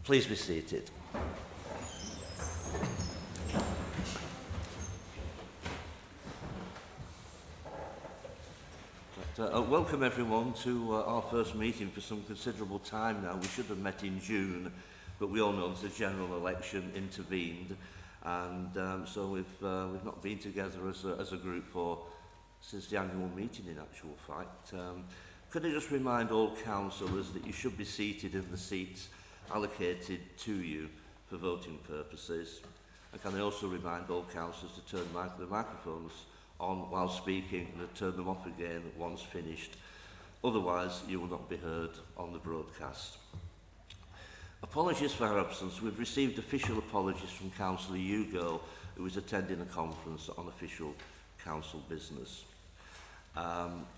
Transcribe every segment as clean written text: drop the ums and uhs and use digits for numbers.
Please be seated. Welcome everyone to our first meeting for some considerable time now. We should have met in June, but we all know the general election intervened, and so we've not been together as a group since the annual meeting in actual fact. Could I just remind all councillors that you should be seated in the seats allocated to you for voting purposes? And can I also remind all councillors to turn the microphones on while speaking and to turn them off again once finished. Otherwise, you will not be heard on the broadcast. Apologies for our absence. We've received official apologies from Councillor Hugo, who is attending a conference on official council business.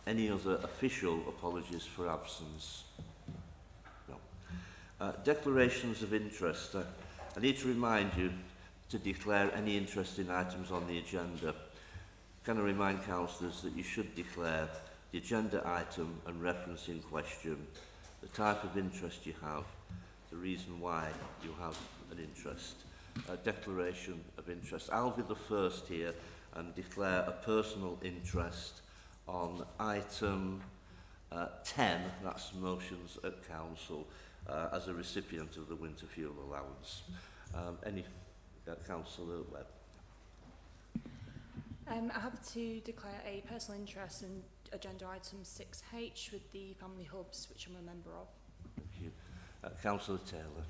Any other official apologies for absence? No. Declarations of interest. I need to remind you to declare any interesting items on the agenda. Can I remind councillors that you should declare the agenda item and reference in question, the type of interest you have, the reason why you have an interest. Declaration of interest. I'll be the first here and declare a personal interest on item 10, that's motions at council, as a recipient of the winter fuel allowance. Councillor Webb. I have to declare a personal interest in agenda item 6H with the family hubs, which I'm a member of. Thank you. Councillor Taylor.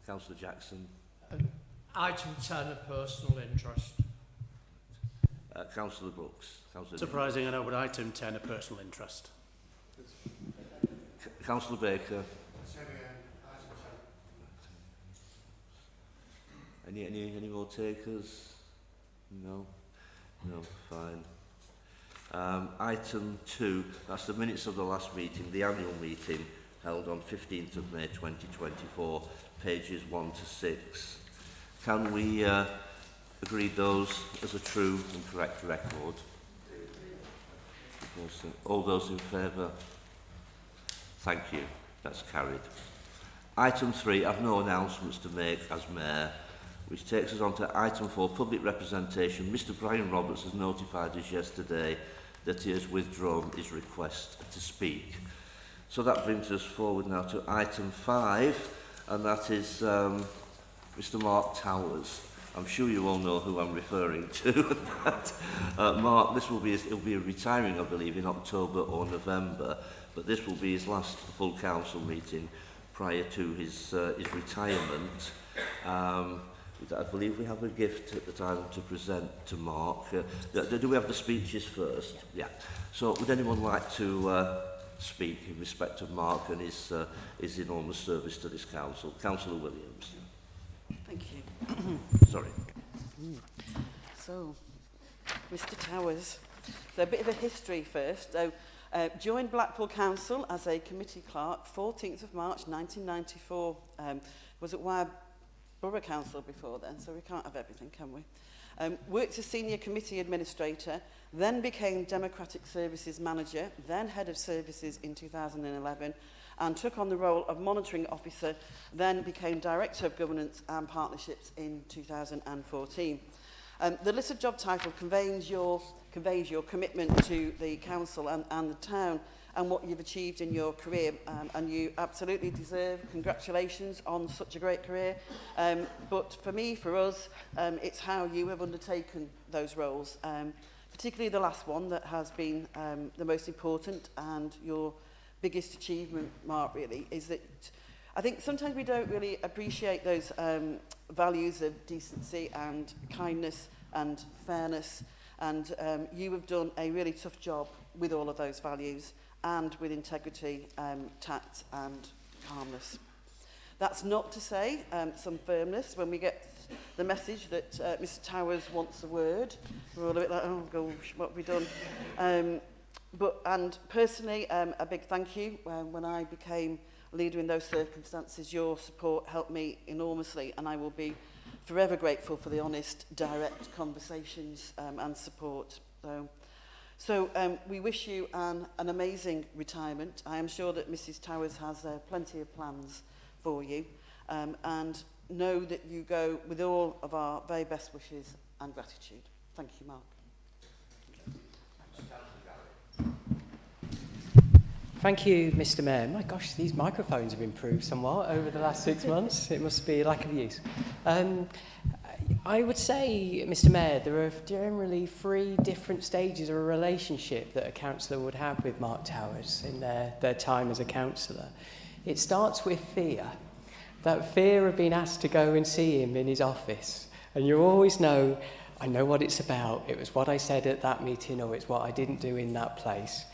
Councillor Jackson. Item 10, a personal interest. Councillor Brooks. Surprising, I know, but item 10, a personal interest. Councillor Baker. Any more takers? No? No, fine. Item 2, that's the minutes of the last meeting, the annual meeting held on 15th of May 2024, pages 1 to 6. Can we agree those as a true and correct record? All those in favour? Thank you. That's carried. Item 3, I have no announcements to make as Mayor, which takes us on to item 4, public representation. Mr Brian Roberts has notified us yesterday that he has withdrawn his request to speak. So that brings us forward now to item 5, and that is Mr Mark Towers. I'm sure you all know who I'm referring to. Mark, he'll be retiring, I believe, in October or November, but this will be his last full council meeting prior to his retirement. I believe we have a gift at the time to present to Mark. Do we have the speeches first? Yeah. So would anyone like to speak in respect of Mark and his enormous service to this council? Councillor Williams. Thank you. Sorry. So, Mr Towers. So a bit of a history first. So, joined Blackpool Council as a committee clerk 14th of March 1994. Was at Wyre Borough Council before then, so we can't have everything, can we? Worked as senior committee administrator, then became Democratic Services Manager, then Head of Services in 2011, and took on the role of Monitoring Officer, then became Director of Governance and Partnerships in 2014. The listed job title conveys your commitment to the council and the town and what you've achieved in your career, and you absolutely deserve congratulations on such a great career. But for me, for us, it's how you have undertaken those roles, particularly the last one that has been the most important, and your biggest achievement, Mark, really, is that I think sometimes we don't really appreciate those values of decency and kindness and fairness, and you have done a really tough job with all of those values, and with integrity, tact and calmness. That's not to say some firmness. When we get the message that Mr Towers wants a word, we're all a bit like, oh gosh, what have we done? And personally, a big thank you. When I became leader in those circumstances, your support helped me enormously, and I will be forever grateful for the honest, direct conversations and support. So, So we wish you an amazing retirement. I am sure that Mrs Towers has plenty of plans for you, and know that you go with all of our very best wishes and gratitude. Thank you, Mark. Thank you, Mr. Mayor. My gosh, these microphones have improved somewhat over the last 6 months. It must be a lack of use. I would say, Mr. Mayor, there are generally 3 different stages of a relationship that a councillor would have with Mark Towers in their time as a councillor. It starts with fear. That fear of being asked to go and see him in his office. And you always know, I know what it's about. It was what I said at that meeting, or it's what I didn't do in that place.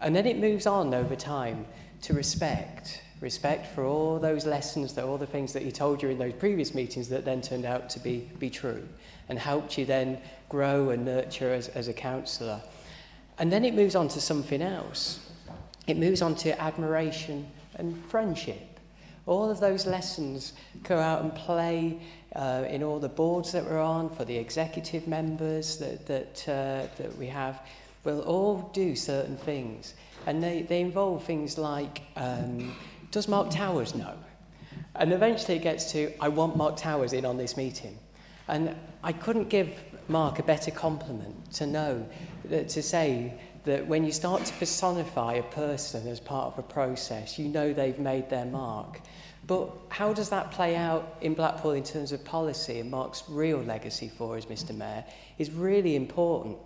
And then it moves on over time to respect. Respect for all those lessons, all the things that he told you in those previous meetings that then turned out to be true and helped you then grow and nurture as a councillor. And then it moves on to something else. It moves on to admiration and friendship. All of those lessons go out and play in all the boards that we're on, for the executive members that we have. We'll all do certain things. And they involve things like, does Mark Towers know? And eventually it gets to, I want Mark Towers in on this meeting. And I couldn't give Mark a better compliment to know, to say that when you start to personify a person as part of a process, you know they've made their mark. But how does that play out in Blackpool in terms of policy and Mark's real legacy for us, Mr. Mayor, is really important.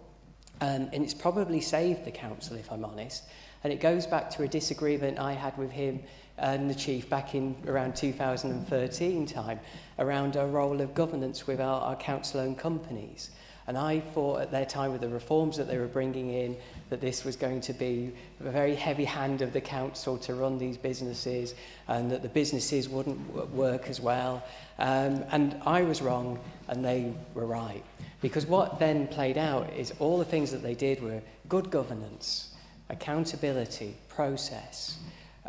And it's probably saved the council, if I'm honest. And it goes back to a disagreement I had with him and the chief back in around 2013 time around our role of governance with our council-owned companies. And I thought at their time with the reforms that they were bringing in that this was going to be a very heavy hand of the council to run these businesses and that the businesses wouldn't work as well. And I was wrong and they were right. Because what then played out is all the things that they did were good governance, accountability, process.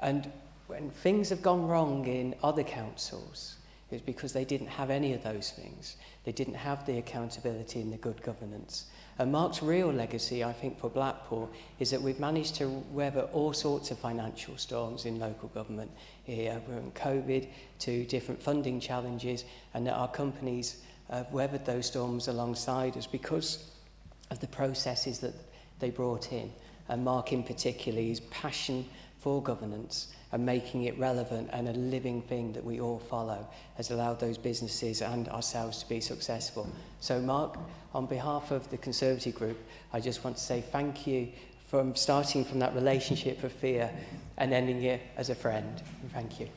And when things have gone wrong in other councils, it's because they didn't have any of those things. They didn't have the accountability and the good governance. And Mark's real legacy, I think, for Blackpool is that we've managed to weather all sorts of financial storms in local government here, from COVID to different funding challenges, and that our companies have weathered those storms alongside us because of the processes that they brought in. And Mark in particular, his passion for governance and making it relevant and a living thing that we all follow has allowed those businesses and ourselves to be successful. So Mark, on behalf of the Conservative Group, I just want to say thank you from starting from that relationship of fear and ending it as a friend. Thank you.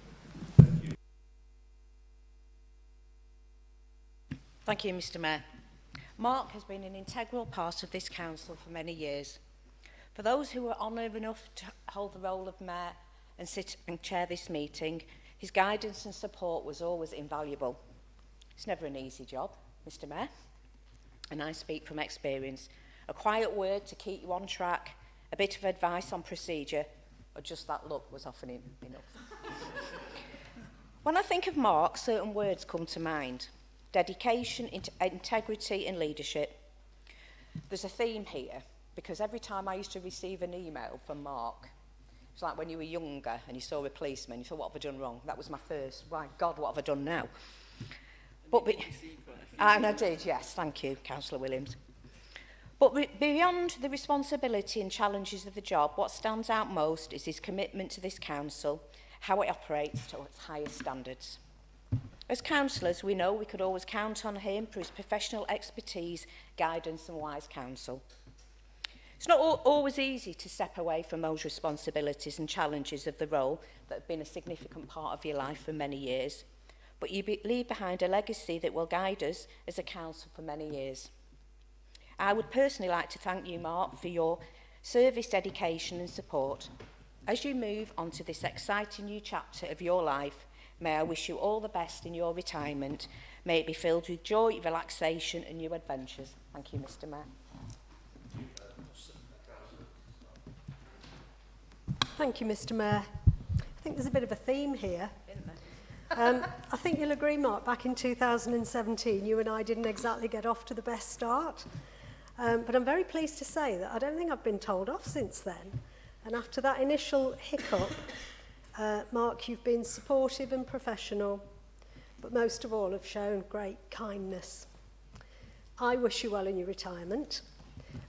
Thank you, Mr. Mayor. Mark has been an integral part of this council for many years. For those who were honoured enough to hold the role of Mayor and sit and chair this meeting, his guidance and support was always invaluable. It's never an easy job, Mr. Mayor, and I speak from experience. A quiet word to keep you on track, a bit of advice on procedure, or just that look was often enough. When I think of Mark, certain words come to mind. Dedication, integrity and leadership. There's a theme here, because every time I used to receive an email from Mark, it's like when you were younger and you saw a policeman, you thought, what have I done wrong? That was my first, my God, what have I done now? And I did, yes, thank you, Councillor Williams. But beyond the responsibility and challenges of the job, what stands out most is his commitment to this council, how it operates to its highest standards. As councillors, we know we could always count on him for his professional expertise, guidance and wise counsel. It's not always easy to step away from those responsibilities and challenges of the role that have been a significant part of your life for many years, but you leave behind a legacy that will guide us as a council for many years. I would personally like to thank you, Mark, for your service, dedication and support. As you move on to this exciting new chapter of your life, may I wish you all the best in your retirement. May it be filled with joy, relaxation and new adventures. Thank you, Mr. Mayor. Thank you, Mr. Mayor. I think there's a bit of a theme here. I think you'll agree, Mark, back in 2017, you and I didn't exactly get off to the best start. But I'm very pleased to say that I don't think I've been told off since then. And after that initial hiccup, Mark, you've been supportive and professional, but most of all have shown great kindness. I wish you well in your retirement,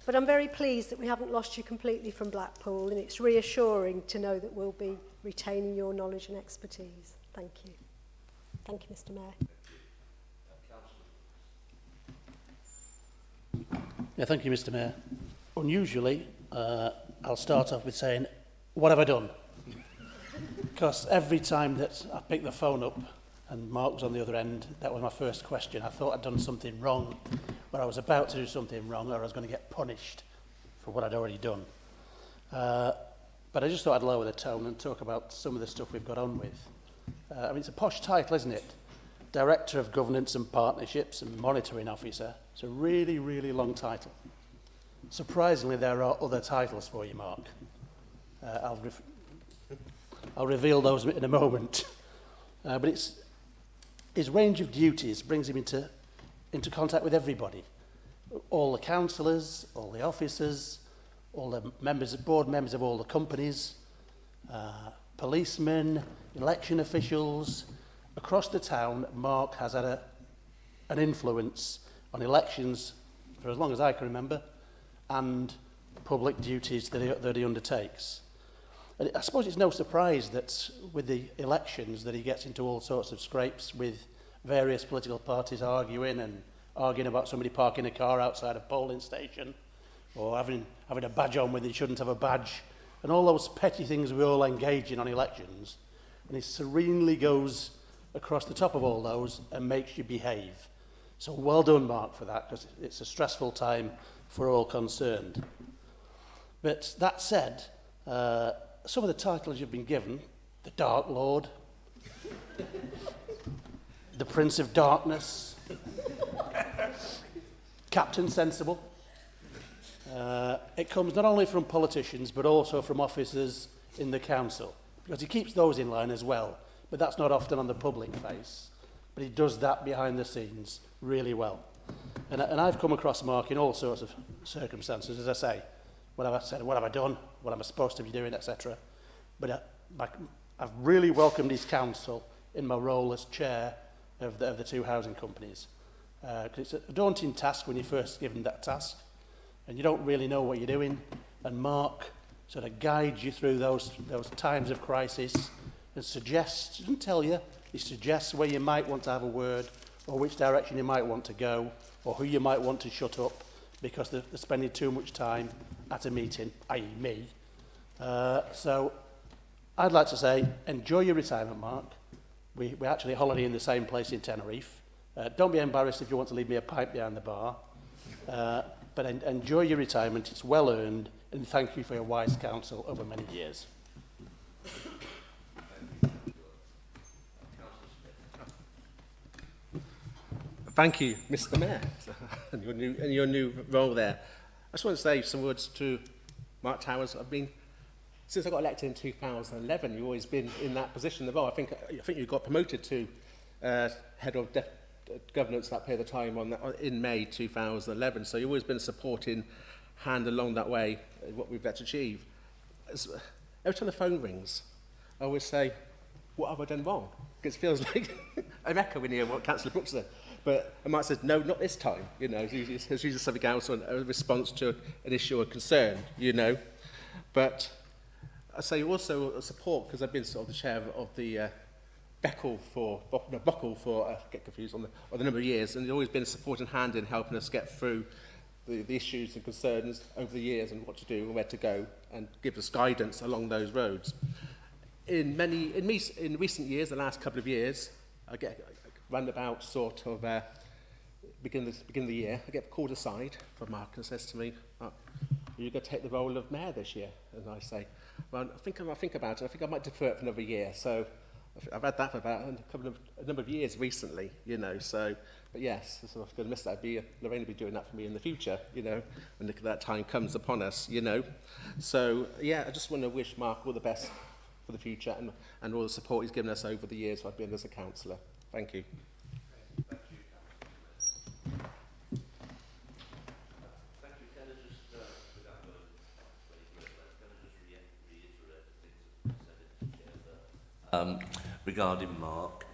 but I'm very pleased that we haven't lost you completely from Blackpool, and it's reassuring to know that we'll be retaining your knowledge and expertise. Thank you. Thank you, Mr. Mayor. Yeah, thank you, Mr. Mayor. Unusually, I'll start off with saying, what have I done? Because every time that I picked the phone up and Mark was on the other end, that was my first question. I thought I'd done something wrong, or I was about to do something wrong, or I was going to get punished for what I'd already done. But I just thought I'd lower the tone and talk about some of the stuff we've got on with. I mean, it's a posh title, isn't it? Director of Governance and Partnerships and Monitoring Officer. It's a really, really long title. Surprisingly, there are other titles for you, Mark. I'll reveal those in a moment. But his range of duties brings him into contact with everybody. All the councillors, all the officers, all the board members of all the companies, policemen, election officials. Across the town, Mark has had an influence on elections for as long as I can remember, and public duties that he undertakes. And I suppose it's no surprise that with the elections that he gets into all sorts of scrapes with various political parties arguing about somebody parking a car outside a polling station, or having a badge on when they shouldn't have a badge, and all those petty things we all engage in on elections. And he serenely goes across the top of all those and makes you behave. So well done, Mark, for that, because it's a stressful time for all concerned. But that said, some of the titles you've been given, the Dark Lord, the Prince of Darkness, Captain Sensible, it comes not only from politicians but also from officers in the council, because he keeps those in line as well, but that's not often on the public face. But he does that behind the scenes really well. And I've come across Mark in all sorts of circumstances, as I say. What have I said? What have I done? What am I supposed to be doing, etc. But I've really welcomed his council in my role as chair of the two housing companies. 'Cause it's a daunting task when you're first given that task, and you don't really know what you're doing. And Mark sort of guides you through those times of crisis and suggests, doesn't tell you, he suggests where you might want to have a word, or which direction you might want to go, or who you might want to shut up because they're spending too much time at a meeting, i.e. me. So I'd like to say, enjoy your retirement, Mark. We actually holiday in the same place in Tenerife. Don't be embarrassed if you want to leave me a pipe behind the bar. But enjoy your retirement. It's well earned, and thank you for your wise counsel over many years. Thank you, Mr. Mayor, and your new role there. I just want to say some words to Mark Towers. Since I got elected in 2011, you've always been in that position. I think you got promoted to head of governance that period of time in May 2011. So you've always been a supporting hand along that way, what we've had to achieve. Every time the phone rings, I always say, what have I done wrong? Because it feels like I'm echoing here what Councillor Brooks said. But I might say, no, not this time. You know, it's usually something else, or a response to an issue or concern, you know. But I say also a support, because I've been sort of the chair of the Buckle for, I get confused on the number of years, and there's always been a supporting hand in helping us get through the issues and concerns over the years and what to do and where to go, and give us guidance along those roads. In recent years, the last couple of years, I get roundabout sort of beginning of the year, I get called aside from Mark and says to me, are you going to take the role of mayor this year? And I say, well, I think about it. I think I might defer it for another year. So I've had that for about a number of years recently, you know. So, but yes, so I'm going to miss that. Lorraine will be doing that for me in the future, you know, when that time comes upon us, you know. So yeah, I just want to wish Mark all the best for the future and all the support he's given us over the years I've been as a councillor. Thank you. Thank you, regarding Mark.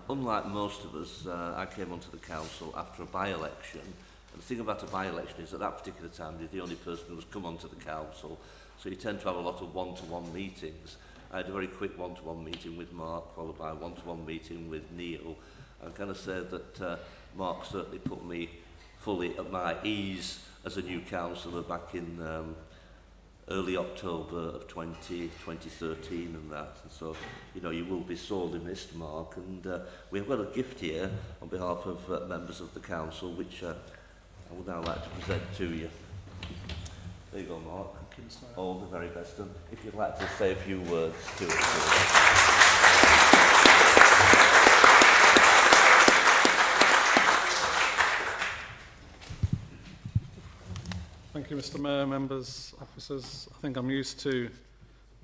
Unlike most of us, I came onto the council after a by-election. And the thing about a by-election is at that particular time, you're the only person who has come onto the council, so you tend to have a lot of one-to-one meetings. I had a very quick one-to-one meeting with Mark, followed by a one-to-one meeting with Neil. And can I say that Mark certainly put me fully at my ease as a new councillor back in early October of 2013 and that. And so, you know, you will be sorely missed, Mark. And we've got a gift here on behalf of members of the council, which I would now like to present to you. There you go, Mark. All the very best. And if you'd like to say a few words to it. Thank you, Mr. Mayor, members, officers. I think I'm used to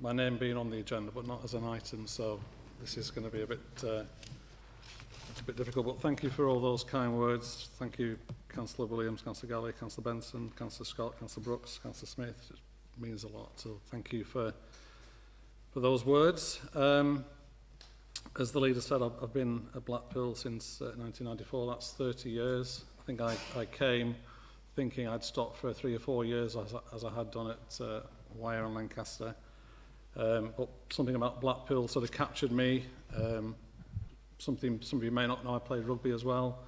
my name being on the agenda, but not as an item, so this is going to be a bit difficult. But thank you for all those kind words. Thank you, Councillor Williams, Councillor Galley, Councillor Benson, Councillor Scott, Councillor Brooks, Councillor Smith. It means a lot. So thank you for those words. As the leader said, I've been at Blackpool since 1994. That's 30 years. I think I came thinking I'd stop for 3 or 4 years as I had done at Wyre and Lancaster. But something about Blackpool sort of captured me. Something some of you may not know, I played rugby as well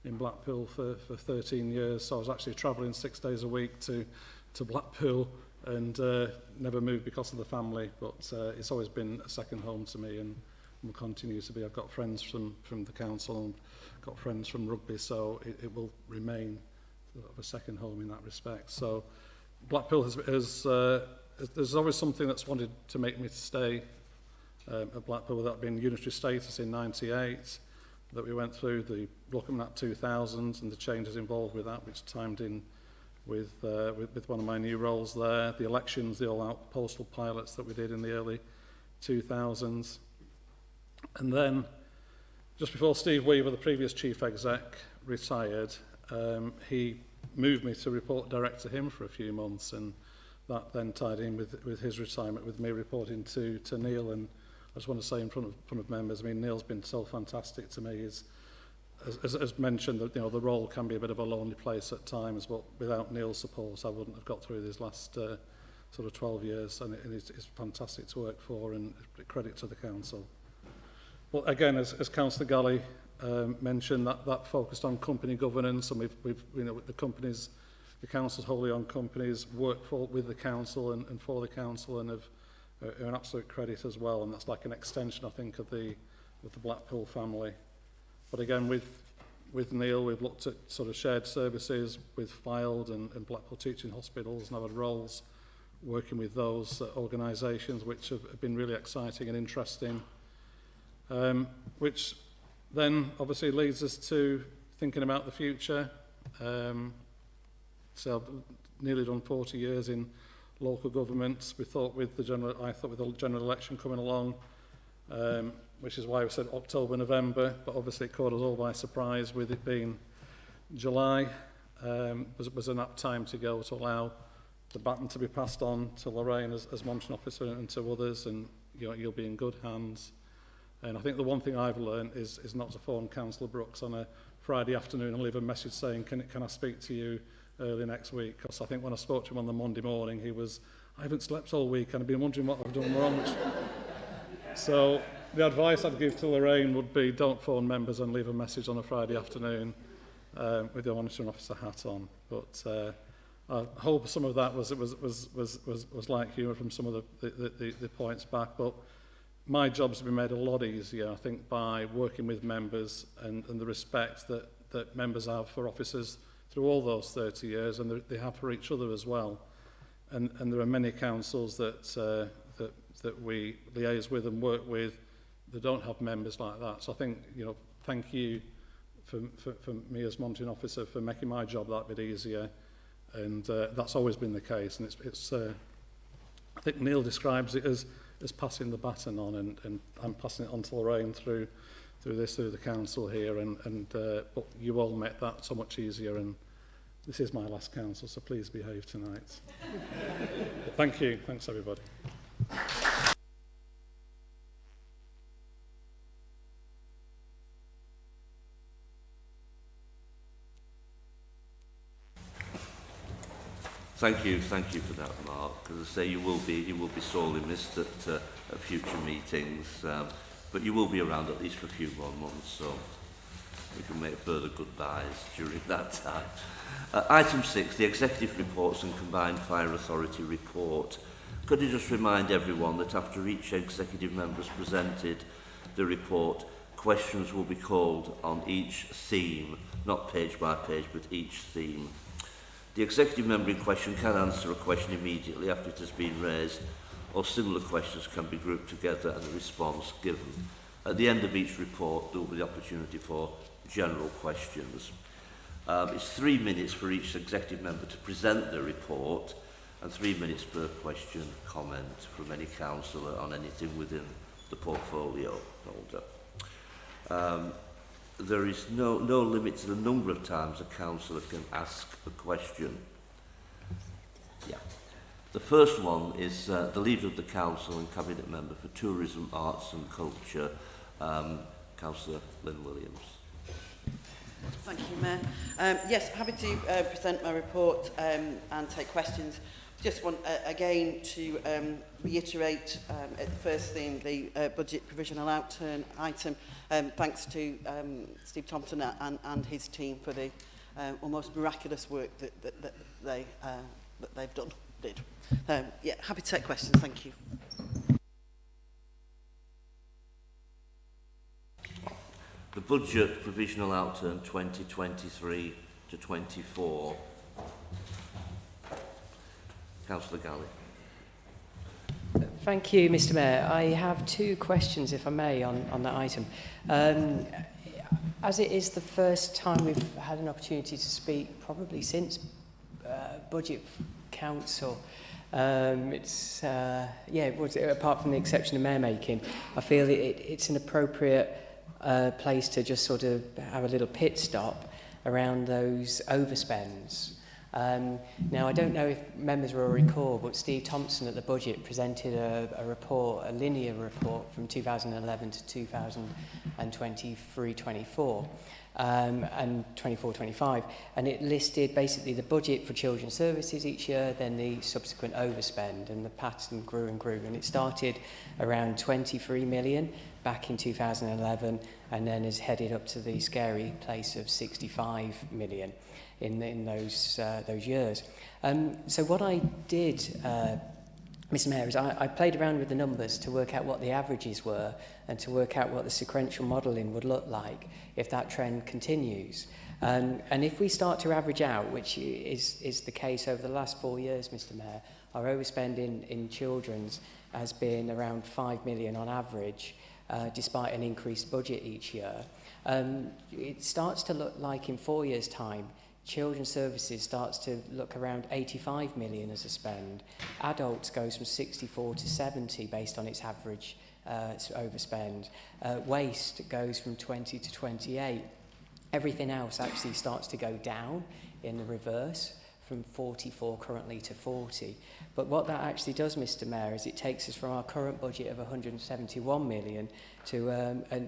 in Blackpool for 13 years. So I was actually travelling 6 days a week to Blackpool and never moved because of the family. But it's always been a second home to me and will continue to be. I've got friends from the council and got friends from rugby, so it will remain of a second home in that respect. So Blackpool there's always something that's wanted to make me stay at Blackpool, without being unitary status in 98 that we went through, the Welcome Act 2000 and the changes involved with that, which timed in with one of my new roles there, the elections, the all-out postal pilots that we did in the early 2000s. And then just before Steve Weaver, the previous chief exec, retired, he moved me to report direct to him for a few months, and that then tied in with his retirement, with me reporting to Neil. And I just want to say in front of members, I mean, Neil's been so fantastic to me. As mentioned, that, you know, the role can be a bit of a lonely place at times, but without Neil's support, I wouldn't have got through these last sort of 12 years, and it's fantastic to work for, and credit to the council. Well, again, as Councillor Galley mentioned, that focused on company governance, and we've you know, the council's wholly owned companies work with the council and for the council, and have an absolute credit as well, and that's like an extension, I think, of the Blackpool family. But again, with Neil, we've looked at sort of shared services with Fylde and Blackpool Teaching Hospitals, and I've had roles working with those organisations, which have been really exciting and interesting, which then obviously leads us to thinking about the future. So I've nearly done 40 years in local government. I thought with the general election coming along, which is why we said October, November, but obviously it caught us all by surprise with it being July. Was an apt time to go, to allow the baton to be passed on to Lorraine as monitoring officer and to others, and you'll be in good hands. And I think the one thing I've learned is not to phone Councillor Brooks on a Friday afternoon and leave a message saying, can I speak to you early next week? Because I think when I spoke to him on the Monday morning, I haven't slept all week and I've been wondering what I've done wrong. So the advice I'd give to Lorraine would be, don't phone members and leave a message on a Friday afternoon with your monitoring officer hat on. But I hope some of that was like humour from some of the points back. But my job's been made a lot easier, I think, by working with members and the respect that members have for officers through all those 30 years, and they have for each other as well. And there are many councils that we liaise with and work with that don't have members like that. So I think, thank you for me as monitoring officer for making my job that bit easier. And that's always been the case. And it's I think Neil describes it as passing the baton on, and I'm passing it on to Lorraine through the council here, but you all make that so much easier, and this is my last council, so please behave tonight. Thank you. Thanks, everybody. Thank you for that, Mark. As I say, you will be sorely missed at future meetings, but you will be around at least for a few more months, so we can make further goodbyes during that time. Item 6, the Executive Reports and Combined Fire Authority Report. Could you just remind everyone that after each Executive member has presented the report, questions will be called on each theme, not page by page, but each theme. The Executive member in question can answer a question immediately after it has been raised, or similar questions can be grouped together and a response given. At the end of each report, there will be the opportunity for general questions. It's 3 minutes for each Executive member to present the report, and 3 minutes per question comment from any councillor on anything within the portfolio holder. There is no limit to the number of times a councillor can ask a question. Yeah. The first one is the Leader of the Council and Cabinet Member for Tourism, Arts and Culture, Councillor Lynn Williams. Thank you, Mayor. Yes, happy to present my report and take questions. Just want again to reiterate at the first thing, the budget provisional outturn item. Thanks to Steve Thompson and his team for the almost miraculous work that they've did. Yeah, happy to take questions. Thank you. The budget provisional outturn 2023 to 24. Councillor Galley. Thank you, Mr. Mayor. I have 2 questions, if I may, on that item. As it is the first time we've had an opportunity to speak, probably since Budget Council, apart from the exception of mayor making, I feel it's an appropriate place to just sort of have a little pit stop around those overspends. Now, I don't know if members will recall, but Steve Thompson at the budget presented a report, a linear report from 2011 to 2023-24 and 24-25, and it listed basically the budget for children's services each year, then the subsequent overspend, and the pattern grew and grew, and it started around 23 million back in 2011, and then has headed up to the scary place of 65 million. In those years. So what I did, Mr. Mayor, is I played around with the numbers to work out what the averages were and to work out what the sequential modelling would look like if that trend continues. And if we start to average out, which is the case over the last 4 years, Mr. Mayor, our overspend in children's has been around 5 million on average, despite an increased budget each year. It starts to look like in 4 years' time, children's services starts to look around 85 million as a spend. Adults goes from 64 to 70 based on its average overspend. Waste goes from 20 to 28. Everything else actually starts to go down in the reverse, from 44 currently to 40. But what that actually does, Mr. Mayor, is it takes us from our current budget of 171 million to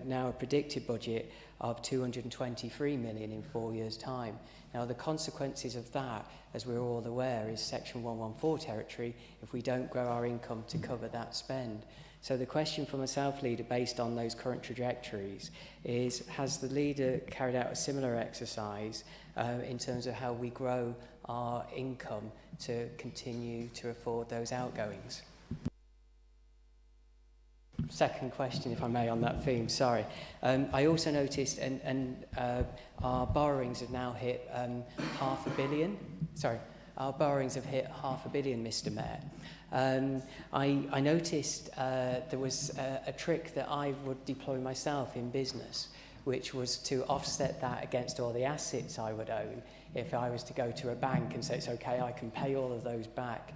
now a predicted budget of 223 million in 4 years' time. Now, the consequences of that, as we're all aware, is Section 114 territory if we don't grow our income to cover that spend. So the question for myself, Leader, based on those current trajectories, is has the Leader carried out a similar exercise in terms of how we grow our income to continue to afford those outgoings? Second question, if I may, on that theme, sorry. I also noticed, our borrowings have now hit £500 million. Sorry, our borrowings have hit £500 million, Mr. Mayor. I noticed there was a trick that I would deploy myself in business, which was to offset that against all the assets I would own. If I was to go to a bank and say, it's okay, I can pay all of those back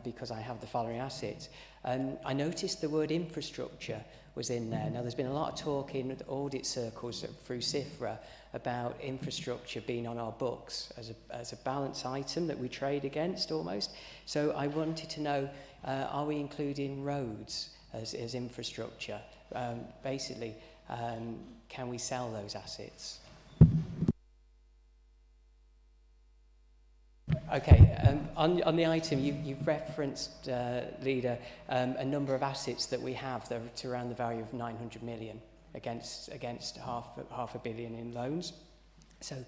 because I have the following assets. I noticed the word infrastructure was in there. Now, there's been a lot of talk in audit circles through CIFRA about infrastructure being on our books as a balance item that we trade against almost. So I wanted to know, are we including roads as infrastructure? Basically, can we sell those assets? Okay, on the item, you've referenced, Leader, a number of assets that we have that are to around the value of 900 million against half a billion in loans. So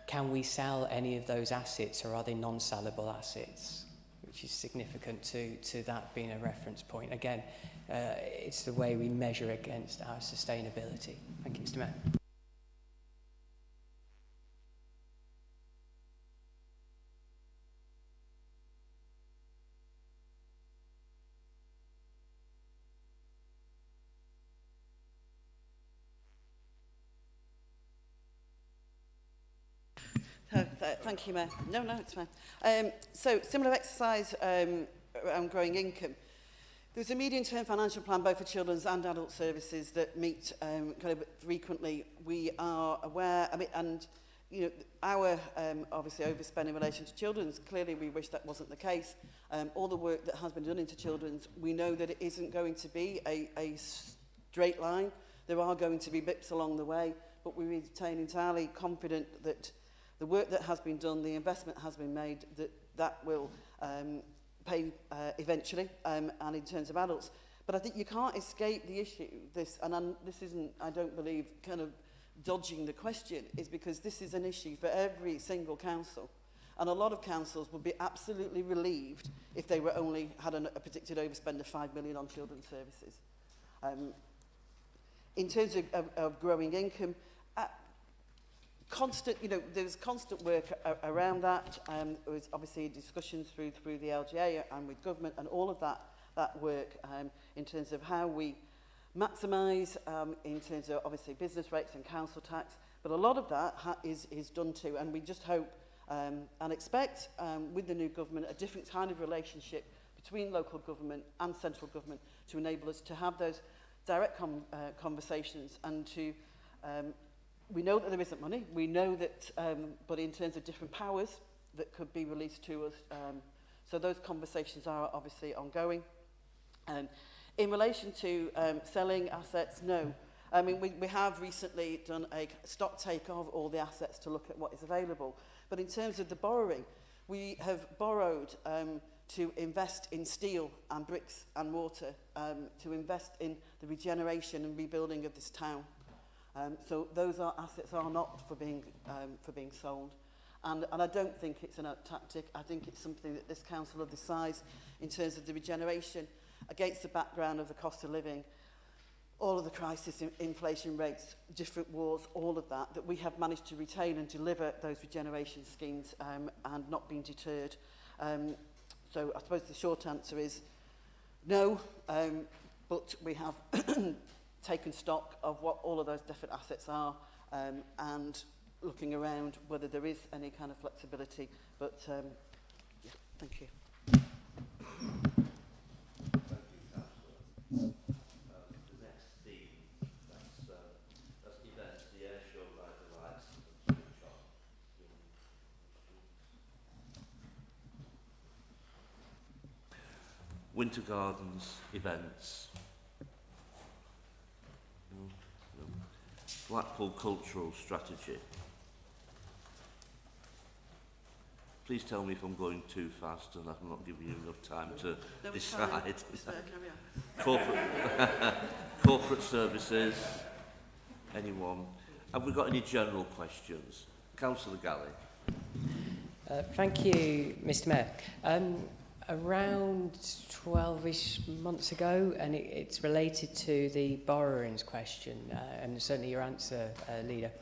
can we sell any of those assets, or are they non-sellable assets? Which is significant to that being a reference point. Again, it's the way we measure against our sustainability. Thank you, Mr. Mayor. Thank you, Mayor. No, it's fine. So, similar exercise around growing income. There's a medium-term financial plan both for children's and adult services that meet kind of frequently. We are aware, and you know, our obviously overspend in relation to children's, clearly we wish that wasn't the case. All the work that has been done into children's, we know that it isn't going to be a straight line. There are going to be blips along the way, but we retain entirely confident that the work that has been done, the investment has been made, that will pay eventually, and in terms of adults. But I think you can't escape the issue, this isn't, I don't believe, kind of dodging the question, is because this is an issue for every single council. And a lot of councils would be absolutely relieved if they were only had a predicted overspend of 5 million on children's services. In terms of growing income, there's constant work around that. There was obviously discussions through the LGA and with government, and all of that work in terms of how we maximise in terms of obviously business rates and council tax. But a lot of that is done too, and we just hope and expect with the new government a different kind of relationship between local government and central government to enable us to have those direct conversations and to we know that there isn't money. We know that, but in terms of different powers that could be released to us, so those conversations are obviously ongoing. In relation to selling assets, no. I mean, we have recently done a stock take of all the assets to look at what is available. But in terms of the borrowing, we have borrowed to invest in steel and bricks and mortar, to invest in the regeneration and rebuilding of this town. So those assets are not for being sold, and I don't think it's a tactic. I think it's something that this council of this size, in terms of the regeneration, against the background of the cost of living, all of the crisis, inflation rates, different wars, all of that we have managed to retain and deliver those regeneration schemes and not been deterred. So I suppose the short answer is no, but we have taken stock of what all of those different assets are and looking around whether there is any kind of flexibility. But yeah, thank you. Winter Gardens events. Blackpool Cultural Strategy. Please tell me if I'm going too fast and I'm not giving you enough time to decide. Corporate services. Anyone? Have we got any general questions? Councillor Galley. Thank you, Mr. Mayor. Around 12-ish months ago, and it's related to the borrowings question, and certainly your answer, Leader.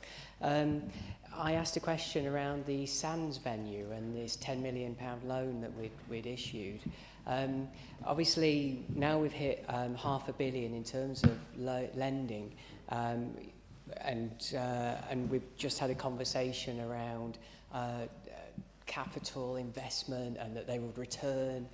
I asked a question around the Sands venue and this £10 million loan that we'd issued. Obviously, now we've hit £500 million in terms of lending, and we've just had a conversation around capital investment and that they would return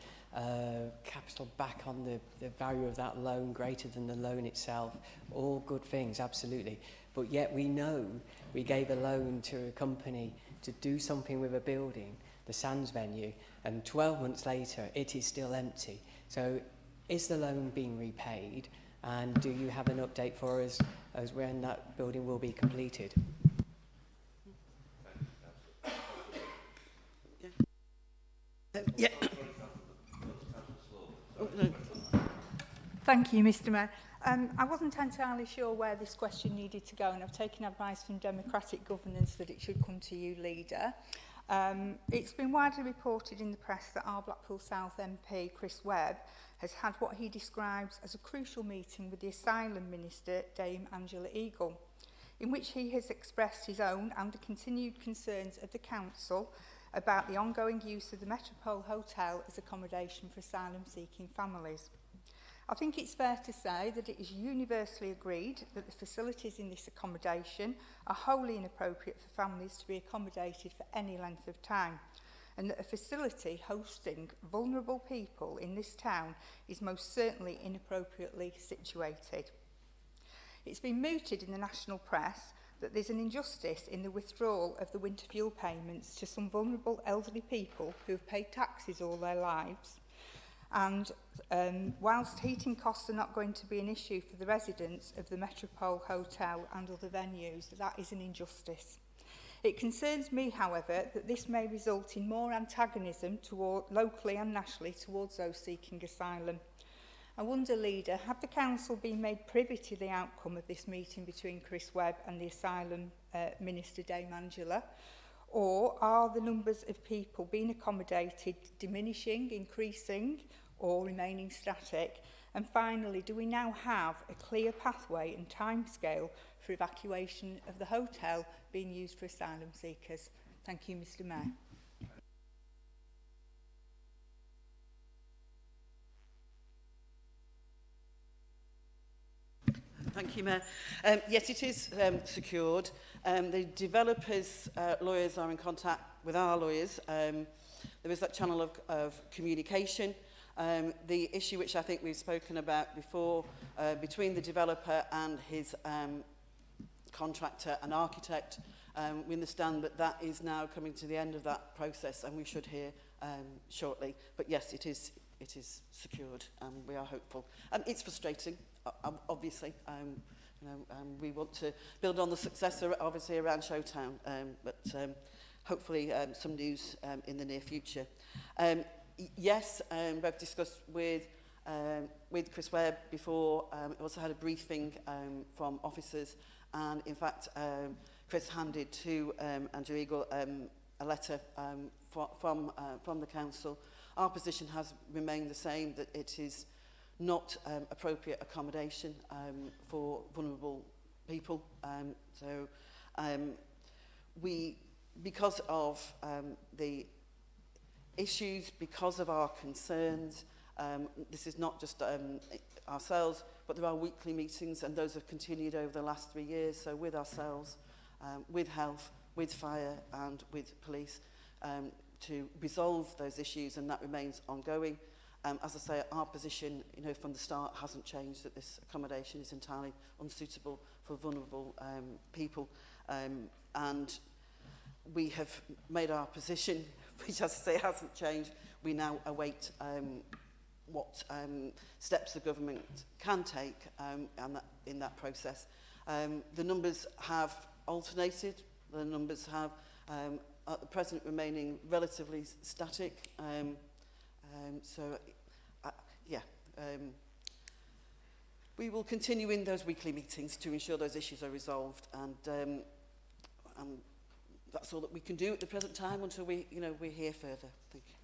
capital back on the value of that loan greater than the loan itself. All good things, absolutely. But yet we know we gave a loan to a company to do something with a building, the Sands venue, and 12 months later it is still empty. So is the loan being repaid, and do you have an update for us as when that building will be completed? Yeah. Oh, no. Thank you, Mr Mayor. I wasn't entirely sure where this question needed to go, and I've taken advice from Democratic Governance that it should come to you, Leader. It's been widely reported in the press that our Blackpool South MP, Chris Webb, has had what he describes as a crucial meeting with the Asylum Minister, Dame Angela Eagle, in which he has expressed his own and the continued concerns of the Council about the ongoing use of the Metropole Hotel as accommodation for asylum-seeking families. I think it's fair to say that it is universally agreed that the facilities in this accommodation are wholly inappropriate for families to be accommodated for any length of time, and that a facility hosting vulnerable people in this town is most certainly inappropriately situated. It's been mooted in the national press that there's an injustice in the withdrawal of the winter fuel payments to some vulnerable elderly people who have paid taxes all their lives. And whilst heating costs are not going to be an issue for the residents of the Metropole Hotel and other venues, that is an injustice. It concerns me, however, that this may result in more antagonism locally and nationally towards those seeking asylum. I wonder, Leader, have the Council been made privy to the outcome of this meeting between Chris Webb and the Asylum Minister, Dame Angela? Or are the numbers of people being accommodated diminishing, increasing, or remaining static? And finally, do we now have a clear pathway and timescale for evacuation of the hotel being used for asylum seekers? Thank you, Mr Mayor. Thank you, Mayor. Yes, it is secured. The developers' lawyers are in contact with our lawyers. There is that channel of communication. The issue which I think we've spoken about before between the developer and his contractor and architect, we understand that that is now coming to the end of that process, and we should hear shortly. But yes, it is secured, and we are hopeful. It's frustrating, obviously. We want to build on the success, obviously, around Showtown, but hopefully some news in the near future. Yes, we've discussed with Chris Webb before. We also had a briefing from officers, and in fact, Chris handed to Andrew Eagle a letter from the council. Our position has remained the same, that it is not appropriate accommodation for vulnerable people. Because of the issues, because of our concerns, this is not just ourselves, but there are weekly meetings, and those have continued over the last 3 years, so with ourselves, with health, with fire and with police, to resolve those issues, and that remains ongoing. As I say, our position, from the start hasn't changed, that this accommodation is entirely unsuitable for vulnerable people, and we have made our position, which, as I say, hasn't changed. We now await what steps the government can take in that process. The numbers have alternated. The numbers have, at the present, remaining relatively static. We will continue in those weekly meetings to ensure those issues are resolved, and that's all that we can do at the present time until we hear further. Thank you.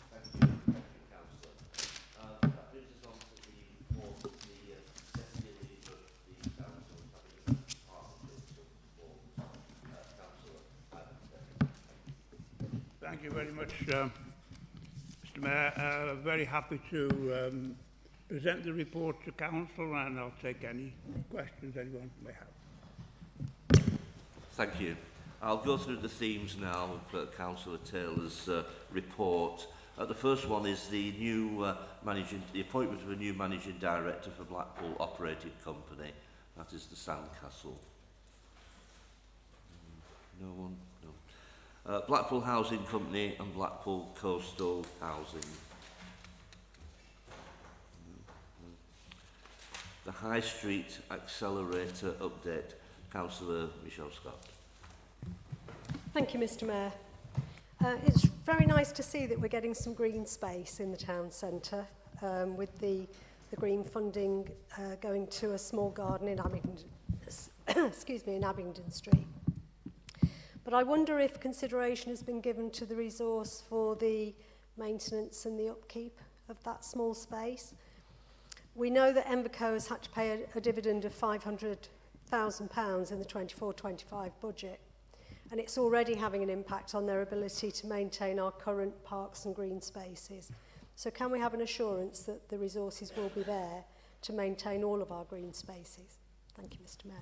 Thank you, Councillor. That brings us on to the report of the Deputy Leader of the Council, having Councillor. Thank you very much, Mr Mayor. Very happy to present the report to Council, and I'll take any questions anyone may have. Thank you. I'll go through the themes now of Councillor Taylor's report. The first one is the appointment of a new managing director for Blackpool Operating Company. That is the Sandcastle. No one? No. Blackpool Housing Company and Blackpool Coastal Housing. The High Street Accelerator update. Councillor Michelle Scott. Thank you, Mr Mayor. It's very nice to see that we're getting some green space in the town centre with the green funding going to a small garden in Abingdon, excuse me, in Abingdon Street. But I wonder if consideration has been given to the resource for the maintenance and the upkeep of that small space. We know that Envico has had to pay a dividend of £500,000 in the 24-25 budget, and it's already having an impact on their ability to maintain our current parks and green spaces. So can we have an assurance that the resources will be there to maintain all of our green spaces? Thank you, Mr. Mayor.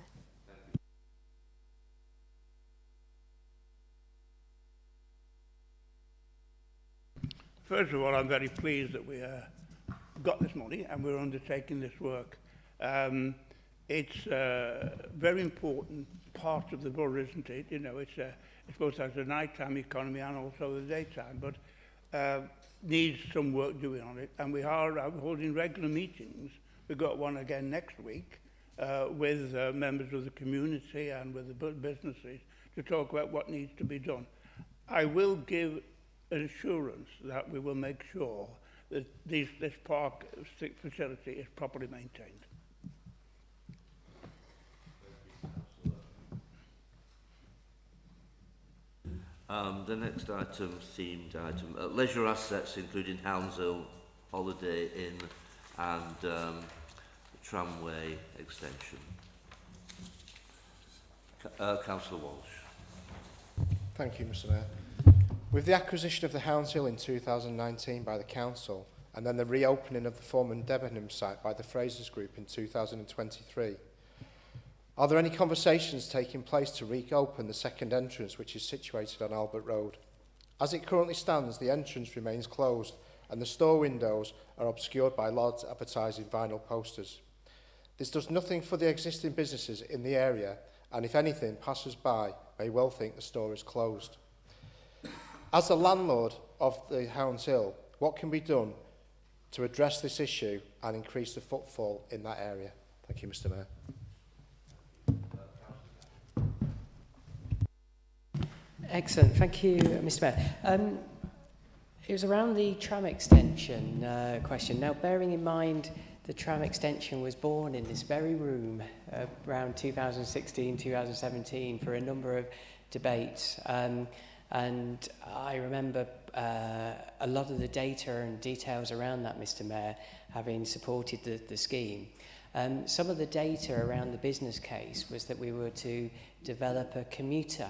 First of all, I'm very pleased that we got this money and we're undertaking this work. It's a very important part of the borough, isn't it? You know, it's both as a nighttime economy and also the daytime, but needs some work doing on it. And we are holding regular meetings. We've got one again next week with members of the community and with the businesses to talk about what needs to be done. I will give an assurance that we will make sure that this park facility is properly maintained. The next item, themed item, leisure assets including Hounshill, Holiday Inn and tramway extension. Councillor Walsh. Thank you, Mr. Mayor. With the acquisition of the Hounshill in 2019 by the Council and then the reopening of the former Debenham site by the Frasers Group in 2023, are there any conversations taking place to reopen the second entrance which is situated on Albert Road? As it currently stands, the entrance remains closed and the store windows are obscured by large advertising vinyl posters. This does nothing for the existing businesses in the area, and if anything, passers-by may well think the store is closed. As the landlord of the Hounshill, what can be done to address this issue and increase the footfall in that area? Thank you, Mr. Mayor. Excellent. Thank you, Mr. Mayor. It was around the tram extension question. Now, bearing in mind the tram extension was born in this very room around 2016, 2017 for a number of debates. And I remember a lot of the data and details around that, Mr. Mayor, having supported the scheme. Some of the data around the business case was that we were to develop a commuter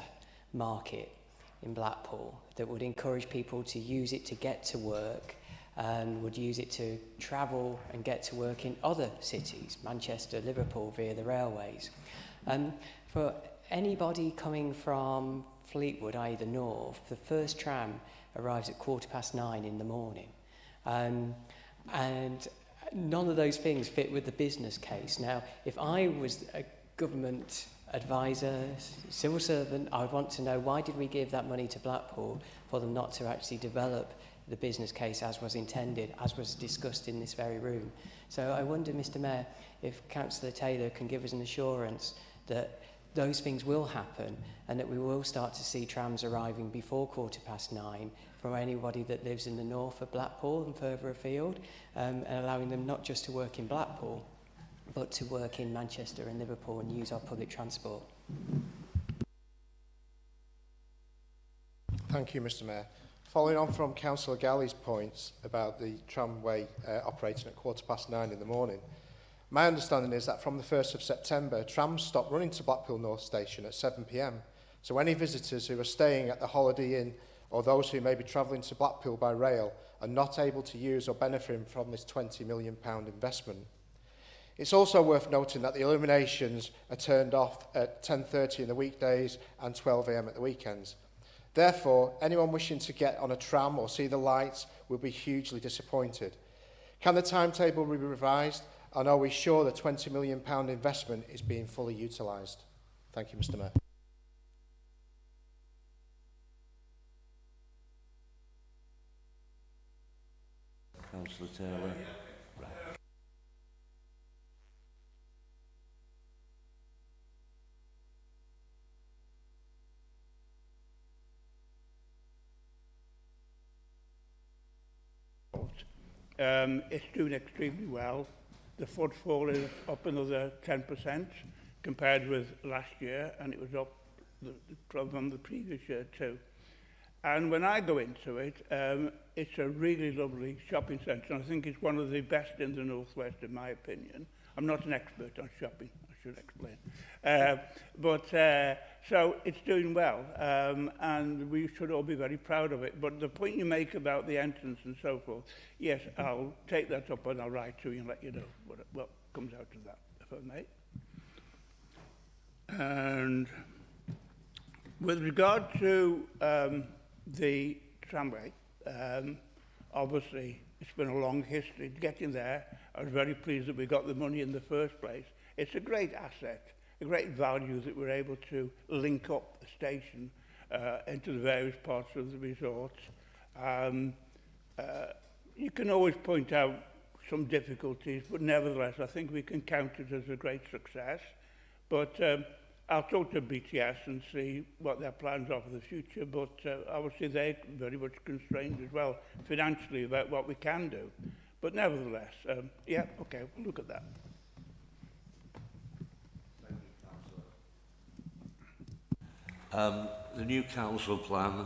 market in Blackpool that would encourage people to use it to get to work and would use it to travel and get to work in other cities, Manchester, Liverpool, via the railways. For anybody coming from Fleetwood, i.e. the north, the first tram arrives at 9:15 in the morning. And none of those things fit with the business case. Now, if I was a government advisor, civil servant, I would want to know why did we give that money to Blackpool for them not to actually develop the business case as was intended, as was discussed in this very room. So I wonder, Mr. Mayor, if Councillor Taylor can give us an assurance that those things will happen and that we will start to see trams arriving before 9:15 from anybody that lives in the north of Blackpool and further afield, and allowing them not just to work in Blackpool, but to work in Manchester and Liverpool and use our public transport. Thank you, Mr. Mayor. Following on from Councillor Galley's points about the tramway operating at 9:15 in the morning, my understanding is that from the 1st of September, trams stop running to Blackpool North Station at 7 p.m. So any visitors who are staying at the Holiday Inn or those who may be travelling to Blackpool by rail are not able to use or benefit from this £20 million investment. It's also worth noting that the illuminations are turned off at 10:30 in the weekdays and 12 a.m. at the weekends. Therefore, anyone wishing to get on a tram or see the lights will be hugely disappointed. Can the timetable be revised, and are we sure the £20 million investment is being fully utilised? Thank you, Mr. Mayor. Councillor Taylor. It's doing extremely well. The footfall is up another 10% compared with last year, and it was up from the previous year too. And when I go into it, it's a really lovely shopping centre, and I think it's one of the best in the Northwest, in my opinion. I'm not an expert on shopping, I should explain. So it's doing well, and we should all be very proud of it. But the point you make about the entrance and so forth, yes, I'll take that up and I'll write to you and let you know what comes out of that, if I may. And with regard to the tramway, obviously it's been a long history getting there. I was very pleased that we got the money in the first place. It's a great asset, a great value that we're able to link up the station into the various parts of the resort. You can always point out some difficulties, but nevertheless I think we can count it as a great success. But I'll talk to BTS and see what their plans are for the future, but obviously they're very much constrained as well financially about what we can do. But nevertheless, yeah, okay, we'll look at that. The new council plan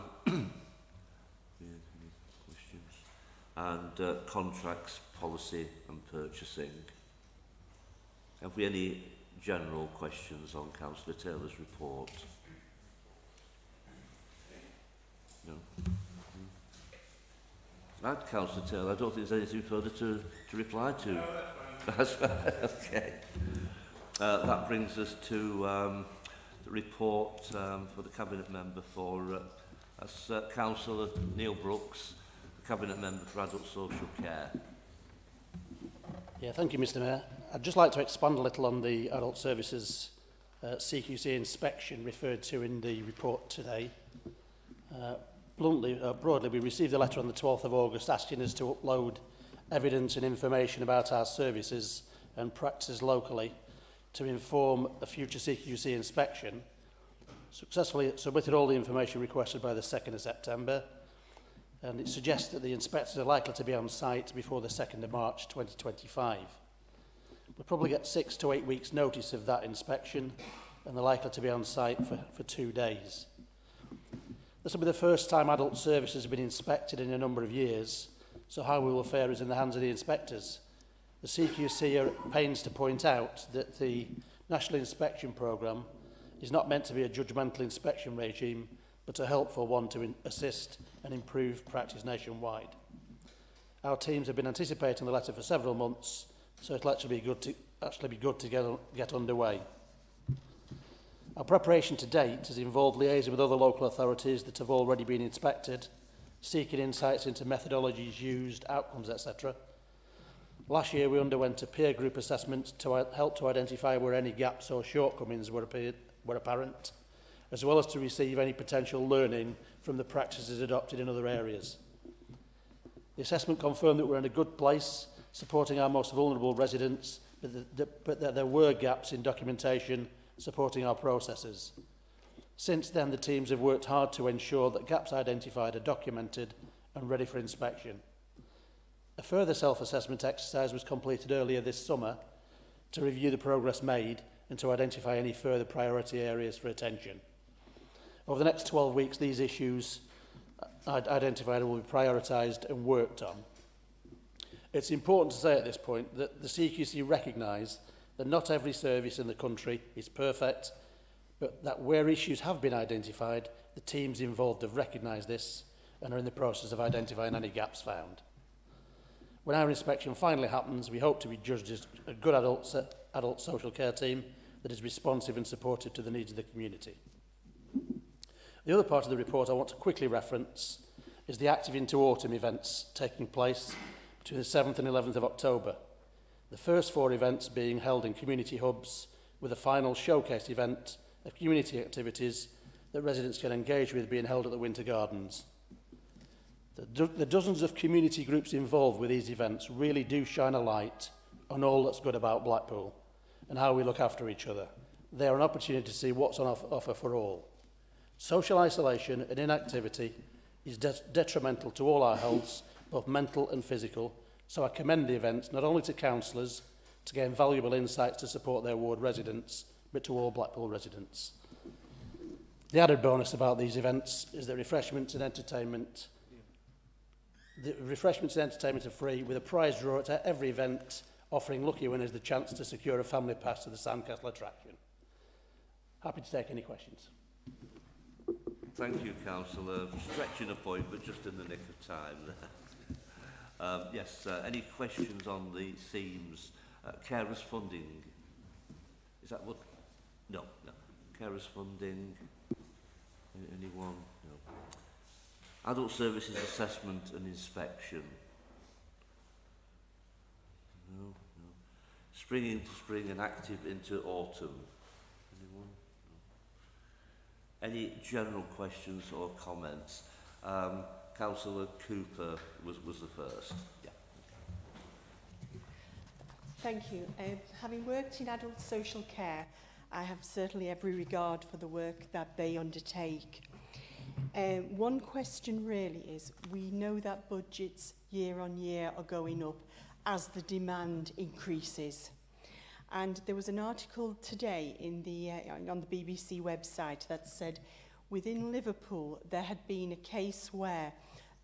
and contracts, policy and purchasing. Have we any general questions on Councillor Taylor's report? No? Right, Councillor Taylor, I don't think there's anything further to reply to. No, that's fine. Okay. That brings us to the report for the Cabinet Member for Councillor Neil Brooks, the Cabinet Member for Adult Social Care. Yeah, thank you, Mr. Mayor. I'd just like to expand a little on the Adult Services CQC inspection referred to in the report today. Broadly, we received a letter on the 12th of August asking us to upload evidence and information about our services and practices locally to inform a future CQC inspection. Successfully submitted all the information requested by the 2nd of September, and it suggests that the inspectors are likely to be on site before the 2nd of March 2025. We'll probably get 6 to 8 weeks notice of that inspection, and they're likely to be on site for 2 days. This will be the first time adult services have been inspected in a number of years, so how we will fare is in the hands of the inspectors. The CQC are at pains to point out that the National Inspection Programme is not meant to be a judgmental inspection regime, but a helpful one to assist and improve practice nationwide. Our teams have been anticipating the letter for several months, so it'll actually be good to get underway. Our preparation to date has involved liaising with other local authorities that have already been inspected, seeking insights into methodologies used, outcomes, etc. Last year we underwent a peer group assessment to help to identify where any gaps or shortcomings were apparent, as well as to receive any potential learning from the practices adopted in other areas. The assessment confirmed that we're in a good place, supporting our most vulnerable residents, but that there were gaps in documentation supporting our processes. Since then, the teams have worked hard to ensure that gaps identified are documented and ready for inspection. A further self-assessment exercise was completed earlier this summer to review the progress made and to identify any further priority areas for attention. Over the next 12 weeks, these issues identified will be prioritised and worked on. It's important to say at this point that the CQC recognise that not every service in the country is perfect, but that where issues have been identified, the teams involved have recognised this and are in the process of identifying any gaps found. When our inspection finally happens, we hope to be judged as a good adult social care team that is responsive and supportive to the needs of the community. The other part of the report I want to quickly reference is the Active into Autumn events taking place between the 7th and 11th of October. The first 4 events being held in community hubs, with a final showcase event of community activities that residents can engage with being held at the Winter Gardens. The dozens of community groups involved with these events really do shine a light on all that's good about Blackpool and how we look after each other. They are an opportunity to see what's on offer for all. Social isolation and inactivity is detrimental to all our healths, both mental and physical, So I commend the events not only to councillors to gain valuable insights to support their ward residents, but to all Blackpool residents. The added bonus about these events is that refreshments and entertainment are free, with a prize draw at every event, offering lucky winners the chance to secure a family pass to the Sandcastle attraction. Happy to take any questions. Thank you, Councillor. Stretching a point, but just in the nick of time there. Yes, any questions on the themes? Carers funding. Is that what? No, no. Carers funding. Anyone? No. Adult services assessment and inspection. No, no. Spring into spring and active into autumn. Anyone? No. Any general questions or comments? Councillor Cooper was the first. Yeah. Thank you. Having worked in adult social care, I have certainly every regard for the work that they undertake. One question really is, we know that budgets year on year are going up as the demand increases. And there was an article today in the, on the BBC website that said within Liverpool there had been a case where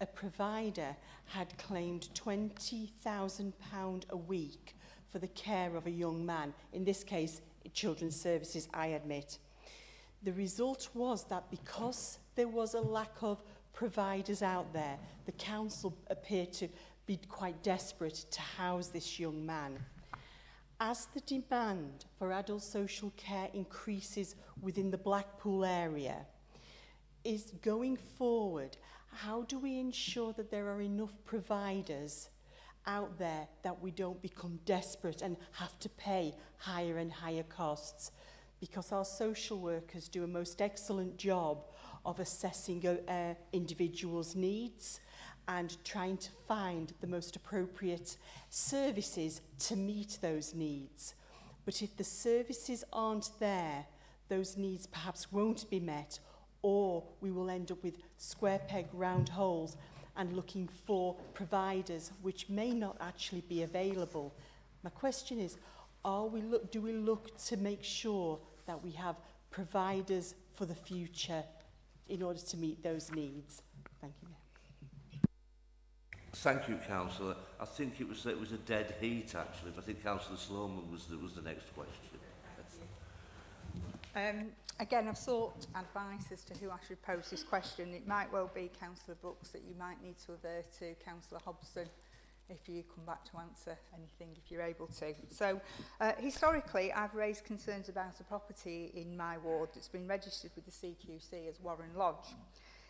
a provider had claimed £20,000 a week for the care of a young man. In this case, children's services, I admit. The result was that because there was a lack of providers out there, the council appeared to be quite desperate to house this young man. As the demand for adult social care increases within the Blackpool area, is going forward, how do we ensure that there are enough providers out there that we don't become desperate and have to pay higher and higher costs? Because our social workers do a most excellent job of assessing individuals' needs and trying to find the most appropriate services to meet those needs. But if the services aren't there, those needs perhaps won't be met, or we will end up with square peg round holes and looking for providers which may not actually be available. My question is, do we look to make sure that we have providers for the future in order to meet those needs? Thank you. Thank you, Councillor. I think it was a dead heat, actually, but I think Councillor Sloman was the next question. Again, I've sought advice as to who I should pose this question. It might well be Councillor Brooks that you might need to avert to Councillor Hobson if you come back to answer anything, if you're able to. So, historically, I've raised concerns about a property in my ward that's been registered with the CQC as Warren Lodge.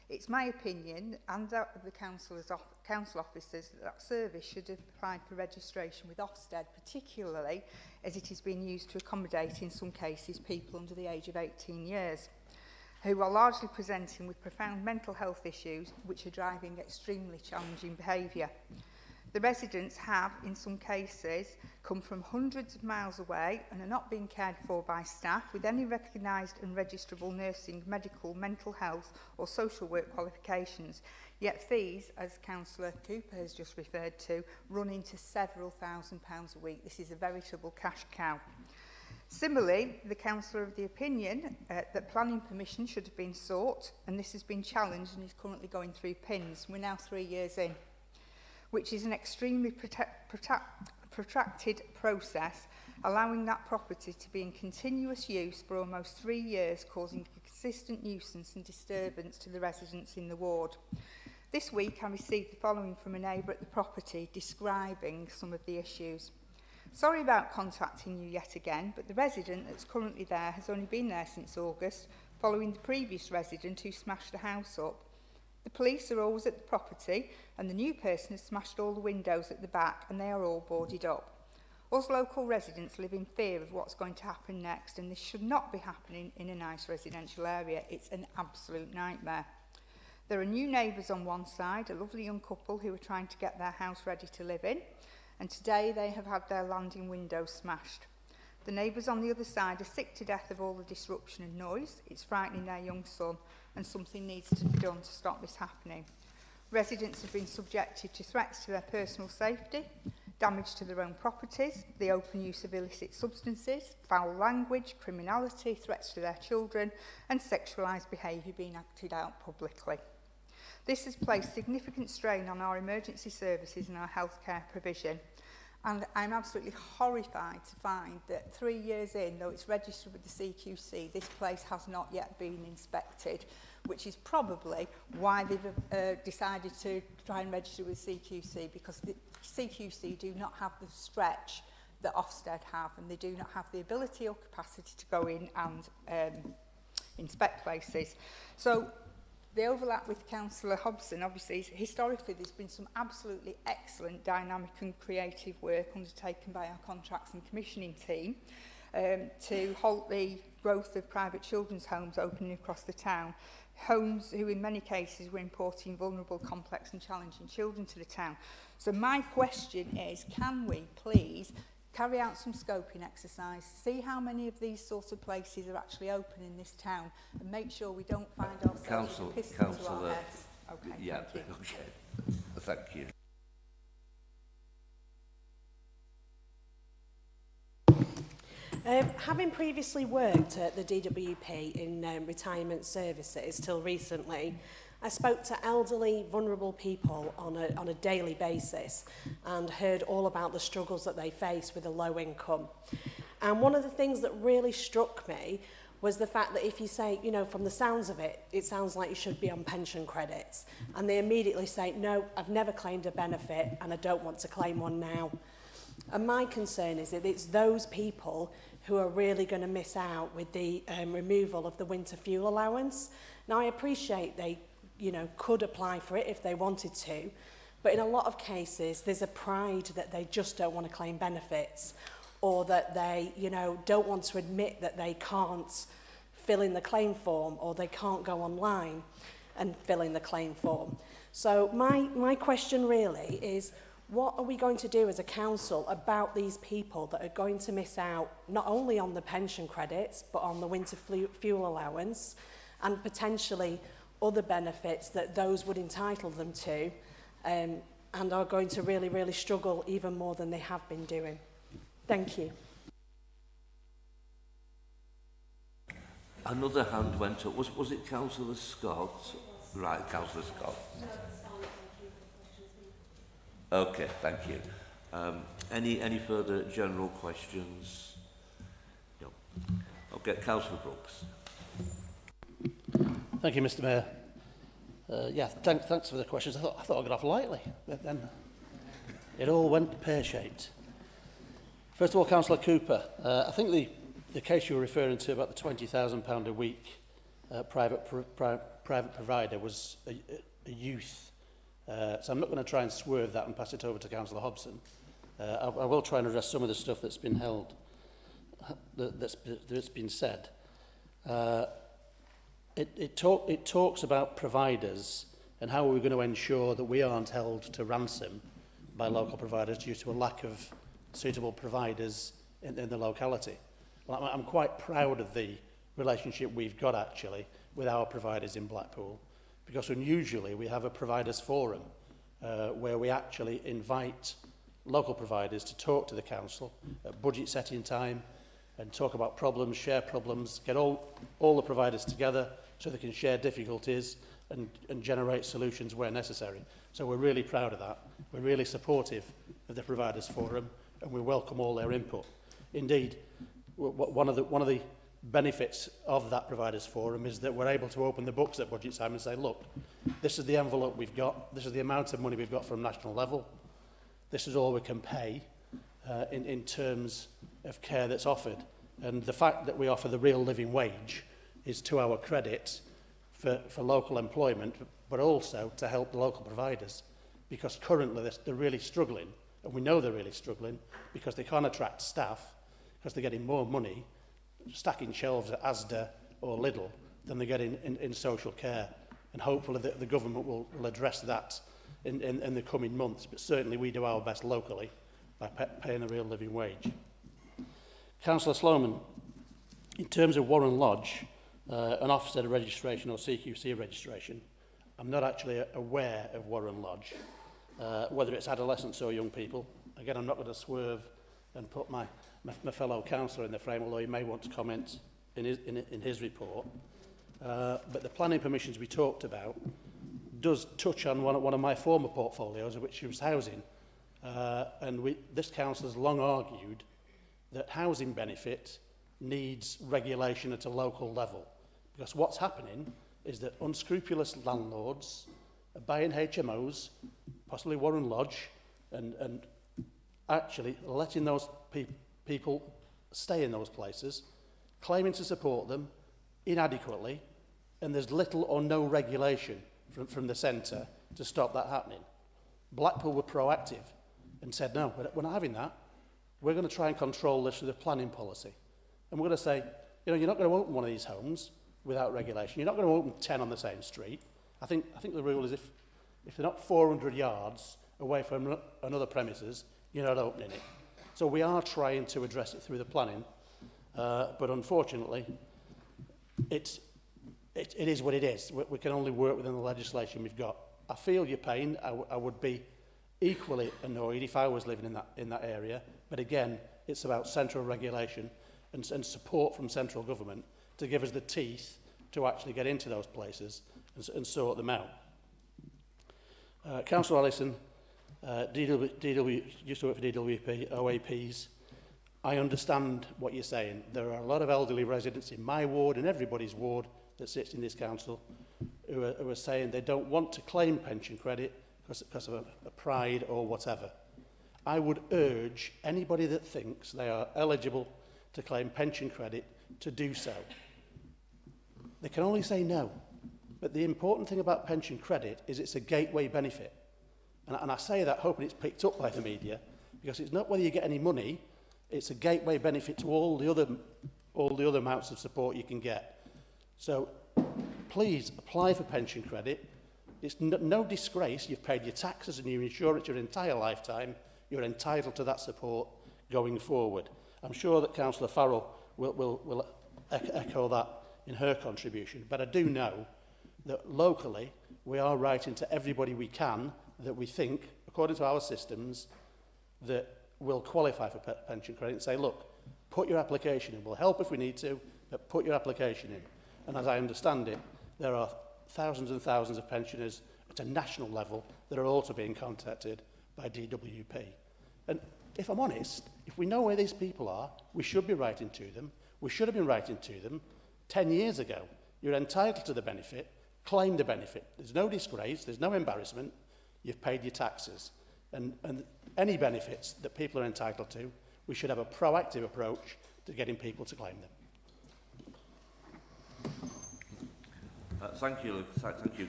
It's my opinion, and that of the council officers, that service should have applied for registration with Ofsted, particularly as it is being used to accommodate, in some cases, people under the age of 18 years, who are largely presenting with profound mental health issues which are driving extremely challenging behaviour. The residents have, in some cases, come from hundreds of miles away and are not being cared for by staff with any recognised and registrable nursing, medical, mental health or social work qualifications. Yet fees, as Councillor Cooper has just referred to, run into several £1,000s a week. This is a veritable cash cow. Similarly, the councillor of the opinion that planning permission should have been sought, and this has been challenged and is currently going through pins. We're now 3 years in, which is an extremely protracted process, allowing that property to be in continuous use for almost 3 years, causing a consistent nuisance and disturbance to the residents in the ward. This week I received the following from a neighbour at the property describing some of the issues. Sorry about contacting you yet again, but the resident that's currently there has only been there since August, following the previous resident who smashed the house up. The police are always at the property, and the new person has smashed all the windows at the back, and they are all boarded up. Us local residents live in fear of what's going to happen next, and this should not be happening in a nice residential area. It's an absolute nightmare. There are new neighbours on one side, a lovely young couple who are trying to get their house ready to live in, and today they have had their landing windows smashed. The neighbours on the other side are sick to death of all the disruption and noise. It's frightening their young son, and something needs to be done to stop this happening. Residents have been subjected to threats to their personal safety, damage to their own properties, the open use of illicit substances, foul language, criminality, threats to their children, and sexualised behaviour being acted out publicly. This has placed significant strain on our emergency services and our healthcare provision. And I'm absolutely horrified to find that 3 years in, though it's registered with the CQC, this place has not yet been inspected, which is probably why they've decided to try and register with CQC, because the CQC do not have the stretch that Ofsted have, and they do not have the ability or capacity to go in and inspect places. So the overlap with Councillor Hobson, obviously, historically there's been some absolutely excellent dynamic and creative work undertaken by our contracts and commissioning team to halt the growth of private children's homes opening across the town. Homes who in many cases were importing vulnerable, complex and challenging children to the town. So my question is, can we please carry out some scoping exercise, see how many of these sorts of places are actually open in this town, and make sure we don't find ourselves with a pistol to our heads. Okay, yeah, thank you. okay. Thank you. Having previously worked at the DWP in retirement services till recently, I spoke to elderly, vulnerable people on a daily basis and heard all about the struggles that they face with a low income. And one of the things that really struck me was the fact that if you say, you know, from the sounds of it, it sounds like you should be on pension credits. And they immediately say, no, I've never claimed a benefit and I don't want to claim one now. And my concern is that it's those people who are really going to miss out with the removal of the winter fuel allowance. Now, I appreciate they could apply for it if they wanted to, but in a lot of cases, there's a pride that they just don't want to claim benefits, or that they, don't want to admit that they can't fill in the claim form, or they can't go online and fill in the claim form. So my question really is, what are we going to do as a council about these people that are going to miss out not only on the pension credits, but on the winter fuel allowance, and potentially other benefits that those would entitle them to, and are going to really, really struggle even more than they have been doing. Thank you. Another hand went up. Was it Councillor Scott? Right, Councillor Scott. Okay, thank you. Any further general questions? No. Okay, Councillor Brooks. Thank you, Mr. Mayor. Yeah, thanks for the questions. I thought I got off lightly, but then it all went pear-shaped. First of all, Councillor Cooper, I think the case you were referring to about the £20,000 a week private provider was a youth. So I'm not going to try and swerve that and pass it over to Councillor Hobson. I will try and address some of the stuff that's been held, that's been said. It talks about providers and how we're going to ensure that we aren't held to ransom by local providers due to a lack of suitable providers in the locality. Well, I'm quite proud of the relationship we've got actually with our providers in Blackpool, because unusually we have a providers forum where we actually invite local providers to talk to the council at budget setting time and talk about problems, share problems, get all the providers together so they can share difficulties and generate solutions where necessary. So we're really proud of that. We're really supportive of the providers forum and we welcome all their input. Indeed, one of the benefits of that providers forum is that we're able to open the books at budget time and say, look, this is the envelope we've got, this is the amount of money we've got from national level, this is all we can pay in terms of care that's offered. And the fact that we offer the real living wage is to our credit for local employment, but also to help the local providers, because currently they're really struggling, and we know they're really struggling because they can't attract staff, because they're getting more money stacking shelves at Asda or Lidl than they get in social care. And hopefully the government will address that in the coming months, but certainly we do our best locally by paying a real living wage. Councillor Sloman, in terms of Warren Lodge, an Ofsted registration or CQC registration, I'm not actually aware of Warren Lodge, whether it's adolescents or young people. Again, I'm not going to swerve and put my fellow councillor in the frame, although he may want to comment in his report. But the planning permissions we talked about does touch on one of my former portfolios, which was housing. And this council has long argued that housing benefit needs regulation at a local level. Because what's happening is that unscrupulous landlords are buying HMOs, possibly Warren Lodge, and actually letting those people stay in those places, claiming to support them inadequately, and there's little or no regulation from the centre to stop that happening. Blackpool were proactive and said, no, we're not having that. We're going to try and control this with a planning policy. And we're going to say, you know, you're not going to open one of these homes without regulation. You're not going to open 10 on the same street. I think the rule is if they're not 400 yards away from another premises, you're not opening it. So we are trying to address it through the planning, but unfortunately, it is what it is. We can only work within the legislation we've got. I feel your pain. I would be equally annoyed if I was living in that area. But again, it's about central regulation and support from central government to give us the teeth to actually get into those places and sort them out. Councillor Allison, DW used to work for DWP, OAPs. I understand what you're saying. There are a lot of elderly residents in my ward and everybody's ward that sits in this council who are saying they don't want to claim pension credit because of a pride or whatever. I would urge anybody that thinks they are eligible to claim pension credit to do so. They can only say no. But the important thing about pension credit is it's a gateway benefit. And I say that hoping it's picked up by the media, because it's not whether you get any money, it's a gateway benefit to all the other amounts of support you can get. So please apply for pension credit. It's no disgrace. You've paid your taxes and your insurance your entire lifetime. You're entitled to that support going forward. I'm sure that Councillor Farrell will echo that in her contribution. But I do know that locally we are writing to everybody we can that we think, according to our systems, that will qualify for pension credit and say, look, put your application in. We'll help if we need to, but put your application in. And as I understand it, there are thousands and thousands of pensioners at a national level that are also being contacted by DWP. And if I'm honest, if we know where these people are, we should be writing to them. We should have been writing to them 10 years ago. You're entitled to the benefit, claim the benefit. There's no disgrace, there's no embarrassment. You've paid your taxes. And any benefits that people are entitled to, we should have a proactive approach to getting people to claim them. Thank you,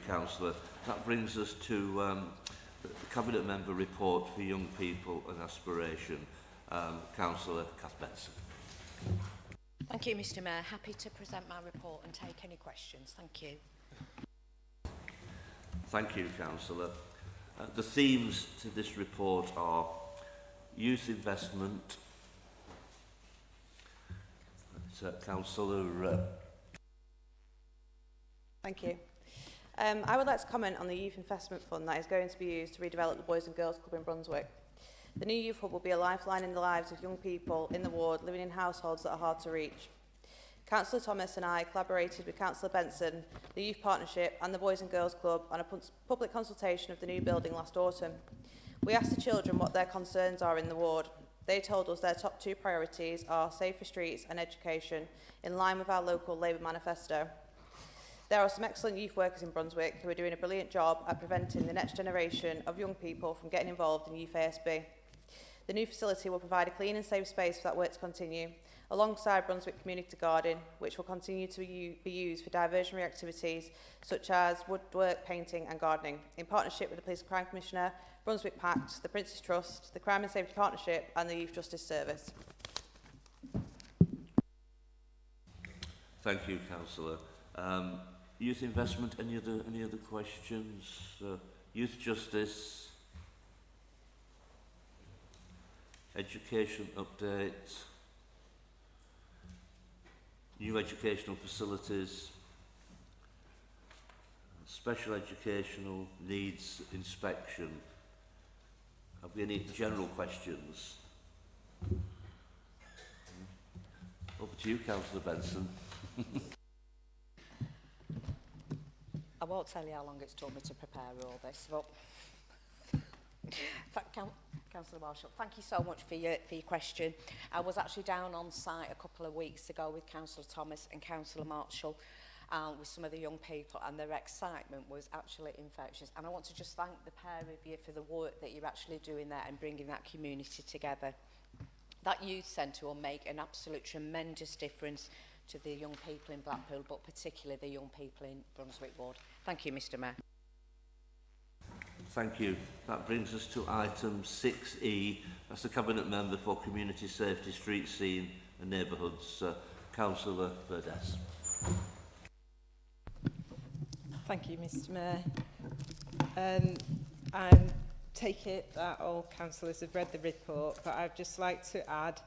Councillor. That brings us to the Cabinet Member report for young people and aspiration. Councillor Kath Benson. Thank you, Mr Mayor. Happy to present my report and take any questions. Thank you. Thank you, Councillor. The themes to this report are youth investment. Councillor. Thank you. I would like to comment on the Youth Investment Fund that is going to be used to redevelop the Boys and Girls Club in Brunswick. The new youth hub will be a lifeline in the lives of young people in the ward living in households that are hard to reach. Councillor Thomas and I collaborated with Councillor Benson, the Youth Partnership and the Boys and Girls Club on a public consultation of the new building last autumn. We asked the children what their concerns are in the ward. They told us their top two priorities are safer streets and education, in line with our local Labour manifesto. There are some excellent youth workers in Brunswick who are doing a brilliant job at preventing the next generation of young people from getting involved in youth ASB. The new facility will provide a clean and safe space for that work to continue, alongside Brunswick Community Garden, which will continue to be used for diversionary activities such as woodwork, painting and gardening, in partnership with the Police and Crime Commissioner, Brunswick Pact, the Prince's Trust, the Crime and Safety Partnership and the Youth Justice Service. Thank you, Councillor. Youth investment, any other questions? Youth justice. Education update. New educational facilities. special educational needs inspection. Have we any general questions? Over to you, Councillor Benson. I won't tell you how long it's took me to prepare all this, but Councillor Marshall, thank you so much for your question. I was actually down on site a couple of weeks ago with Councillor Thomas and Councillor Marshall with some of the young people, and their excitement was actually infectious. And I want to just thank the pair of you for the work that you're actually doing there and bringing that community together. That youth centre will make an absolute tremendous difference to the young people in Blackpool, but particularly the young people in Brunswick Ward. Thank you, Mr Mayor. Thank you. That brings us to item 6E. That's the Cabinet Member for Community Safety, Street Scene and Neighbourhoods, Councillor Verdes. Thank you, Mr Mayor. I take it that all councillors have read the report, but I'd just like to add,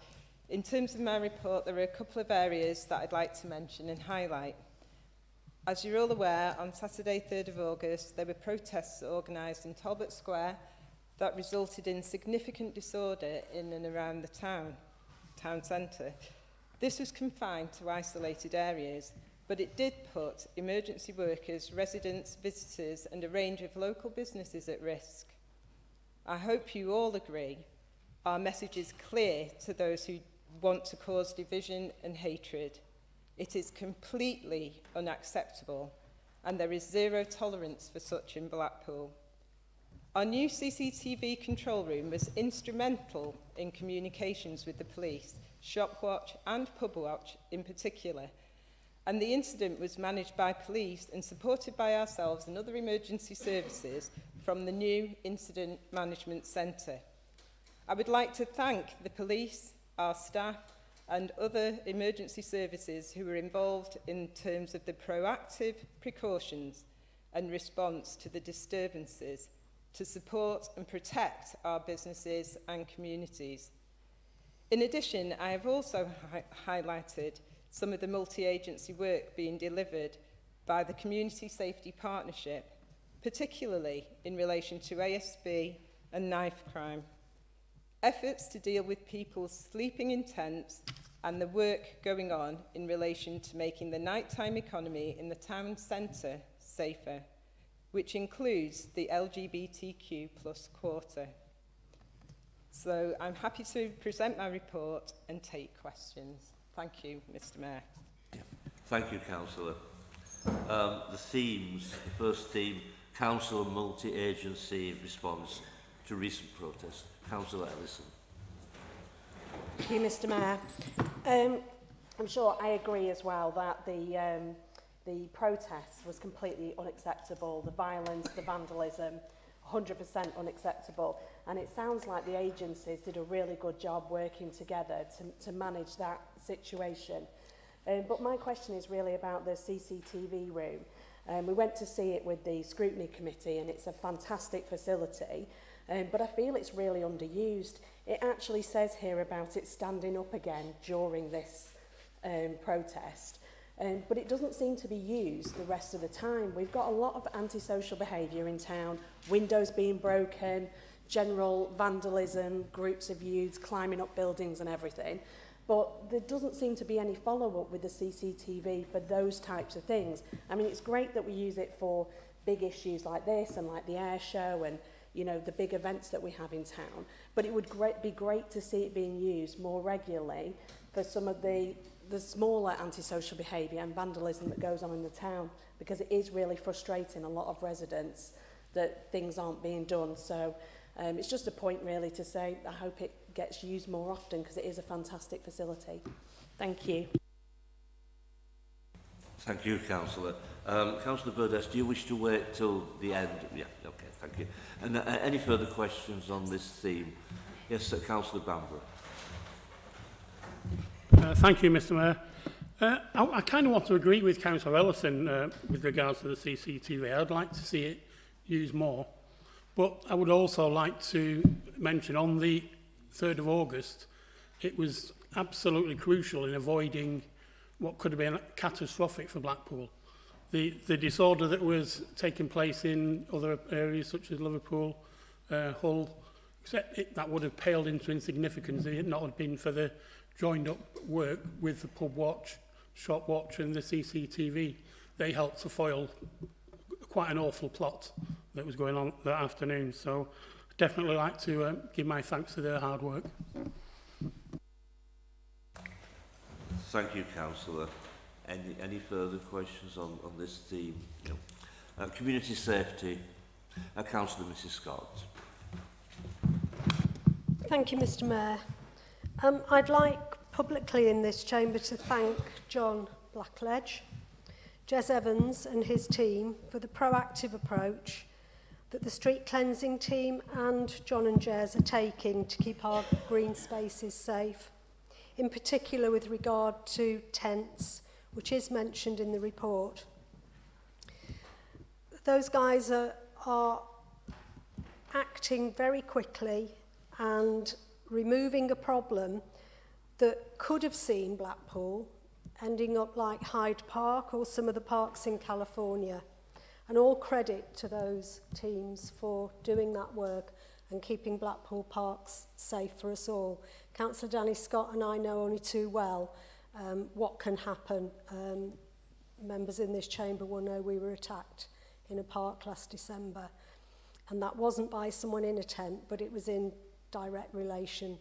in terms of my report, there are a couple of areas that I'd like to mention and highlight. As you're all aware, on Saturday 3rd of August, there were protests organised in Talbot Square that resulted in significant disorder in and around the town centre. This was confined to isolated areas, but it did put emergency workers, residents, visitors and a range of local businesses at risk. I hope you all agree our message is clear to those who want to cause division and hatred. It is completely unacceptable, and there is zero tolerance for such in Blackpool. Our new CCTV control room was instrumental in communications with the police, Shopwatch and Pubwatch in particular, and the incident was managed by police and supported by ourselves and other emergency services from the new Incident Management Centre. I would like to thank the police, our staff and other emergency services who were involved in terms of the proactive precautions and response to the disturbances to support and protect our businesses and communities. In addition, I have also highlighted some of the multi-agency work being delivered by the Community Safety Partnership, particularly in relation to ASB and knife crime. Efforts to deal with people sleeping in tents and the work going on in relation to making the nighttime economy in the town centre safer, which includes the LGBTQ+ quarter. So I'm happy to present my report and take questions. Thank you, Mr Mayor. Thank you, Councillor. The themes, the first theme, Council multi-agency response to recent protests. Councillor Ellison. Thank you, Mr Mayor. I'm sure I agree as well that the protest was completely unacceptable. The violence, the vandalism, 100% unacceptable. And it sounds like the agencies did a really good job working together to manage that situation. But my question is really about the CCTV room. We went to see it with the Scrutiny Committee, and it's a fantastic facility, but I feel it's really underused. It actually says here about it standing up again during this protest, but it doesn't seem to be used the rest of the time. We've got a lot of antisocial behaviour in town, windows being broken, general vandalism, groups of youths climbing up buildings and everything. But there doesn't seem to be any follow-up with the CCTV for those types of things. I mean, it's great that we use it for big issues like this and like the air show and, you know, the big events that we have in town. But it would be great to see it being used more regularly for some of the smaller antisocial behaviour and vandalism that goes on in the town, because it is really frustrating a lot of residents that things aren't being done. So it's just a point really to say I hope it gets used more often, because it is a fantastic facility. Thank you. Thank you, Councillor. Councillor Verdes, do you wish to wait till the end? Yeah, okay, thank you. And any further questions on this theme? Yes, Councillor Bamburgh. Thank you, Mr Mayor. I kind of want to agree with Councillor Ellison with regards to the CCTV. I'd like to see it used more. But I would also like to mention on the 3rd of August, it was absolutely crucial in avoiding what could have been catastrophic for Blackpool. the disorder that was taking place in other areas such as Liverpool, Hull, that would have paled into insignificance if it not had been for the joined up work with the pub watch, shop watch and the CCTV. They helped to foil quite an awful plot that was going on that afternoon. So definitely like to give my thanks to their hard work. Thank you, Councillor. Any further questions on this theme? No. Community safety. Councillor Mrs Scott. Thank you, Mr Mayor. I'd like publicly in this chamber to thank John Blackledge, Jez Evans and his team for the proactive approach that the street cleansing team and John and Jez are taking to keep our green spaces safe, in particular with regard to tents, which is mentioned in the report. Those guys are acting very quickly and removing a problem that could have seen Blackpool ending up like Hyde Park or some of the parks in California. And all credit to those teams for doing that work and keeping Blackpool parks safe for us all. Councillor Danny Scott and I know only too well what can happen. Members in this chamber will know we were attacked in a park last December. And that wasn't by someone in a tent, but it was in direct relation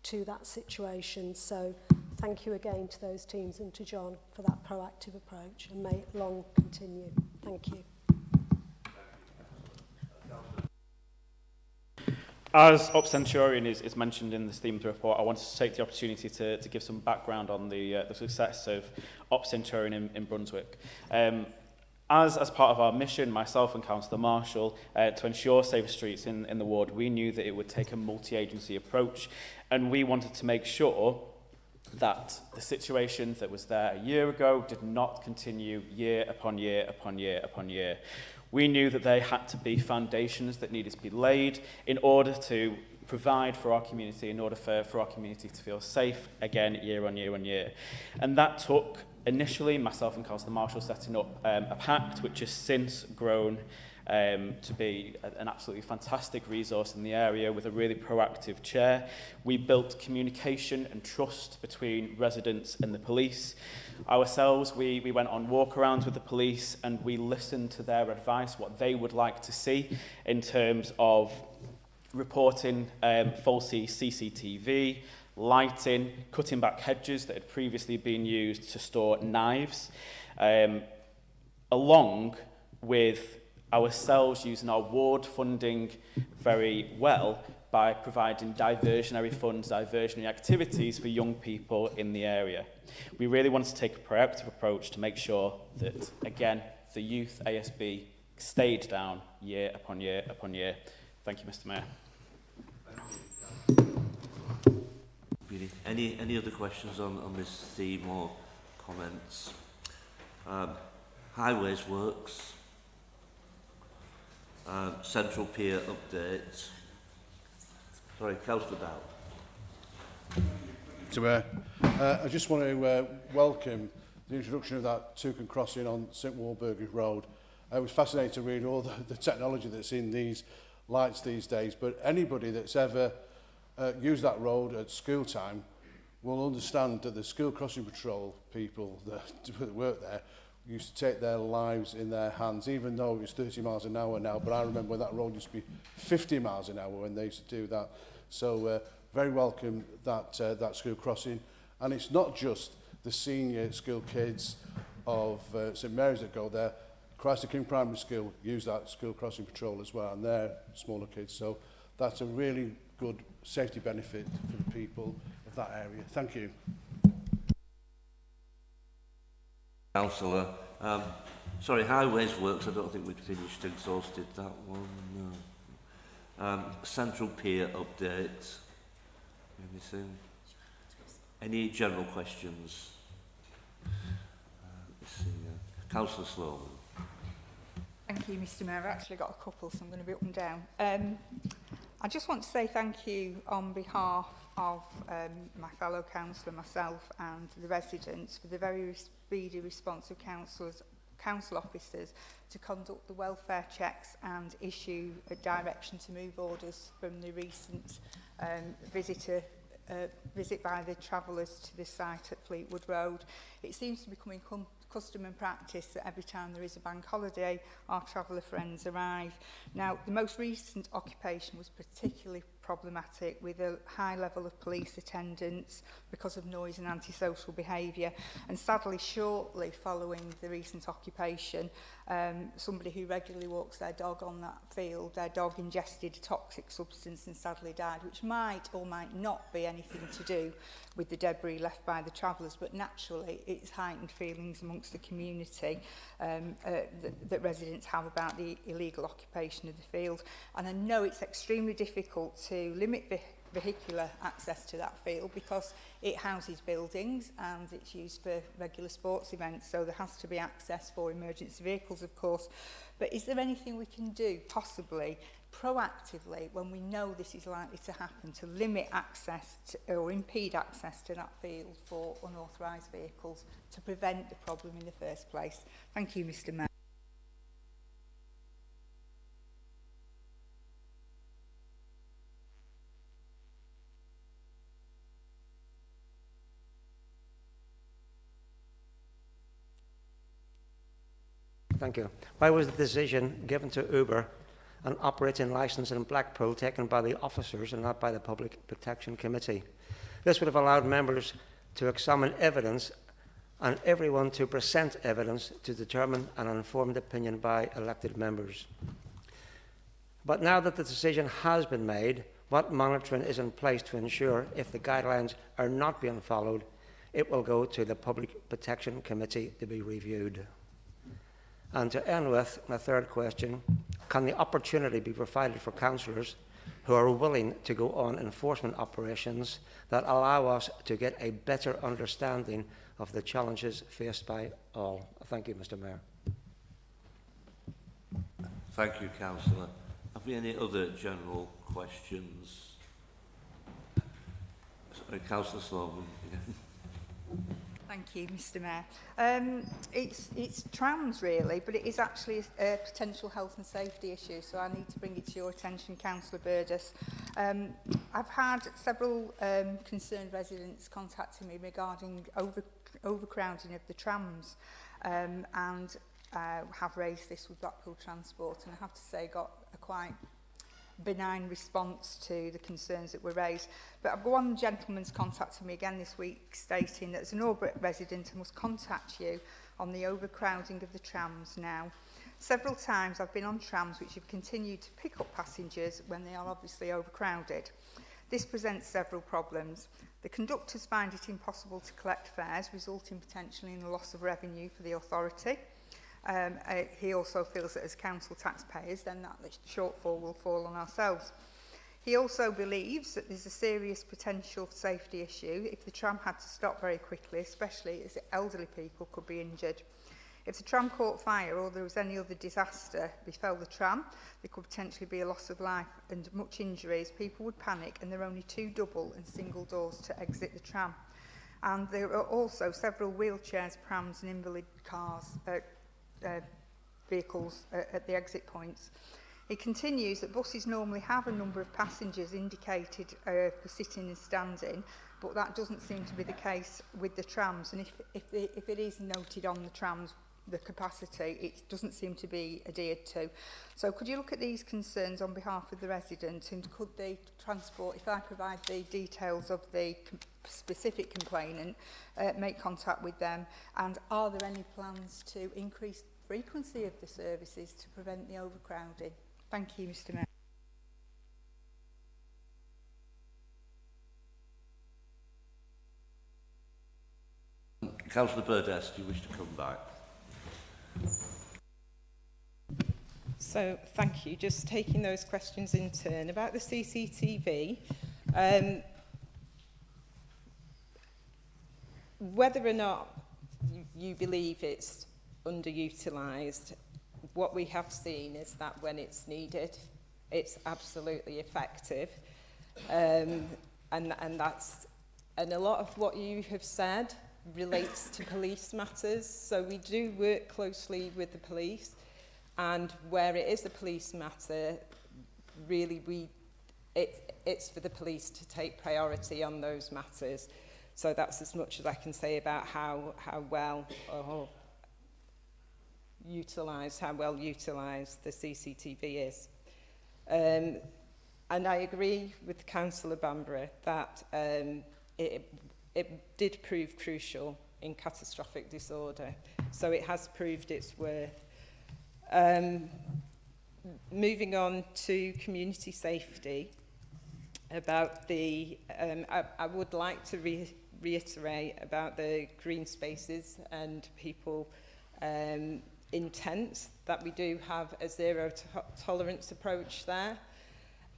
to that situation. So thank you again to those teams and to John for that proactive approach, and may it long continue. Thank you. As Op Centurion is mentioned in the Steamed report, I wanted to take the opportunity to give some background on the success of Op Centurion in Brunswick. As part of our mission, myself and Councillor Marshall, to ensure safer streets in the ward, we knew that it would take a multi-agency approach, and we wanted to make sure that the situation that was there a year ago did not continue year upon year upon year upon year. We knew that there had to be foundations that needed to be laid in order to provide for our community, in order for our community to feel safe again year on year on year. And that took initially myself and Councillor Marshall setting up a pact which has since grown to be an absolutely fantastic resource in the area with a really proactive chair. We built communication and trust between residents and the police. Ourselves, we went on walk-arounds with the police and we listened to their advice, what they would like to see in terms of reporting faulty CCTV, lighting, cutting back hedges that had previously been used to store knives, along with ourselves using our ward funding very well by providing diversionary funds, diversionary activities for young people in the area. We really wanted to take a proactive approach to make sure that, again, the youth ASB stayed down year upon year upon year. Thank you, Mr Mayor. Any other questions on this theme or comments? Highways works. Central Pier update. Sorry, Councillor Dow. I just want to welcome the introduction of that Toucan crossing on St Walburga Road. It was fascinating to read all the technology that's in these lights these days, but anybody that's ever used that road at school time will understand that the school crossing patrol people that work there used to take their lives in their hands, even though it was 30 miles an hour now. But I remember when that road used to be 50 miles an hour when they used to do that. So very welcome that school crossing. And it's not just the senior school kids of St Mary's that go there. Christ the King Primary School use that school crossing patrol as well, and they're smaller kids. So that's a really good safety benefit for the people of that area. Thank you. Councillor, sorry, Highways works. I don't think we'd finished, exhausted that one. No. Central Pier update. Anything? Any general questions? Let's see. Councillor Sloan. Thank you, Mr Mayor. I've actually got a couple, so I'm going to be up and down. I just want to say thank you on behalf of my fellow councillor, myself and the residents for the very speedy response of councillors council officers to conduct the welfare checks and issue a direction to move orders from the recent visit by the travellers to the site at Fleetwood Road. It seems to be becoming custom and practice that every time there is a bank holiday, our traveller friends arrive. Now, the most recent occupation was particularly problematic, with a high level of police attendance because of noise and antisocial behaviour. And sadly, shortly following the recent occupation, somebody who regularly walks their dog on that field, their dog ingested a toxic substance and sadly died, which might or might not be anything to do with the debris left by the travellers, but naturally it's heightened feelings amongst the community that residents have about the illegal occupation of the field. And I know it's extremely difficult to limit vehicular access to that field because it houses buildings and it's used for regular sports events, so there has to be access for emergency vehicles, of course. But is there anything we can do, possibly proactively, when we know this is likely to happen, to limit access to, or impede access to that field for unauthorised vehicles, to prevent the problem in the first place? Thank you, Mr Mayor. Thank you. Why was the decision given to Uber an operating licence in Blackpool taken by the officers and not by the Public Protection Committee? This would have allowed members to examine evidence and everyone to present evidence to determine an informed opinion by elected members. But now that the decision has been made, what monitoring is in place to ensure if the guidelines are not being followed, it will go to the Public Protection Committee to be reviewed. And to end with, my third question, can the opportunity be provided for councillors who are willing to go on enforcement operations that allow us to get a better understanding of the challenges faced by all? Thank you, Mr Mayor. Thank you, Councillor. Have we any other general questions? Sorry, Councillor Sloman. Thank you, Mr Mayor. It's trams, really, but it is actually a potential health and safety issue, so I need to bring it to your attention, Councillor Burgess. I've had several concerned residents contacting me regarding overcrowding of the trams, and have raised this with Blackpool Transport, and I have to say got a quite benign response to the concerns that were raised. But one gentleman's contacted me again this week stating that as an Albert resident I must contact you on the overcrowding of the trams now. Several times I've been on trams which have continued to pick up passengers when they are obviously overcrowded. This presents several problems. The conductors find it impossible to collect fares, resulting potentially in a loss of revenue for the authority. He also feels that as council taxpayers, then that shortfall will fall on ourselves. He also believes that there's a serious potential safety issue if the tram had to stop very quickly, especially as elderly people could be injured. If the tram caught fire or there was any other disaster befell the tram, there could potentially be a loss of life and much injuries. People would panic, and there are only 2 double and single doors to exit the tram. And there are also several wheelchairs, prams and invalid cars, vehicles at the exit points. It continues that buses normally have a number of passengers indicated for sitting and standing, but that doesn't seem to be the case with the trams. And if it is noted on the trams, the capacity, it doesn't seem to be adhered to. So could you look at these concerns on behalf of the residents, and could the transport, if I provide the details of the specific complainant, make contact with them? And are there any plans to increase the frequency of the services to prevent the overcrowding? Thank you, Mr Mayor. Councillor Burdess, do you wish to come back? So, thank you. Just taking those questions in turn. About the CCTV, whether or not you believe it's underutilised, what we have seen is that when it's needed, it's absolutely effective. And a lot of what you have said relates to police matters. So we do work closely with the police, and where it is a police matter, really it's for the police to take priority on those matters. So that's as much as I can say about how well utilised the CCTV is. And I agree with Councillor Bamborough that it did prove crucial in catastrophic disorder. So it has proved its worth. Moving on to community safety, about the, I would like to reiterate about the green spaces and people intent that we do have a zero tolerance approach there,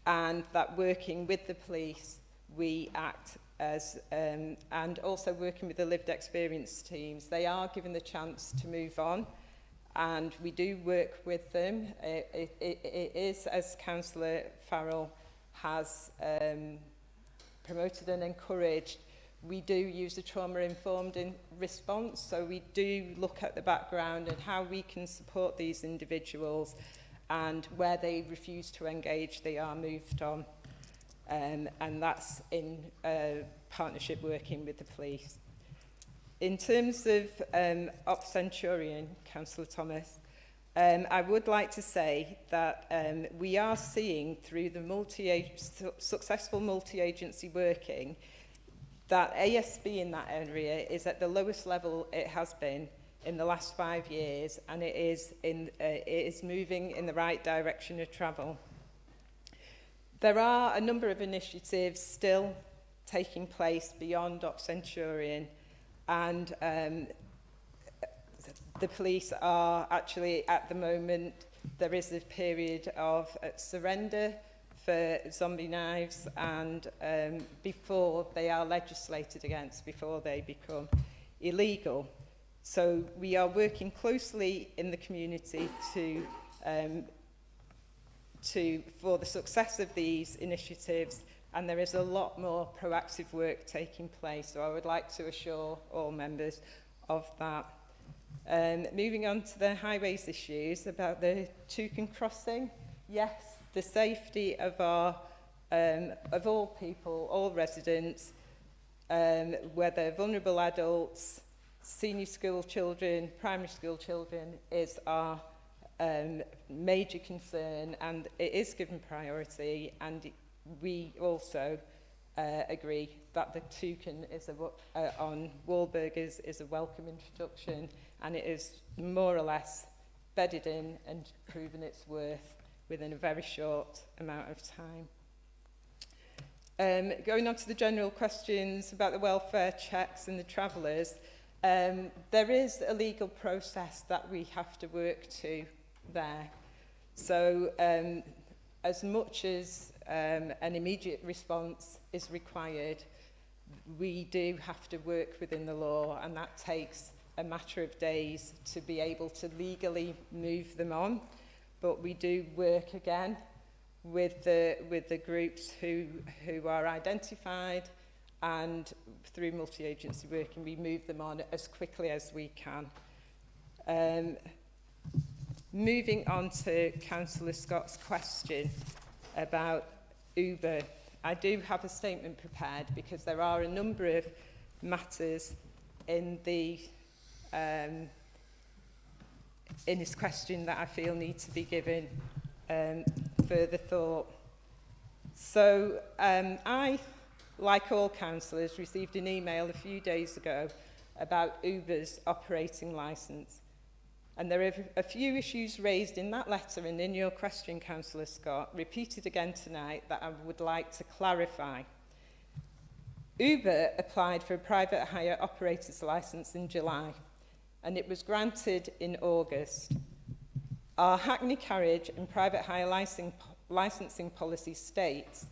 and that working with the police we act as and also working with the lived experience teams, they are given the chance to move on, and we do work with them. It is, as Councillor Farrell has promoted and encouraged, we do use a trauma-informed response, so we do look at the background and how we can support these individuals, and where they refuse to engage, they are moved on. And that's in partnership working with the police. In terms of Ops Centurion, Councillor Thomas, I would like to say that we are seeing through the successful multi-agency working that ASB in that area is at the lowest level it has been in the last 5 years, and it is moving in the right direction of travel. There are a number of initiatives still taking place beyond Ops Centurion, and the police are actually, at the moment, there is a period of surrender for zombie knives, and before they are legislated against, before they become illegal. So we are working closely in the community for the success of these initiatives, and there is a lot more proactive work taking place. So I would like to assure all members of that. Moving on to the highways issues about the Toucan crossing. Yes, the safety of our of all people, all residents, whether vulnerable adults, senior school children, primary school children, is our major concern, and it is given priority, and we also agree that the Toucan is on Wahlberg is a welcome introduction, and it is more or less bedded in and proven its worth within a very short amount of time. Going on to the general questions about the welfare checks and the travellers, there is a legal process that we have to work to there. So as much as an immediate response is required, we do have to work within the law, and that takes a matter of days to be able to legally move them on. But we do work again with the groups who are identified, and through multi-agency working we move them on as quickly as we can. Moving on to Councillor Scott's question about Uber, I do have a statement prepared because there are a number of matters in the in his question that I feel need to be given further thought. So I, like all councillors, received an email a few days ago about Uber's operating licence. And there are a few issues raised in that letter and in your question, Councillor Scott, repeated again tonight, that I would like to clarify. Uber applied for a private hire operator's licence in July, and it was granted in August. Our Hackney Carriage and private hire licensing policy states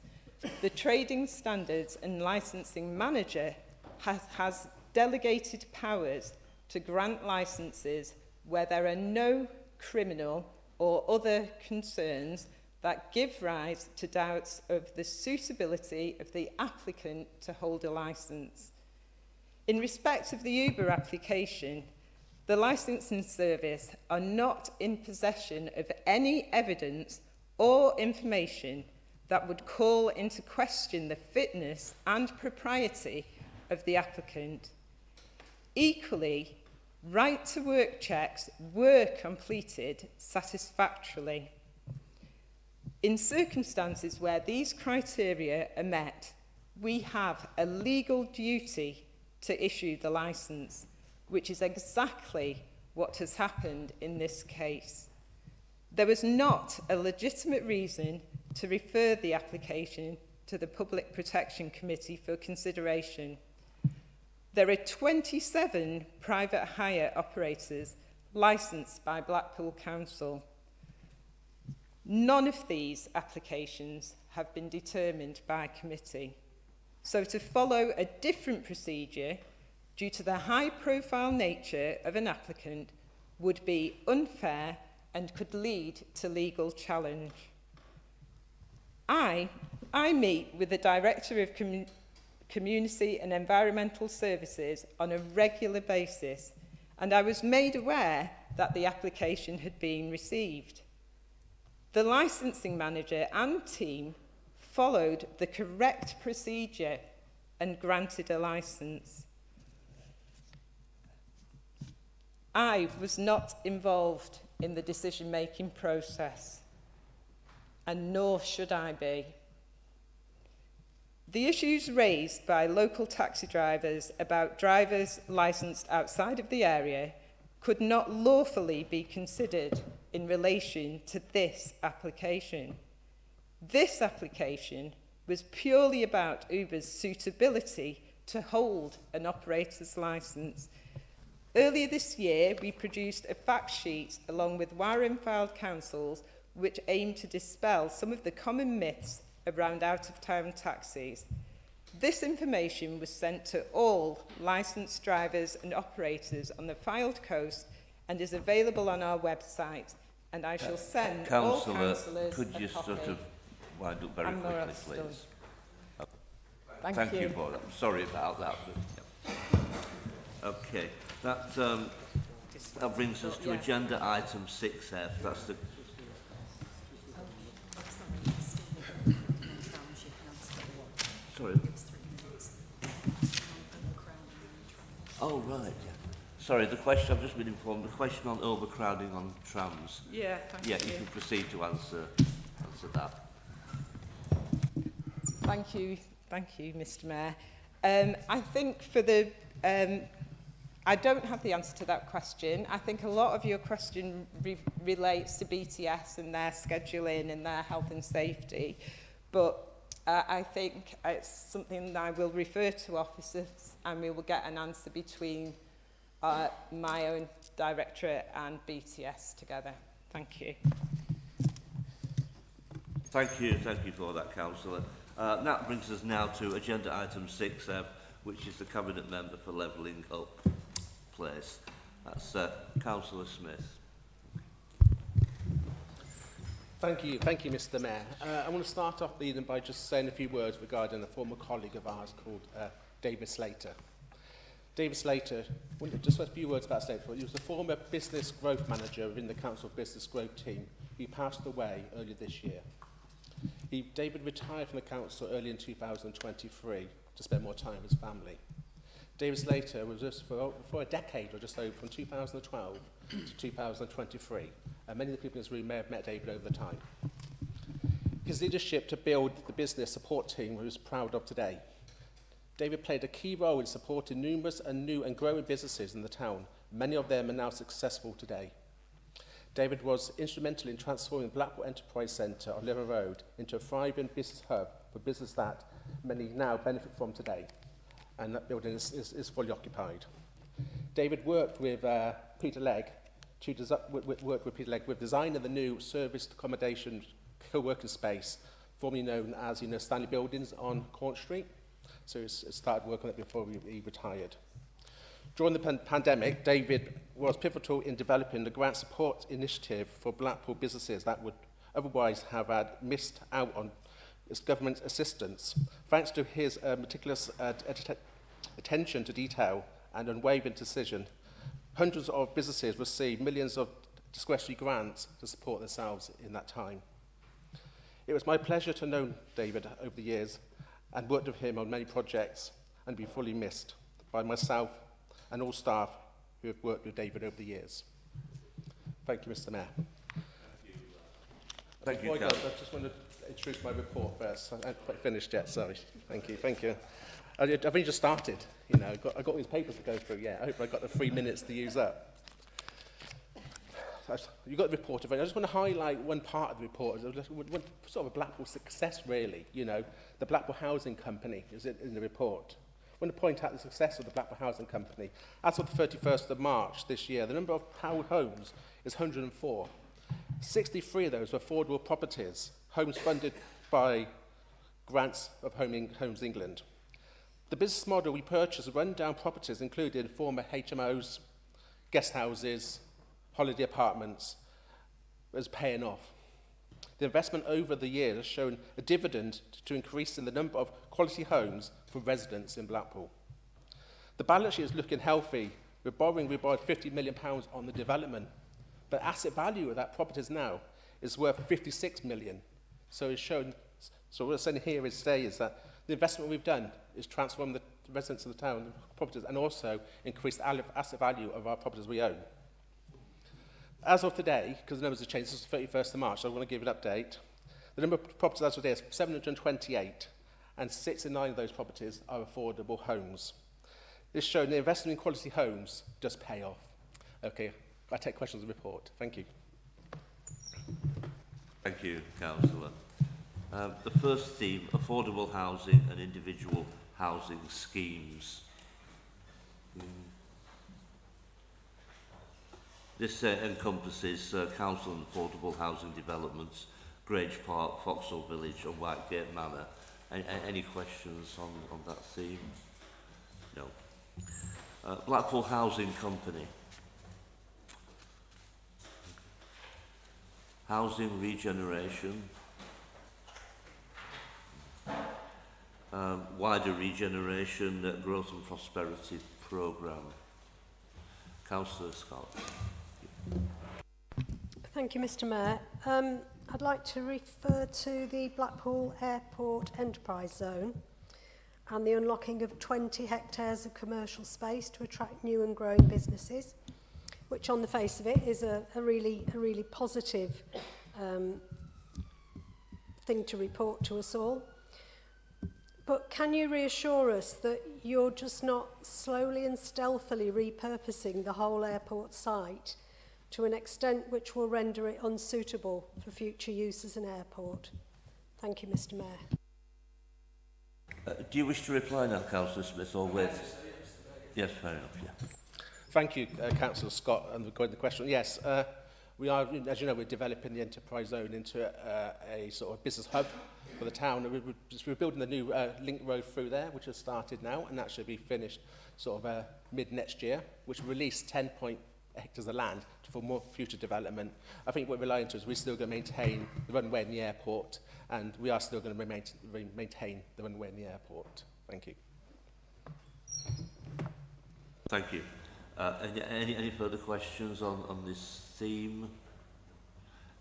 the trading standards and licensing manager has delegated powers to grant licenses where there are no criminal or other concerns that give rise to doubts of the suitability of the applicant to hold a licence. In respect of the Uber application, the licensing service are not in possession of any evidence or information that would call into question the fitness and propriety of the applicant. Equally, right-to-work checks were completed satisfactorily. In circumstances where these criteria are met, we have a legal duty to issue the licence, which is exactly what has happened in this case. There was not a legitimate reason to refer the application to the Public Protection Committee for consideration. There are 27 private hire operators licensed by Blackpool Council. None of these applications have been determined by committee. So to follow a different procedure due to the high-profile nature of an applicant would be unfair and could lead to legal challenge. I meet with the Director of Community and Environmental Services on a regular basis, and I was made aware that the application had been received. The licensing manager and team followed the correct procedure and granted a licence. I was not involved in the decision-making process, and nor should I be. The issues raised by local taxi drivers about drivers licensed outside of the area could not lawfully be considered in relation to this application. This application was purely about Uber's suitability to hold an operator's licence. Earlier this year, we produced a fact sheet along with wire-and-filed councils which aimed to dispel some of the common myths around out-of-town taxis. This information was sent to all licensed drivers and operators on the Fylde coast and is available on our website, and I shall send all councillors could you a copy. sort of wind up very quickly, please? Thank you. You for that. Sorry about that. But, yeah. Okay, that brings us to agenda item 6F. That's the... Sorry. Oh, right, yeah. Sorry, the question, I've just been informed, the question on overcrowding on trams. Yeah, thank you. Yeah, you can proceed to answer that. Thank you, Mr. Mayor. I think for the... I don't have the answer to that question. I think a lot of your question relates to BTS and their scheduling and their health and safety, but I think it's something that I will refer to officers and we will get an answer between my own directorate and BTS together. Thank you. Thank you for that, Councillor. That brings us now to agenda item 6, which is the Cabinet Member for Levelling Up Place. That's Councillor Smith. Thank you, Mr. Mayor. I want to start off by just saying a few words regarding a former colleague of ours called David Slater. David Slater, just a few words about Slater. He was a former business growth manager within the Council Business Growth team. He passed away earlier this year. David retired from the council early in 2023 to spend more time with his family. David Slater was just for a decade or just over, from 2012 to 2023. And many of the people in this room may have met David over the time. His leadership to build the business support team he was proud of today. David played a key role in supporting numerous and new and growing businesses in the town. Many of them are now successful today. David was instrumental in transforming Blackpool Enterprise Centre on Liver Road into a thriving business hub for business that many now benefit from today. And that building is fully occupied. David worked with Peter Legg with designing the new serviced accommodation co-working space, formerly known as Stanley Buildings on Court Street. So he started working on it before he retired. During the pandemic, David was pivotal in developing the grant support initiative for Blackpool businesses that would otherwise have missed out on its government assistance. Thanks to his meticulous attention to detail and unwavering decision, hundreds of businesses received millions of discretionary grants to support themselves in that time. It was my pleasure to know David over the years and worked with him on many projects and be fully missed by myself and all staff who have worked with David over the years. Thank you, Mr. Mayor. Thank you, I Cal. just want to introduce my report first. I haven't quite finished yet, sorry. Thank you. I've only just started, you know. I've got these papers to go through, yeah. I hope I've got the 3 minutes to use up. You've got the report. I just want to highlight one part of the report, one sort of a Blackpool success, really. You know, the Blackpool Housing Company is in the report. I want to point out the success of the Blackpool Housing Company. As of the 31st of March this year, the number of homes is 104. 63 of those were affordable properties, homes funded by grants of Homes England. The business model we purchased run-down properties included former HMOs, guest houses, holiday apartments, is paying off. The investment over the years has shown a dividend to increase in the number of quality homes for residents in Blackpool. The balance sheet is looking healthy. We borrowed £50 million on the development, but asset value of that properties now is worth 56 million. So it's shown. So what I'm saying here is that the investment we've done is transform the residents of the town properties and also increase the asset value of our properties we own. As of today, because the numbers have changed, this is the 31st of March, so I want to give an update. The number of properties as of today is 728, and 69 of those properties are affordable homes. This shows the investment in quality homes does pay off. Okay, I take questions on the report. Thank you. Thank you, Councillor. The first theme, affordable housing and individual housing schemes. This encompasses council and affordable housing developments, Grange Park, Foxhall Village and Whitegate Manor. Any questions on that theme? No. Blackpool Housing Company. Housing regeneration. Wider regeneration, growth and prosperity programme. Councillor Scott. Thank you, Mr. Mayor. I'd like to refer to the Blackpool Airport Enterprise Zone and the unlocking of 20 hectares of commercial space to attract new and growing businesses, which on the face of it is a really positive thing to report to us all. But can you reassure us that you're just not slowly and stealthily repurposing the whole airport site to an extent which will render it unsuitable for future use as an airport? Thank you, Mr. Mayor. Do you wish to reply now, Councillor Smith, or with? Yes, fair enough, yeah. Thank you, Councillor Scott, and regarding the question. Yes, we are, as you know, we're developing the enterprise zone into a sort of business hub for the town. We're building the new link road through there, which has started now, and that should be finished sort of mid next year, which will release 10 hectares of land for more future development. I think what we're relying to is we're still going to maintain the runway in the airport, and we are still going to maintain the runway in the airport. Thank you. Thank you. Any further questions on this theme?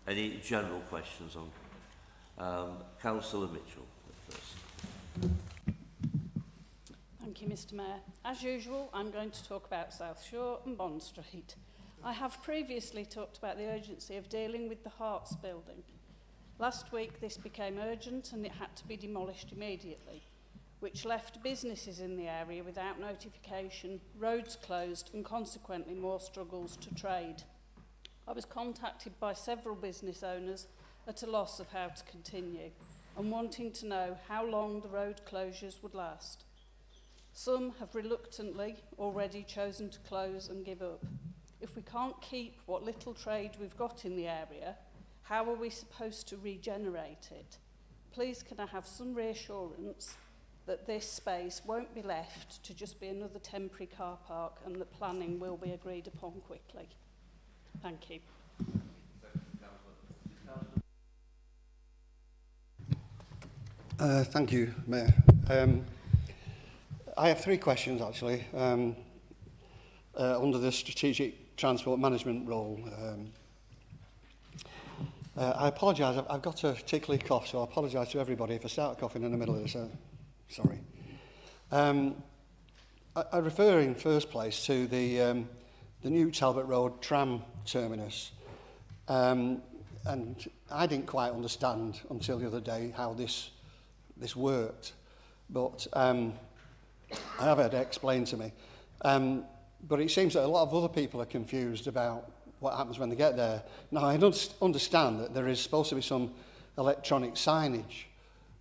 Any general questions on Councillor Mitchell first? Thank you, Mr. Mayor. As usual, I'm going to talk about South Shore and Bond Street. I have previously talked about the urgency of dealing with the Hearts building. Last week this became urgent and it had to be demolished immediately, which left businesses in the area without notification, roads closed and consequently more struggles to trade. I was contacted by several business owners at a loss of how to continue and wanting to know how long the road closures would last. Some have reluctantly already chosen to close and give up. If we can't keep what little trade we've got in the area, how are we supposed to regenerate it? Please can I have some reassurance that this space won't be left to just be another temporary car park and that planning will be agreed upon quickly? Thank you. Thank you, Mayor. I have three questions, actually, under the strategic transport management role. I apologise, I've got a tickly cough, so I apologise to everybody if I start coughing in the middle of this. Sorry. I refer in first place to the new Talbot Road tram terminus. And I didn't quite understand until the other day how this worked. But I have had it explained to me. But it seems that a lot of other people are confused about what happens when they get there. Now, I understand that there is supposed to be some electronic signage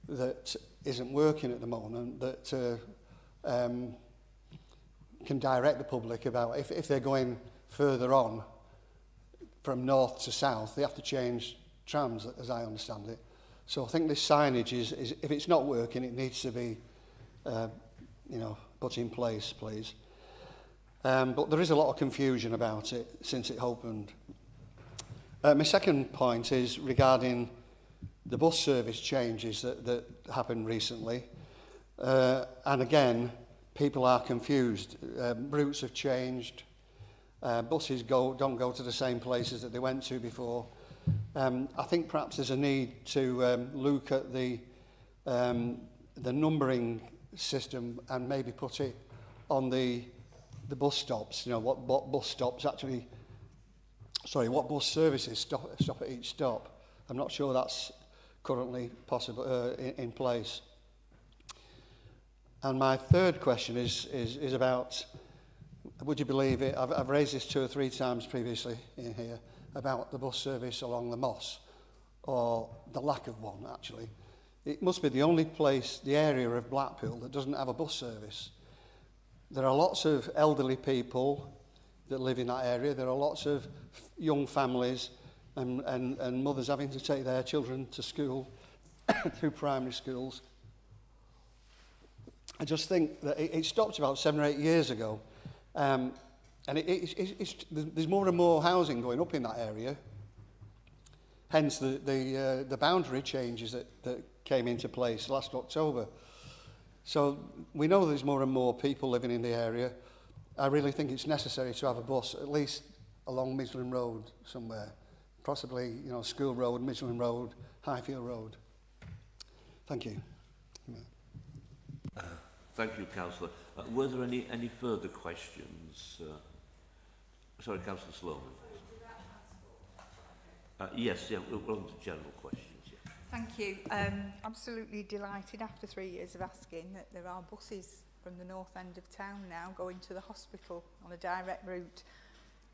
that isn't working at the moment that can direct the public about if they're going further on from north to south, they have to change trams, as I understand it. So I think this signage is if it's not working, it needs to be, put in place, please. But there is a lot of confusion about it since it opened. My second point is regarding the bus service changes that happened recently. And again, people are confused. Routes have changed. Buses don't go to the same places that they went to before. I think perhaps there's a need to look at the numbering system and maybe put it on the bus stops. What bus stops actually, what bus services stop at each stop. I'm not sure that's currently possible in place. And my third question is about, would you believe it, I've raised this 2 or 3 times previously in here, about the bus service along the Moss, or the lack of one, actually. It must be the only place, the area of Blackpool, that doesn't have a bus service. There are lots of elderly people that live in that area. There are lots of young families and mothers having to take their children to school through primary schools. I just think that it stopped about 7 or 8 years ago. And there's more and more housing going up in that area. Hence the boundary changes that came into place last October. So we know there's more and more people living in the area. I really think it's necessary to have a bus, at least along Midland Road somewhere. Possibly, School Road, Midland Road, Highfield Road. Thank you. Thank you, Councillor. Were there any further questions? Sorry, Councillor Sloman. Yes, we're on to general questions. Yeah. Thank you. Absolutely delighted after 3 years of asking that there are buses from the north end of town now going to the hospital on a direct route.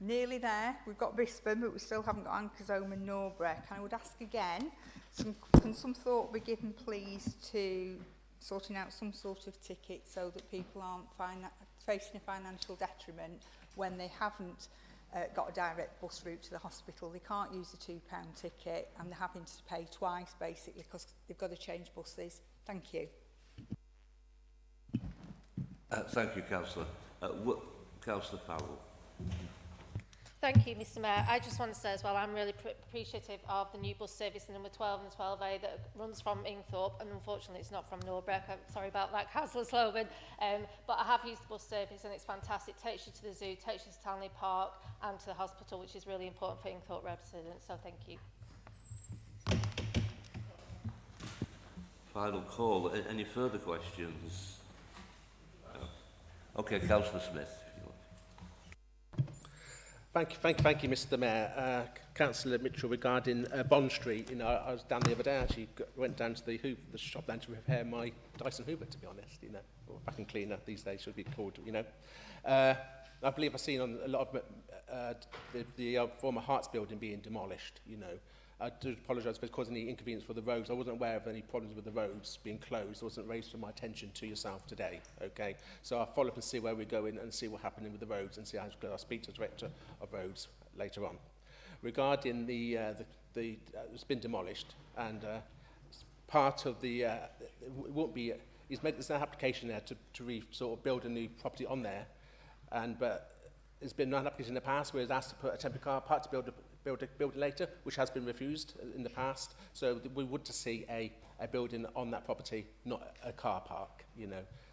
Nearly there. We've got Brisbane, but we still haven't got Ankersholm and Norbreck. And I would ask again, can some thought be given, please, to sorting out some sort of ticket so that people aren't facing a financial detriment when they haven't got a direct bus route to the hospital. They can't use a £2 ticket and they're having to pay twice basically because they've got to change buses. Thank you. Thank you, Councillor. Councillor Farrell. Thank you, Mr Mayor. I just want to say as well, I'm really appreciative of the new bus service number 12 and 12A that runs from Ingthorpe, and unfortunately it's not from Norbreck. I'm sorry about that, Councillor Sloman. But I have used the bus service and it's fantastic. It takes you to the zoo, takes you to Stanley Park and to the hospital, which is really important for Ingthorpe residents. So thank you. Final call. Any further questions? Okay, Councillor Smith. Thank you, Mr Mayor. Councillor Mitchell, regarding Bond Street, I was down the other day, actually went down to the shop down to repair my Dyson Hoover, to be honest, or vacuum cleaner these days should be called, I believe I've seen on a lot of the former Hearts building being demolished, I do apologise if it's causing any inconvenience for the roads. I wasn't aware of any problems with the roads being closed. It wasn't raised to my attention to yourself today, okay? So I'll follow up and see where we're going and see what's happening with the roads and see how I'll speak to the Director of Roads later on. Regarding it's been demolished and part of the, it won't be, there's an application there to sort of build a new property on there, but there's been an application in the past where it's asked to put a temporary car park to build it later, which has been refused in the past. So we would to see a building on that property, not a car park,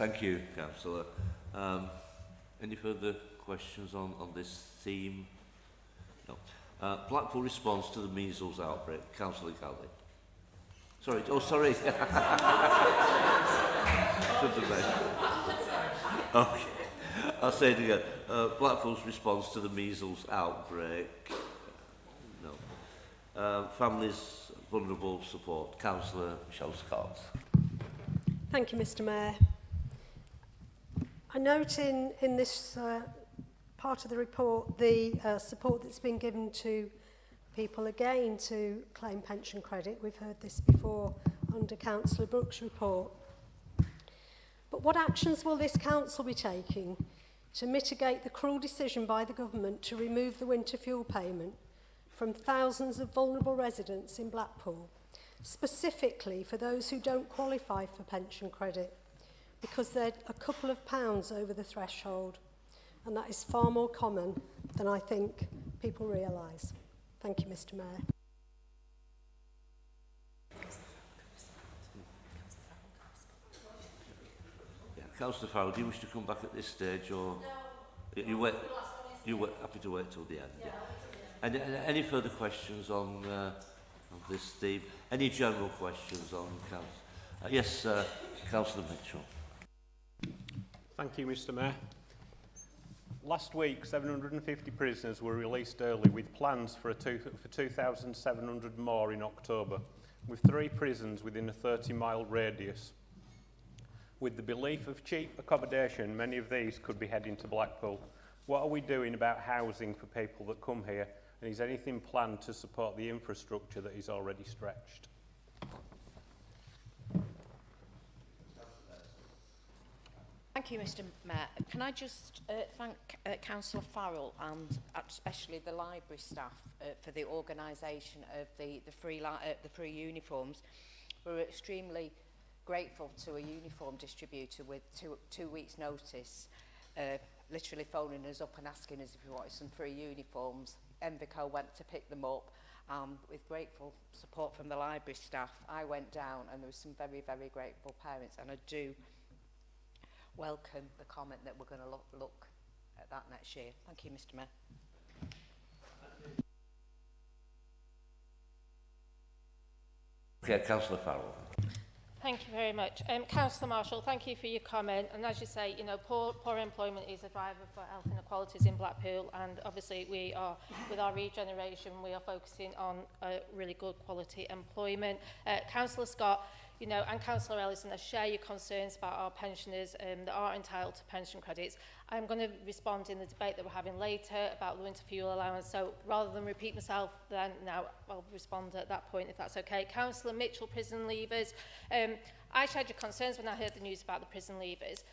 Thank you, Councillor. Any further questions on this theme? No. Blackpool response to the measles outbreak. Councillor Galley. Sorry. Oh, sorry. Should have said. Okay. I'll say it again. Blackpool's response to the measles outbreak. No. Families vulnerable support. Councillor Michelle Scott. Thank you, Mr. Mayor. I note in this part of the report the support that's been given to people again to claim pension credit. We've heard this before under Councillor Brooks' report. But what actions will this council be taking to mitigate the cruel decision by the government to remove the winter fuel payment from thousands of vulnerable residents in Blackpool, specifically for those who don't qualify for pension credit, because they're a couple of pounds over the threshold, and that is far more common than I think people realise. Thank you, Mr. Mayor. Yeah, Councillor Farrell, do you wish to come back at this stage, or no, you wait happy to wait till the end? Yeah. Any further questions on this theme? Any general questions on council? Yes, Councillor Mitchell. Thank you, Mr. Mayor. Last week, 750 prisoners were released early with plans for 2,700 more in October, with 3 prisons within a 30-mile radius. With the belief of cheap accommodation, many of these could be heading to Blackpool. What are we doing about housing for people that come here, and is anything planned to support the infrastructure that is already stretched? Thank you, Mr. Mayor. Can I just thank Councillor Farrell and especially the library staff for the organisation of the free uniforms. We're extremely grateful to a uniform distributor with two weeks' notice, literally phoning us up and asking us if we wanted some free uniforms. Envico went to pick them up. With grateful support from the library staff, I went down and there were some very, very grateful parents, and I do welcome the comment that we're going to look at that next year. Thank you, Mr. Mayor. Okay, Councillor Farrell. Thank you very much. Councillor Marshall, thank you for your comment. And as you say, you know, poor employment is a driver for health inequalities in Blackpool. And obviously we are, with our regeneration, we are focusing on really good quality employment. Councillor Scott, you know, and Councillor Ellison, I share your concerns about our pensioners that are entitled to pension credits. I'm going to respond in the debate that we're having later about the winter fuel allowance. So rather than repeat myself, then now I'll respond at that point, if that's okay. Councillor Mitchell, prison leavers. I shared your concerns when I heard the news about the prison leavers,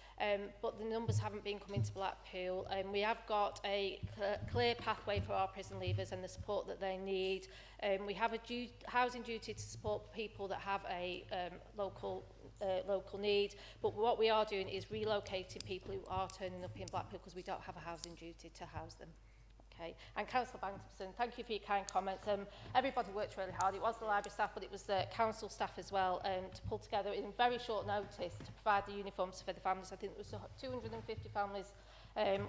but the numbers haven't been coming to Blackpool. We have got a clear pathway for our prison leavers and the support that they need. We have a housing duty to support people that have a local need, but what we are doing is relocating people who are turning up in Blackpool because we don't have a housing duty to house them. Okay. And Councillor Bankson, thank you for your kind comments. Everybody worked really hard. It was the library staff, but it was the council staff as well to pull together in very short notice to provide the uniforms for the families. I think it was 250 families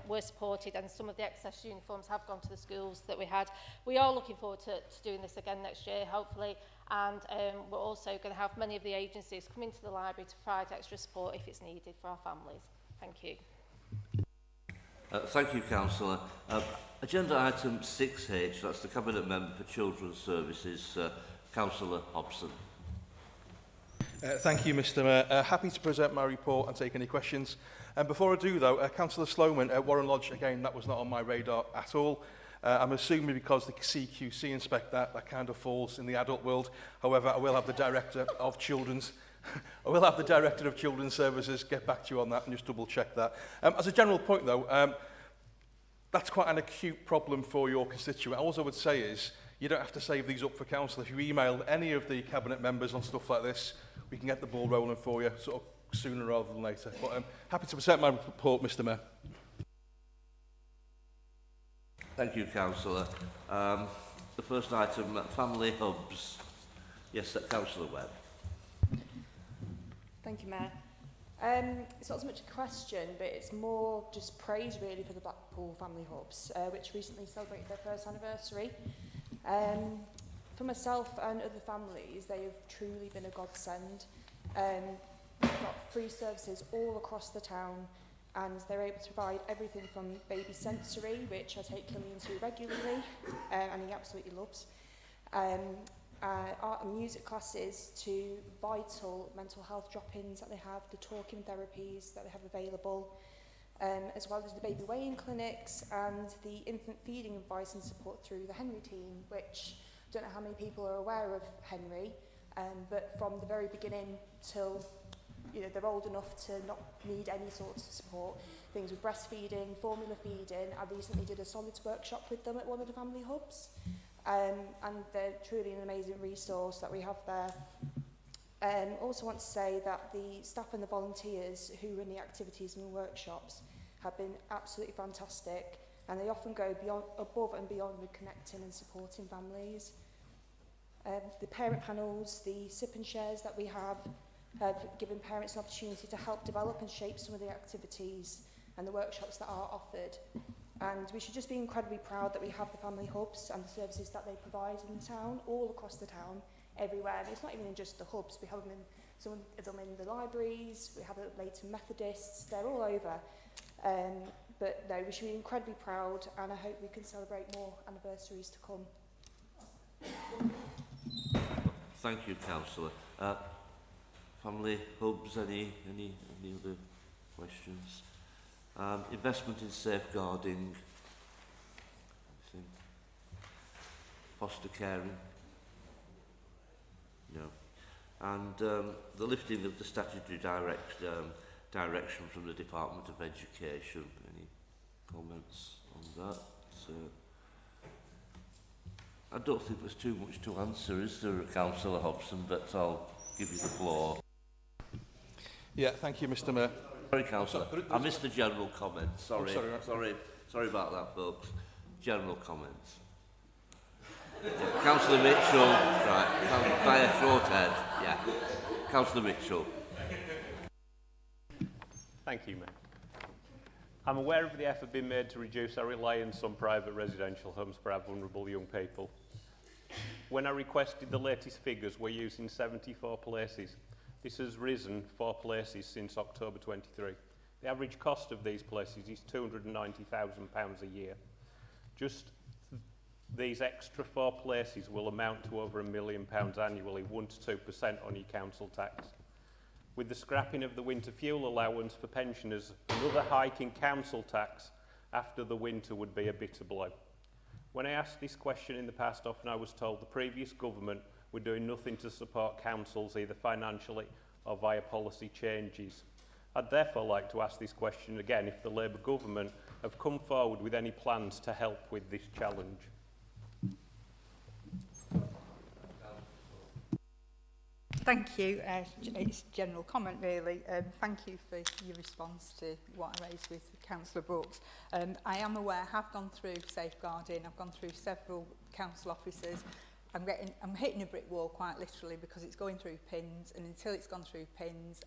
were supported, and some of the excess uniforms have gone to the schools that we had. We are looking forward to doing this again next year, hopefully, and we're also going to have many of the agencies come into the library to provide extra support if it's needed for our families. Thank you. Thank you, Councillor. Agenda item 6H, that's the Cabinet Member for Children's Services, Councillor Hobson. Thank you, Mr Mayor. Happy to present my report and take any questions. Before I do, though, Councillor Sloman, Warren Lodge, again, that was not on my radar at all. I'm assuming because the CQC inspect that kind of falls in the adult world. However, I will have the Director of Children's Services get back to you on that and just double check that. As a general point, though, that's quite an acute problem for your constituent. All I would say is you don't have to save these up for council. If you email any of the cabinet members on stuff like this, we can get the ball rolling for you sort of sooner rather than later. But I'm happy to present my report, Mr Mayor. Thank you, Councillor. The first item, family hubs. Yes, Councillor Webb. Thank you, Mayor. It's not so much a question, but it's more just praise really for the Blackpool Family Hubs, which recently celebrated their first anniversary. For myself and other families, they have truly been a godsend. We've got free services all across the town, and they're able to provide everything from baby sensory, which I take Killian to regularly, and he absolutely loves, art and music classes, to vital mental health drop-ins that they have, the talking therapies that they have available, as well as the baby weighing clinics and the infant feeding advice and support through the Henry team, which I don't know how many people are aware of Henry, but from the very beginning till they're old enough to not need any sort of support, things with breastfeeding, formula feeding. I recently did a solids workshop with them at one of the family hubs, and they're truly an amazing resource that we have there. Also want to say that the staff and the volunteers who run the activities and the workshops have been absolutely fantastic, and they often go above and beyond with connecting and supporting families. The parent panels, the sip and shares that we have given parents an opportunity to help develop and shape some of the activities and the workshops that are offered. And we should just be incredibly proud that we have the family hubs and the services that they provide in the town, all across the town, everywhere. And it's not even in just the hubs, we have them in, some of them in the libraries, we have it at Leighton Methodists, they're all over. But no, we should be incredibly proud, and I hope we can celebrate more anniversaries to come. Thank you, Councillor. Family hubs, any other questions? Investment in safeguarding, foster caring, no. And the lifting of the statutory direction from the Department of Education. Any comments on that? So, I don't think there's too much to answer, is there, Councillor Hobson? But I'll give you the floor. Yeah, thank you, Mr. Mayor. Sorry, Councillor. I missed the general comments. Sorry, sorry about that, folks. General comments. Yeah. Councillor Mitchell, right. Via Shorthead, yeah. Councillor Mitchell. Thank you, Mayor. I'm aware of the effort being made to reduce our reliance on private residential homes for our vulnerable young people. When I requested the latest figures, we're using 74 places. This has risen 4 places since October 23. The average cost of these places is £290,000 a year. Just these extra 4 places will amount to over £1 million annually, 1 to 2% on your council tax. With the scrapping of the winter fuel allowance for pensioners, another hike in council tax after the winter would be a bitter blow. When I asked this question in the past, often I was told the previous government were doing nothing to support councils, either financially or via policy changes. I'd therefore like to ask this question again, if the Labour government have come forward with any plans to help with this challenge. Thank you. It's general comment, really. Thank you for your response to what I raised with Councillor Brooks. I am aware, I have gone through safeguarding, I've gone through several council officers. I'm hitting a brick wall quite literally because it's going through pins, and until it's gone through pins,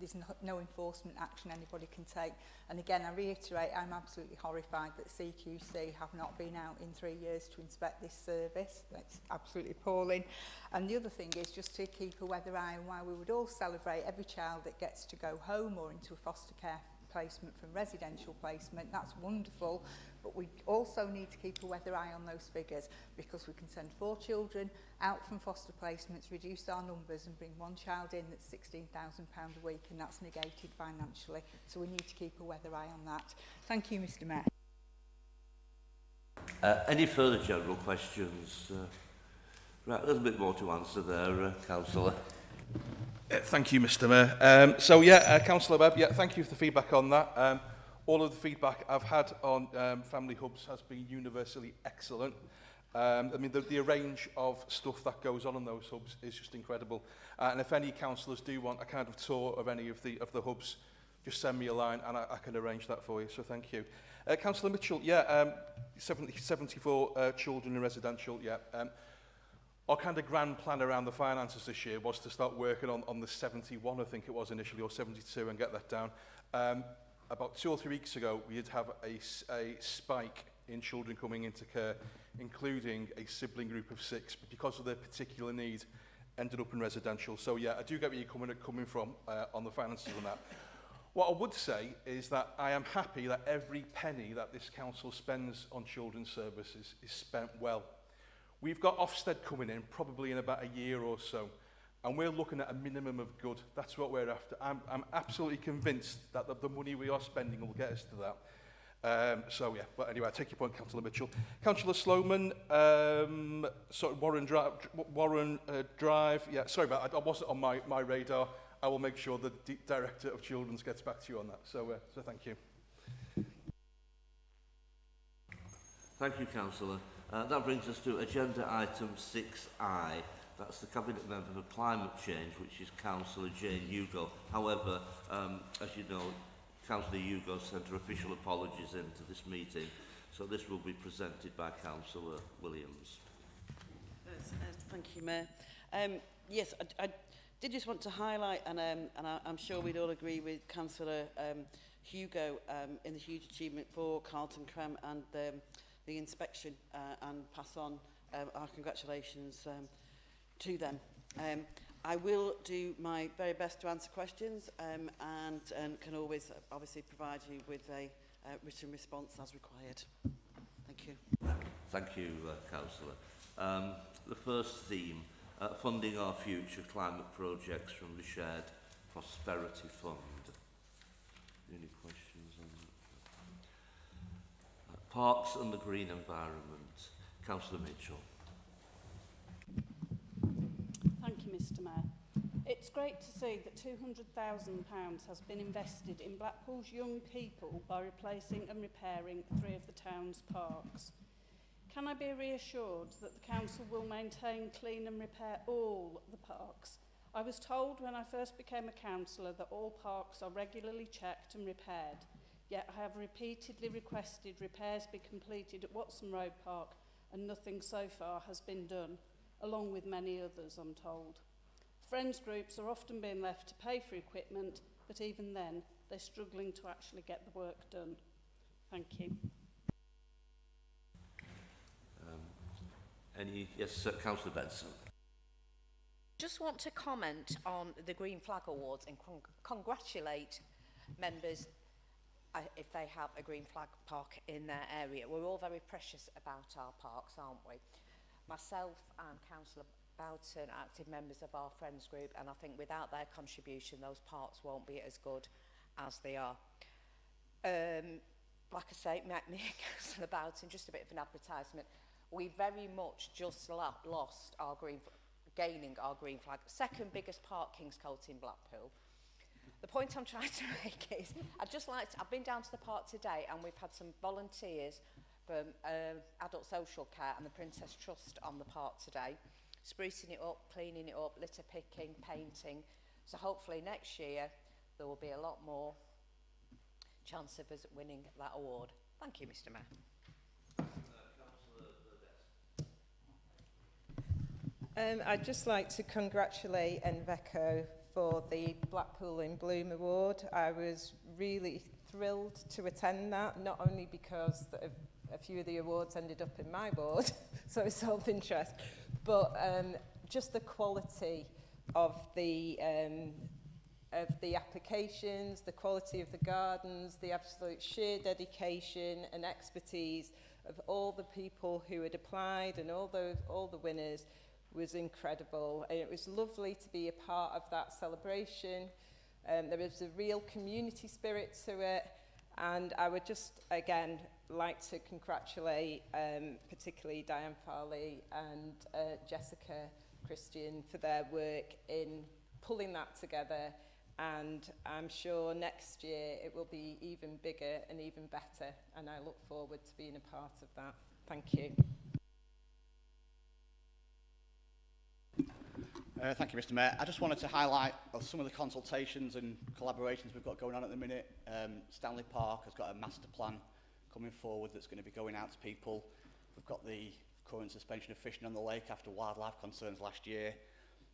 there's no enforcement action anybody can take. And again, I reiterate, I'm absolutely horrified that CQC have not been out in 3 years to inspect this service. That's absolutely appalling. And the other thing is just to keep a weather eye on why we would all celebrate every child that gets to go home or into a foster care placement from residential placement. That's wonderful. But we also need to keep a weather eye on those figures, because we can send 4 children out from foster placements, reduce our numbers and bring 1 child in that's £16,000 a week, and that's negated financially. So we need to keep a weather eye on that. Thank you, Mr. Mayor. Any further general questions? Right, a little bit more to answer there, Councillor. Thank you, Mr. Mayor. So, Councillor Webb, thank you for the feedback on that. All of the feedback I've had on family hubs has been universally excellent. I mean, the range of stuff that goes on in those hubs is just incredible. And if any councillors do want a kind of tour of any of the hubs, just send me a line and I can arrange that for you. So thank you. Councillor Mitchell, 74 children in residential, Our kind of grand plan around the finances this year was to start working on the 71, I think it was initially, or 72, and get that down. About 2 or 3 weeks ago, we did have a spike in children coming into care, including a sibling group of 6, but because of their particular need, ended up in residential. So yeah, I do get where you're coming from on the finances on that. What I would say is that I am happy that every penny that this council spends on children's services is spent well. We've got Ofsted coming in probably in about a year or so, and we're looking at a minimum of good. That's what we're after. I'm absolutely convinced that the money we are spending will get us to that. So yeah, but anyway, I take your point, Councillor Mitchell. Councillor Sloman, sorry, Warren Drive. Yeah, sorry about that. I wasn't on my radar. I will make sure the Director of Children's gets back to you on that. So thank you. Thank you, Councillor. That brings us to agenda item 6I. That's the Cabinet Member for Climate Change, which is Councillor Jane Hugo. However, as you know, Councillor Hugo sent her official apologies into this meeting, so this will be presented by Councillor Williams. Thank you, Mayor. Yes, I did just want to highlight, and I'm sure we'd all agree with Councillor Hugo in the huge achievement for Carlton Creme and the inspection, and pass on our congratulations to them. I will do my very best to answer questions and can always obviously provide you with a written response as required. Thank you. Thank you, Councillor. The first theme, funding our future climate projects from the Shared Prosperity Fund. Any questions on that? Parks and the green environment. Councillor Mitchell. Thank you, Mr Mayor. It's great to see that £200,000 has been invested in Blackpool's young people by replacing and repairing 3 of the town's parks. Can I be reassured that the council will maintain, clean and repair all the parks? I was told when I first became a councillor that all parks are regularly checked and repaired, yet I have repeatedly requested repairs be completed at Watson Road Park and nothing so far has been done, along with many others, I'm told. Friends groups are often being left to pay for equipment, but even then, they're struggling to actually get the work done. Thank you. Yes, Councillor Benson. Just want to comment on the Green Flag Awards and congratulate members if they have a Green Flag park in their area. We're all very precious about our parks, aren't we? Myself and Councillor Boughton are active members of our Friends group, and I think without their contribution, those parks won't be as good as they are. Like I say, me and Councillor Boughton, just a bit of an advertisement. We very much just lost our gaining our green flag. Second biggest park, Kingscote in Blackpool. The point I'm trying to make is, I've been down to the park today and we've had some volunteers from Adult Social Care and the Princess Trust on the park today, sprucing it up, cleaning it up, litter picking, painting. So hopefully next year there will be a lot more chance of us winning that award. Thank you, Mr Mayor. I'd just like to congratulate Enveco for the Blackpool in Bloom Award. I was really thrilled to attend that, not only because a few of the awards ended up in my board, so it's of interest, but just the quality of the applications, the quality of the gardens, the absolute sheer dedication and expertise of all the people who had applied and all the winners was incredible. And it was lovely to be a part of that celebration. There was a real community spirit to it, and I would just again like to congratulate particularly Diane Farley and Jessica Christian for their work in pulling that together, and I'm sure next year it will be even bigger and even better, and I look forward to being a part of that. Thank you. Thank you, Mr Mayor. I just wanted to highlight some of the consultations and collaborations we've got going on at the minute. Stanley Park has got a master plan coming forward that's going to be going out to people. We've got the current suspension of fishing on the lake after wildlife concerns last year.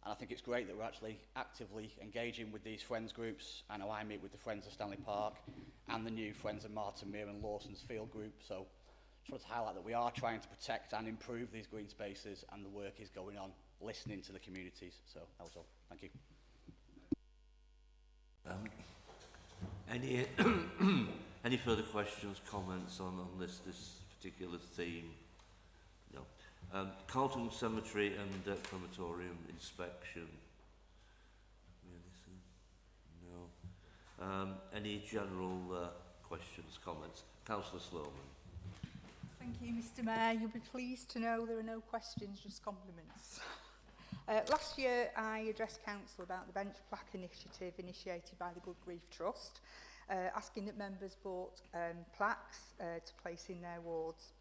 And I think it's great that we're actually actively engaging with these friends groups. I know I meet with the Friends of Stanley Park and the new Friends of Martin Mere and Lawson's Field group. So just wanted to highlight that we are trying to protect and improve these green spaces, and the work is going on, listening to the communities. So that was all. Thank you. Any further questions, comments on this particular theme? No. Carlton Cemetery and crematorium inspection. No. Any general questions, comments? Councillor Sloman. Thank you, Mr Mayor. You'll be pleased to know there are no questions, just compliments. Last year, I addressed Council about the bench plaque initiative initiated by the Good Grief Trust, asking that members bought plaques to place in their wards.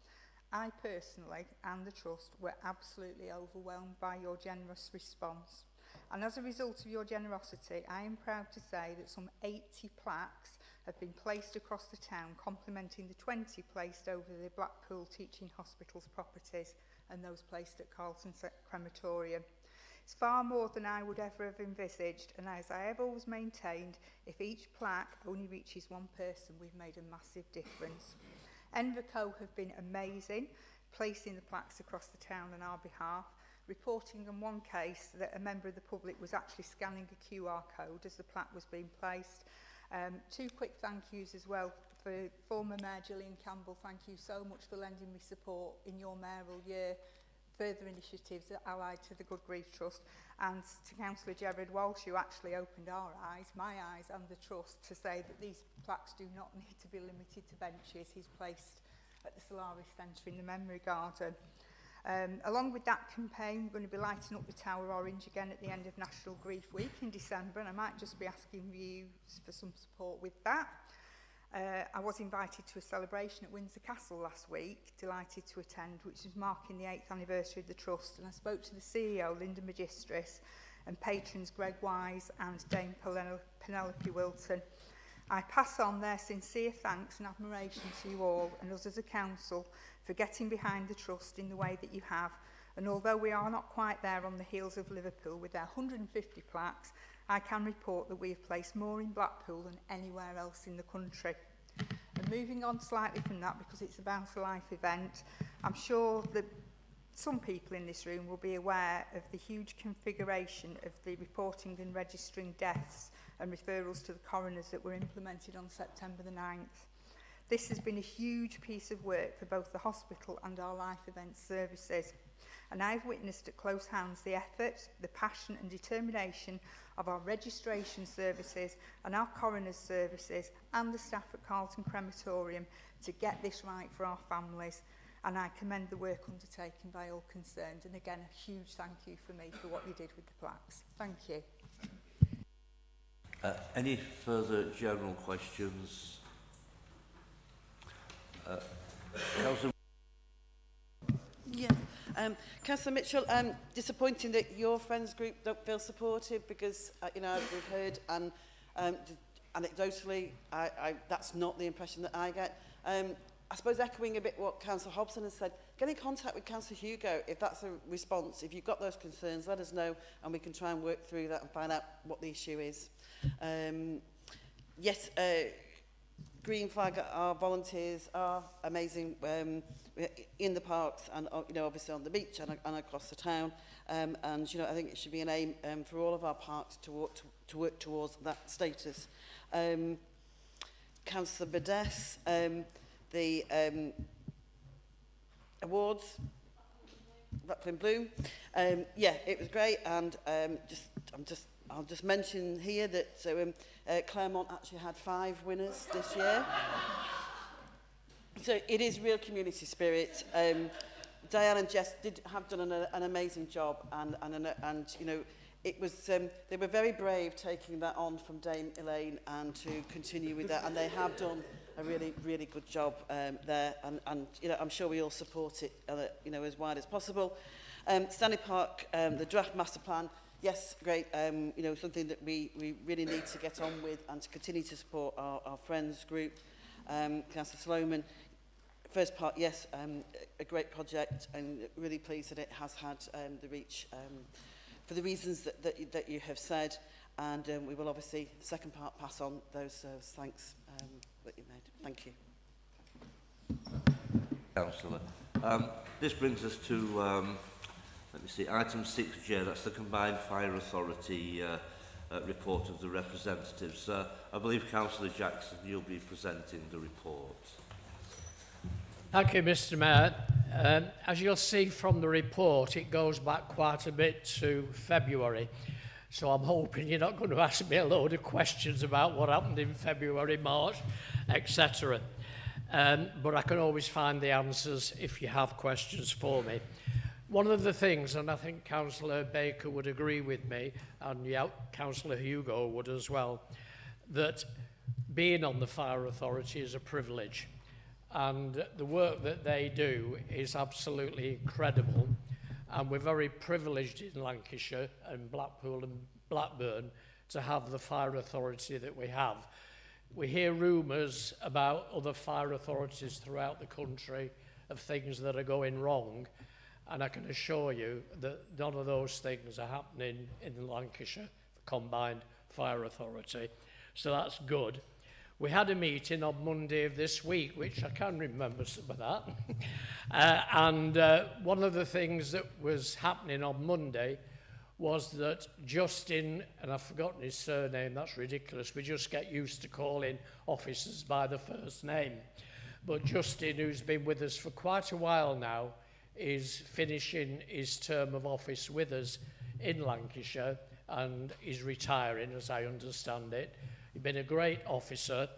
I personally and the Trust were absolutely overwhelmed by your generous response. And as a result of your generosity, I am proud to say that some 80 plaques have been placed across the town, complementing the 20 placed over the Blackpool Teaching Hospital's properties and those placed at Carlton Crematorium. It's far more than I would ever have envisaged, and as I have always maintained, if each plaque only reaches one person, we've made a massive difference. Envico have been amazing, placing the plaques across the town on our behalf, reporting on one case that a member of the public was actually scanning a QR code as the plaque was being placed. Two quick thank yous as well for former Mayor Gillian Campbell. Thank you so much for lending me support in your mayoral year. Further initiatives that allied to the Good Grief Trust, and to Councillor Gerard Walsh, who actually opened our eyes, my eyes and the Trust, to say that these plaques do not need to be limited to benches. He's placed at the Solaris Centre in the Memory Garden. Along with that campaign, we're going to be lighting up the Tower Orange again at the end of National Grief Week in December, and I might just be asking you for some support with that. I was invited to a celebration at Windsor Castle last week, delighted to attend, which was marking the 8th anniversary of the Trust, and I spoke to the CEO, Linda Magistris, and patrons Greg Wise and Dame Penelope Wilton. I pass on their sincere thanks and admiration to you all and us as a council for getting behind the Trust in the way that you have, and although we are not quite there on the heels of Liverpool with their 150 plaques, I can report that we have placed more in Blackpool than anywhere else in the country. And moving on slightly from that, because it's about a life event, I'm sure that some people in this room will be aware of the huge configuration of the reporting and registering deaths and referrals to the coroners that were implemented on September the 9th. This has been a huge piece of work for both the hospital and our life event services. And I've witnessed at close hands the effort, the passion and determination of our registration services and our coroner's services and the staff at Carlton Crematorium to get this right for our families. And I commend the work undertaken by all concerned. And again, a huge thank you for me for what you did with the plaques. Thank you. Any further general questions? Councillor. Yeah. Councillor Mitchell, disappointing that your friends group don't feel supported because, you know, as we've heard, and anecdotally, that's not the impression that I get. I suppose echoing a bit what Councillor Hobson has said, get in contact with Councillor Hugo if that's a response. If you've got those concerns, let us know and we can try and work through that and find out what the issue is. Yes, Green Flag, our volunteers are amazing in the parks and, you know, obviously on the beach and across the town. And, you know, I think it should be an aim for all of our parks to work towards that status. Councillor Badess, the awards, Blackpool in Bloom. Yeah, it was great, and I'll just mention here that Claremont actually had 5 winners this year. So it is real community spirit. Diane and Jess have done an amazing job, and you know, it was they were very brave taking that on from Dame Elaine and to continue with that, and they have done a really good job there, and you know, I'm sure we all support it, you know, as wide as possible. Stanley Park, the draft master plan. Yes, great. You know, something that we really need to get on with and to continue to support our friends group. Councillor Sloman, First part, yes, a great project, and really pleased that it has had the reach for the reasons that you have said, and we will obviously, second part, pass on those thanks that you made. Thank you. Councillor. This brings us to, let me see, item 6J, that's the Combined Fire Authority report of the representatives. I believe Councillor Jackson, you'll be presenting the report. Thank you, Mr. Mayor. As you'll see from the report, it goes back quite a bit to February. So I'm hoping you're not going to ask me a load of questions about what happened in February, March, etc. But I can always find the answers if you have questions for me. One of the things, and I think Councillor Baker would agree with me, and yeah, Councillor Hugo would as well, that being on the Fire Authority is a privilege. And the work that they do is absolutely incredible. And we're very privileged in Lancashire and Blackpool and Blackburn to have the fire authority that we have. We hear rumours about other fire authorities throughout the country of things that are going wrong, and I can assure you that none of those things are happening in Lancashire Combined Fire Authority. So that's good. We had a meeting on Monday of this week, which I can remember some of that. And one of the things that was happening on Monday was that Justin, and I've forgotten his surname, that's ridiculous, we just get used to calling officers by the first name. But Justin, who's been with us for quite a while now, is finishing his term of office with us in Lancashire and is retiring, as I understand it. He's been a great officer,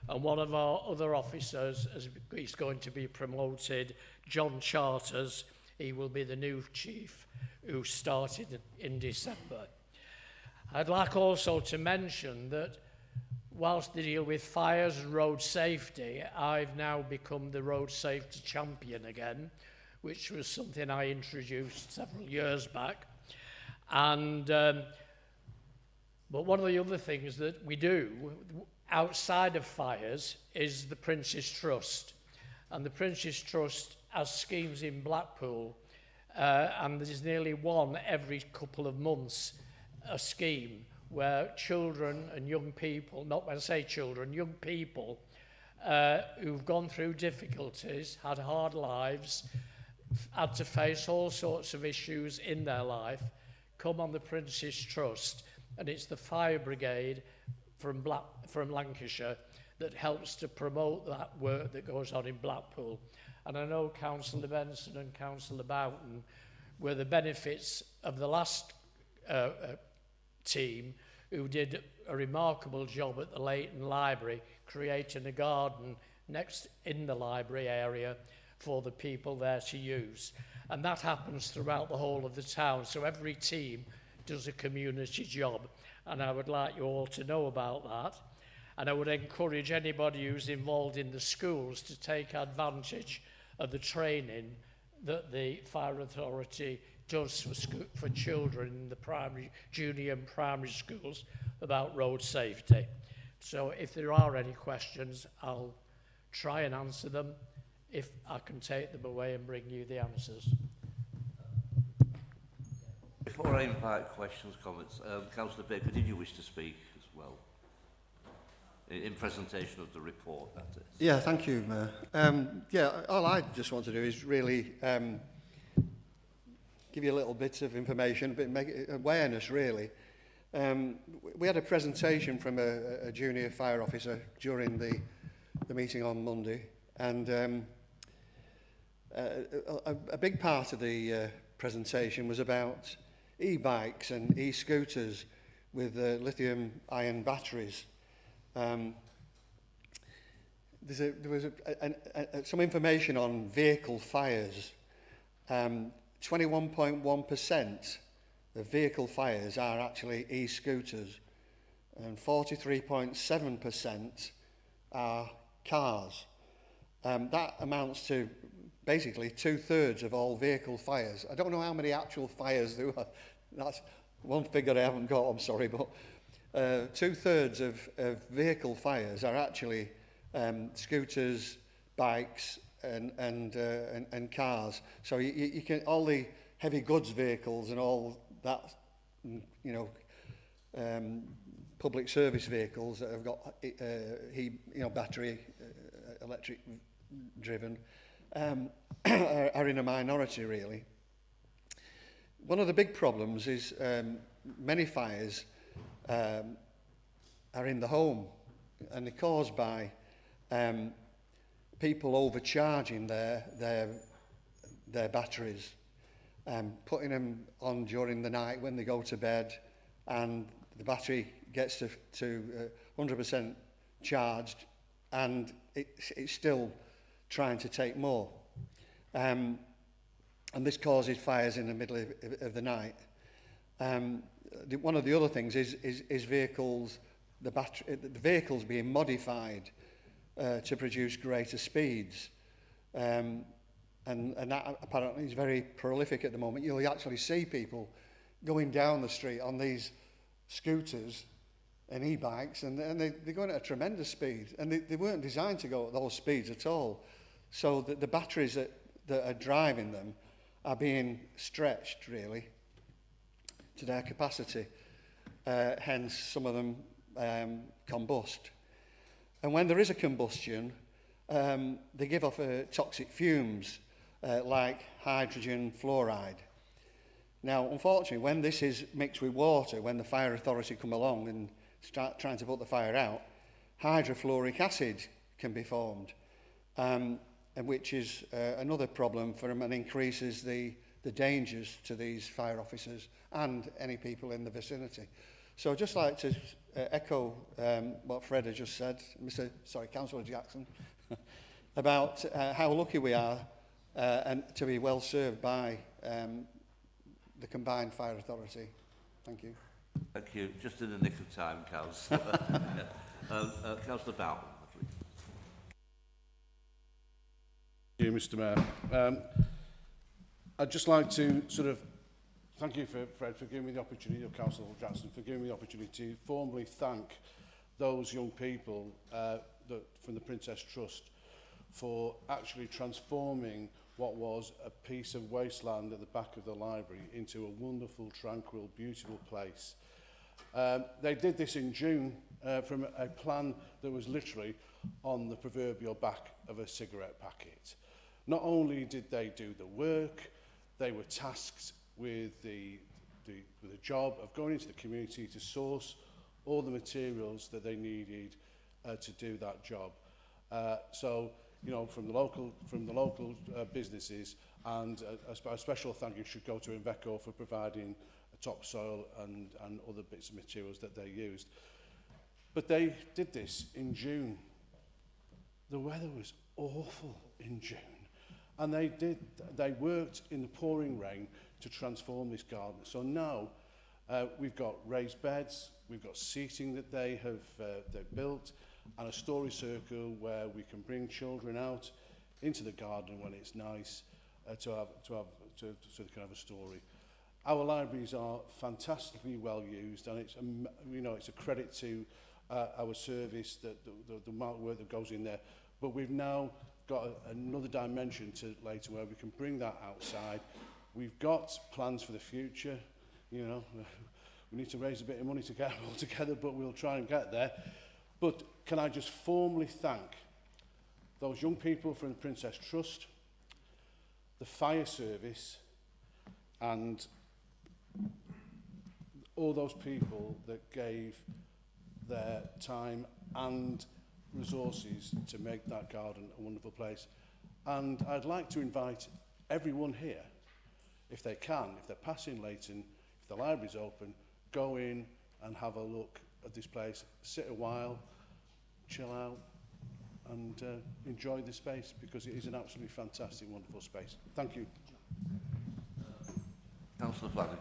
and one of our other officers is going to be promoted, John Charters. He will be the new chief who started in December. I'd like also to mention that whilst they deal with fires and road safety, I've now become the road safety champion again, which was something I introduced several years back. And but one of the other things that we do outside of fires is the Prince's Trust. And the Prince's Trust has schemes in Blackpool, and there's nearly one every couple of months, a scheme where children and young people, not when I say children, young people who've gone through difficulties, had hard lives, had to face all sorts of issues in their life, come on the Prince's Trust. And it's the fire brigade from Lancashire that helps to promote that work that goes on in Blackpool. And I know Councillor Benson and Councillor Boughton were the benefits of the last team who did a remarkable job at the Leighton Library, creating a garden next in the library area for the people there to use. And that happens throughout the whole of the town. So every team does a community job, and I would like you all to know about that. And I would encourage anybody who's involved in the schools to take advantage of the training that the Fire Authority does for children in the primary, junior and primary schools about road safety. So if there are any questions, I'll try and answer them. If I can take them away and bring you the answers. Before I invite questions, comments, Councillor Baker, did you wish to speak as well? In presentation of the report, that is. Yeah, thank you, Mayor. Yeah, all I just want to do is really give you a little bit of information, a bit make awareness, really. We had a presentation from a junior fire officer during the meeting on Monday, and a big part of the presentation was about e-bikes and e-scooters with lithium-ion batteries. There was some information on vehicle fires. 21.1% of vehicle fires are actually e-scooters, and 43.7% are cars. That amounts to basically 2/3 of all vehicle fires. I don't know how many actual fires there are. That's one figure I haven't got, I'm sorry, but 2/3 of vehicle fires are actually scooters, bikes, and cars. So you can, all the heavy goods vehicles and all that, you know, public service vehicles that have got battery electric driven are in a minority really. One of the big problems is many fires are in the home, and they're caused by people overcharging their batteries, putting them on during the night when they go to bed, and the battery gets to 100% charged, and it's still trying to take more. And this causes fires in the middle of the night. One of the other things is vehicles, the vehicles being modified to produce greater speeds. And that apparently is very prolific at the moment. You'll actually see people going down the street on these scooters and e-bikes, and they're going at a tremendous speed, and they weren't designed to go at those speeds at all. So the batteries that are driving them are being stretched really to their capacity, hence some of them combust. And when there is a combustion, they give off toxic fumes like hydrogen fluoride. Now, unfortunately, when this is mixed with water, when the fire authority come along and start trying to put the fire out, hydrofluoric acid can be formed, and which is another problem for them and increases the dangers to these fire officers and any people in the vicinity. So I'd just like to echo what Fred has just said, Councillor Jackson, about how lucky we are and to be well served by the combined fire authority. Thank you. Thank you. Just in the nick of time, Councillor. Councillor Bowden, please. Thank you, Mr. Mayor. I'd just like to thank you, Fred, for giving me the opportunity, or Councillor Jackson, for giving me the opportunity to formally thank those young people from the Princess Trust for actually transforming what was a piece of wasteland at the back of the library into a wonderful, tranquil, beautiful place. They did this in June from a plan that was literally on the proverbial back of a cigarette packet. Not only did they do the work, they were tasked with the job of going into the community to source all the materials that they needed to do that job. So, you know, from the local businesses, and a special thank you should go to Inveco for providing topsoil and other bits of materials that they used. But they did this in June. The weather was awful in June, and they worked in the pouring rain to transform this garden. So now we've got raised beds, we've got seating that they have they've built, and a story circle where we can bring children out into the garden when it's nice so they can have a story. Our libraries are fantastically well used, and it's it's a credit to our service, that the amount of work that goes in there. But we've now got another dimension to later where we can bring that outside. We've got plans for the future. You know, we need to raise a bit of money to get them all together, but we'll try and get there. But can I just formally thank those young people from the Princess Trust, the fire service, and all those people that gave their time and resources to make that garden a wonderful place. And I'd like to invite everyone here, if they can, if they're passing Leighton, if the library's open, go in and have a look at this place, sit a while, chill out, and enjoy the space, because it is an absolutely fantastic, wonderful space. Thank you. Councillor Flanagan.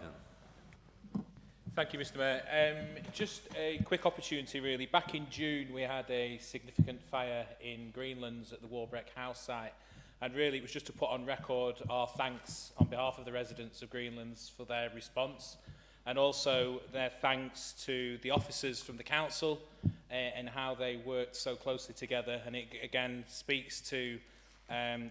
Thank you, Mr. Mayor. Just a quick opportunity, really. Back in June, we had a significant fire in Greenlands at the Warbeck House site. And really, it was just to put on record our thanks on behalf of the residents of Greenlands for their response, and also their thanks to the officers from the council and how they worked so closely together. And it again speaks to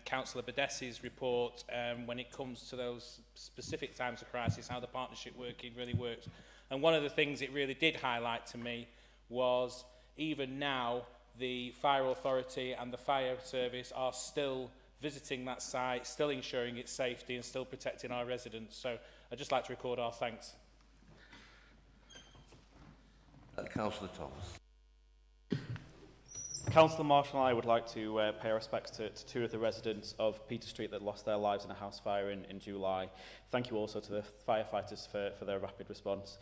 Councillor Badessi's report when it comes to those specific times of crisis, how the partnership working really works. And one of the things it really did highlight to me was even now the fire authority and the fire service are still visiting that site, still ensuring its safety and still protecting our residents. So I'd just like to record our thanks. Councillor Thomas. Councillor Marshall and I would like to pay our respects to two of the residents of Peter Street that lost their lives in a house fire in July. Thank you also to the firefighters for their rapid response.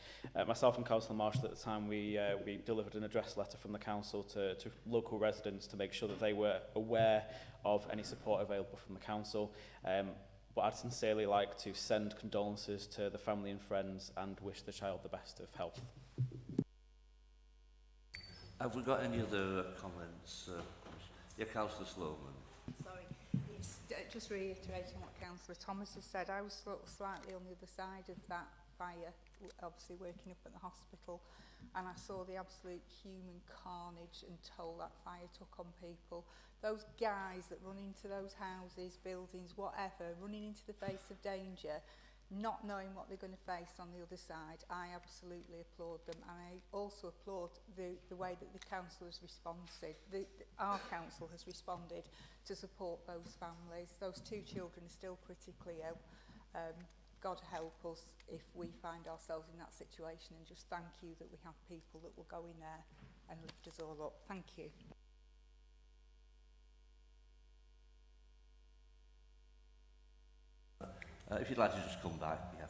Myself and Councillor Marshall at the time, we delivered an address letter from the council to local residents to make sure that they were aware of any support available from the council. But I'd sincerely like to send condolences to the family and friends and wish the child the best of health. Have we got any other comments? Yeah, Councillor Sloman. Sorry, it's just reiterating what Councillor Thomas has said. I was slightly on the other side of that fire, obviously working up at the hospital, and I saw the absolute human carnage and toll that fire took on people. Those guys that run into those houses, buildings, whatever, running into the face of danger, not knowing what they're going to face on the other side, I absolutely applaud them. And I also applaud the way that the council has responded. Our council has responded to support those families. Those two children are still critically ill. God help us if we find ourselves in that situation, and just thank you that we have people that will go in there and lift us all up. Thank you. If you'd like to just come back, yeah.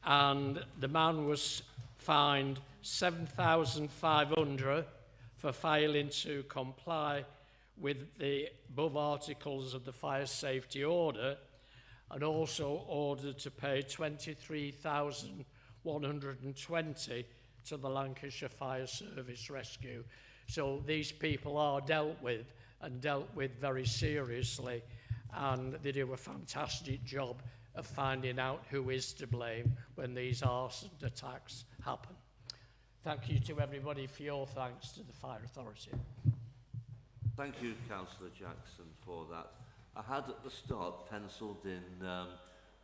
And the man was fined $7,500 for failing to comply with the above articles of the fire safety order, and also ordered to pay $23,120 to the Lancashire Fire Service Rescue. So these people are dealt with, and dealt with very seriously, and they do a fantastic job of finding out who is to blame when these arson attacks happen. Thank you to everybody for your thanks to the Fire Authority. Thank you, Councillor Jackson, for that. I had at the start penciled in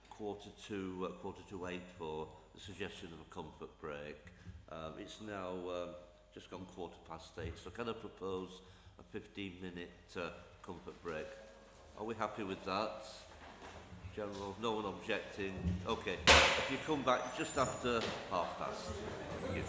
quarter to 8 for the suggestion of a comfort break. It's now just gone 8:15. So can I propose a 15-minute comfort break? Are we happy with that? General, no one objecting. Okay, if you come back just after past. Thank you.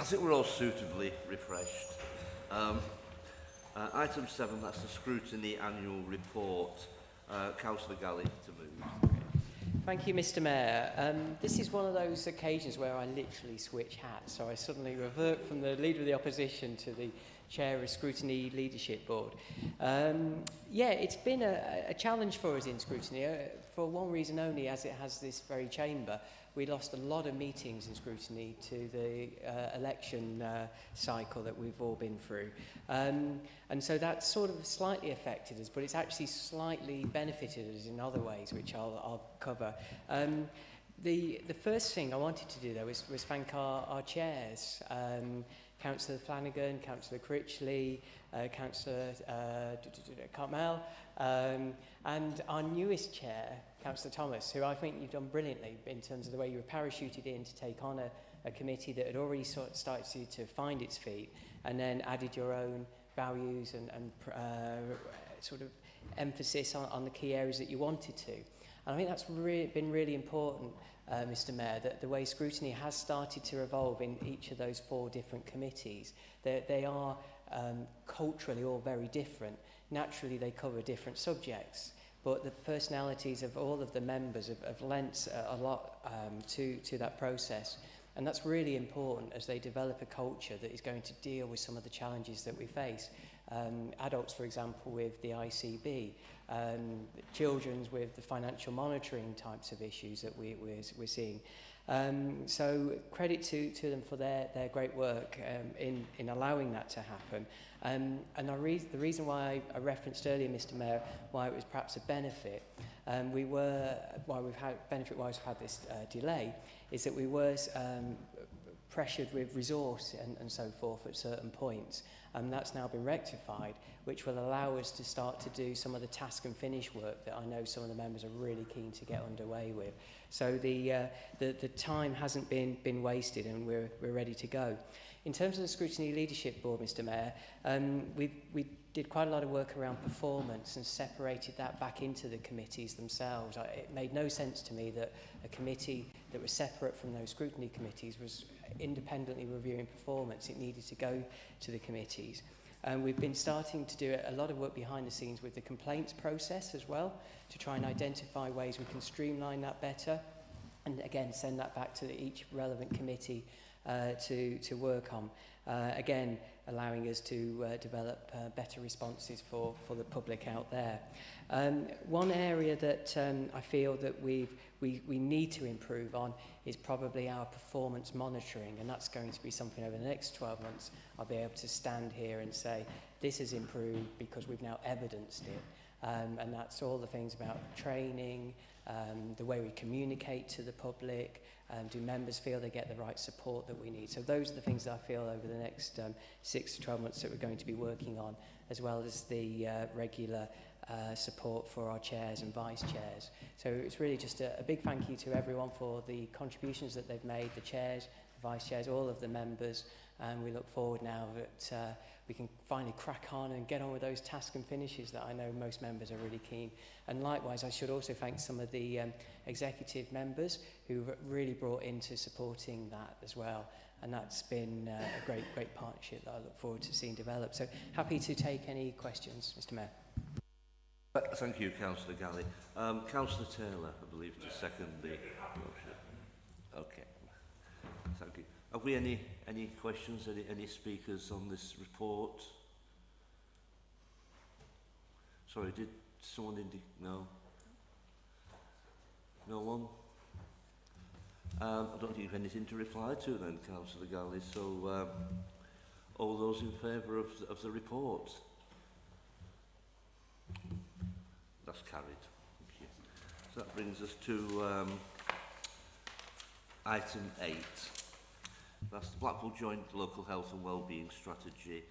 think we're all suitably refreshed. Item 7, that's the Scrutiny Annual Report. Councillor Galley to move. Thank you, Mr. Mayor. This is one of those occasions where I literally switch hats, so I suddenly revert from the Leader of the Opposition to the Chair of Scrutiny Leadership Board. Yeah, it's been a challenge for us in Scrutiny, for one reason only, as it has this very chamber. We lost a lot of meetings in Scrutiny to the election cycle that we've all been through. And so that sort of slightly affected us, but it's actually slightly benefited us in other ways, which I'll cover. The first thing I wanted to do, though, was thank our chairs. Councillor Flanagan, Councillor Critchley, Councillor Carmel, and our newest chair, Councillor Thomas, who I think you've done brilliantly in terms of the way you were parachuted in to take on a committee that had already started to find its feet, and then added your own values and sort of emphasis on the key areas that you wanted to. And I think that's been really important, Mr. Mayor, that the way Scrutiny has started to evolve in each of those 4 different committees. They are culturally all very different. Naturally, they cover different subjects, but the personalities of all of the members have lent a lot to that process. And that's really important as they develop a culture that is going to deal with some of the challenges that we face. Adults, for example, with the ICB, children's with the financial monitoring types of issues that we're seeing. So credit to them for their great work in allowing that to happen. And the reason why I referenced earlier, Mr. Mayor, why it was perhaps a benefit, why we've had benefit-wise we've had this delay, is that we were pressured with resource and so forth at certain points. And that's now been rectified, which will allow us to start to do some of the task and finish work that I know some of the members are really keen to get underway with. So the time hasn't been wasted, and we're ready to go. In terms of the Scrutiny Leadership Board, Mr. Mayor, we did quite a lot of work around performance and separated that back into the committees themselves. It made no sense to me that a committee that was separate from those scrutiny committees was independently reviewing performance. It needed to go to the committees. And we've been starting to do a lot of work behind the scenes with the complaints process as well, to try and identify ways we can streamline that better, and again send that back to each relevant committee to work on. Again, allowing us to develop better responses for the public out there. One area that I feel that we need to improve on is probably our performance monitoring, and that's going to be something over the next 12 months I'll be able to stand here and say this has improved because we've now evidenced it. And that's all the things about training, the way we communicate to the public, do members feel they get the right support that we need. So those are the things that I feel over the next 6 to 12 months that we're going to be working on, as well as the regular support for our chairs and vice chairs. So it's really just a big thank you to everyone for the contributions that they've made, the chairs, the vice chairs, all of the members, and we look forward now that we can finally crack on and get on with those tasks and finishes that I know most members are really keen. And likewise, I should also thank some of the executive members who really brought into supporting that as well. And that's been a great partnership that I look forward to seeing develop. So happy to take any questions, Mr. Mayor. Thank you, Councillor Galley. Councillor Taylor, I believe, to second the motion. Okay. Thank you. Have we any questions, any speakers on this report? Sorry, did someone indicate? No? No one? I don't think you have anything to reply to then, Councillor Galley. So, all those in favour of the report? That's carried. Thank you. So that brings us to item 8. That's the Blackpool Joint Local Health and Wellbeing Strategy.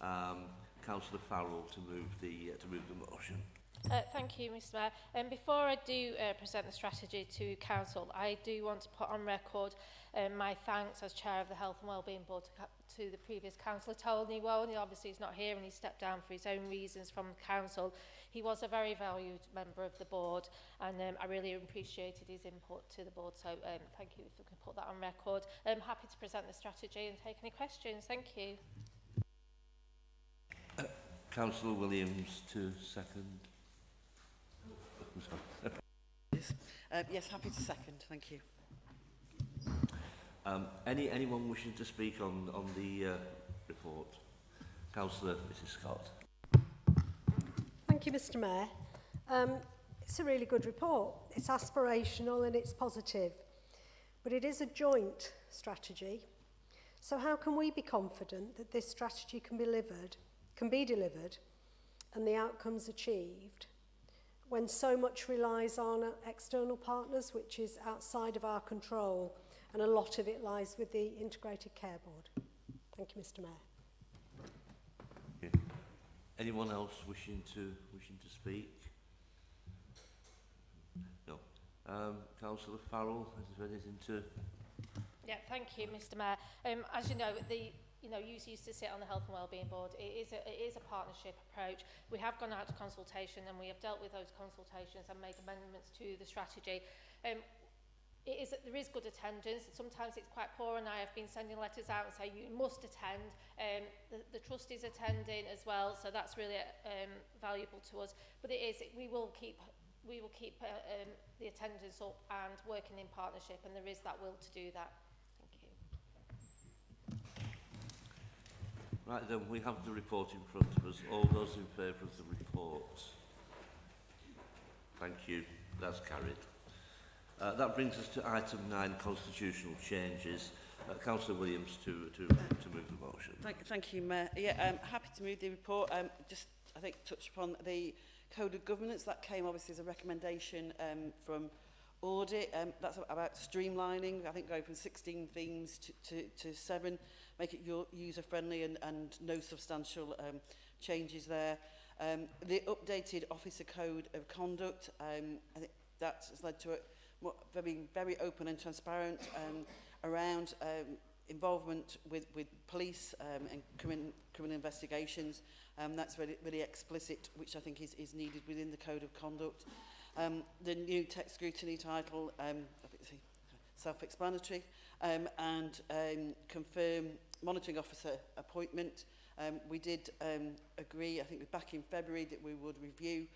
Councillor Farrell to move the motion. Thank you, Mr. Mayor. Before I do present the strategy to Council, I do want to put on record my thanks as Chair of the Health and Wellbeing Board to to the previous councillor, Tony Wowan. Obviously, he's not here and he stepped down for his own reasons from the council. He was a very valued member of the board, and I really appreciated his input to the board. So thank you, if we can put that on record. I'm happy to present the strategy and take any questions. Thank you. Councillor Williams to second. Yes, happy to second. Thank you. Anyone wishing to speak on the report? Councillor Mrs Scott. Thank you, Mr Mayor. It's a really good report. It's aspirational and it's positive, but it is a joint strategy. So how can we be confident that this strategy can be delivered and the outcomes achieved when so much relies on external partners, which is outside of our control, and a lot of it lies with the Integrated Care Board? Thank you, Mr Mayor. Yeah. Anyone else wishing to speak? No. Councillor Farrell, is there anything to? Yeah, thank you, Mr Mayor. As you know, you used to sit on the Health and Wellbeing Board. It is a partnership approach. We have gone out to consultation and we have dealt with those consultations and made amendments to the strategy. There is good attendance. Sometimes it's quite poor, and I have been sending letters out and saying you must attend. The trust is attending as well, so that's really valuable to us. But we will keep the attendance up and working in partnership, and there is that will to do that. Thank you. Right then, we have the report in front of us. All those in favour of the report? Thank you. That's carried. That brings us to item 9, constitutional changes. Councillor Williams to move the motion. Thank you, Mayor. Yeah, I'm happy to move the report. Just, I think, touch upon the Code of Governance that came obviously as a recommendation from audit. That's about streamlining, I think going from 16 themes to 7, make it user-friendly and no substantial changes there. The updated Officer Code of Conduct, I think that has led to being very open and transparent around involvement with police and criminal investigations. That's really explicit, which I think is needed within the Code of Conduct. The new tech scrutiny title, self-explanatory, and confirm monitoring officer appointment. We did agree, I think back in February, that we would review.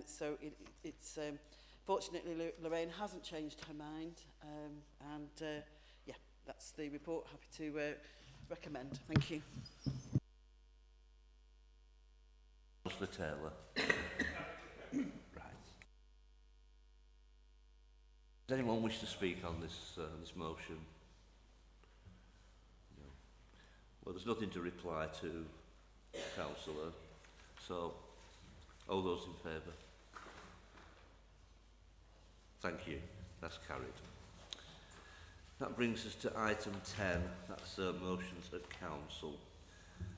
So it's fortunately Lorraine hasn't changed her mind, and yeah, that's the report. Happy to recommend. Thank you. Councillor Taylor. Right. Does anyone wish to speak on this motion? No. Well, there's nothing to reply to, Councillor. So, all those in favour? Thank you. That's carried. That brings us to item 10. That's motions at council.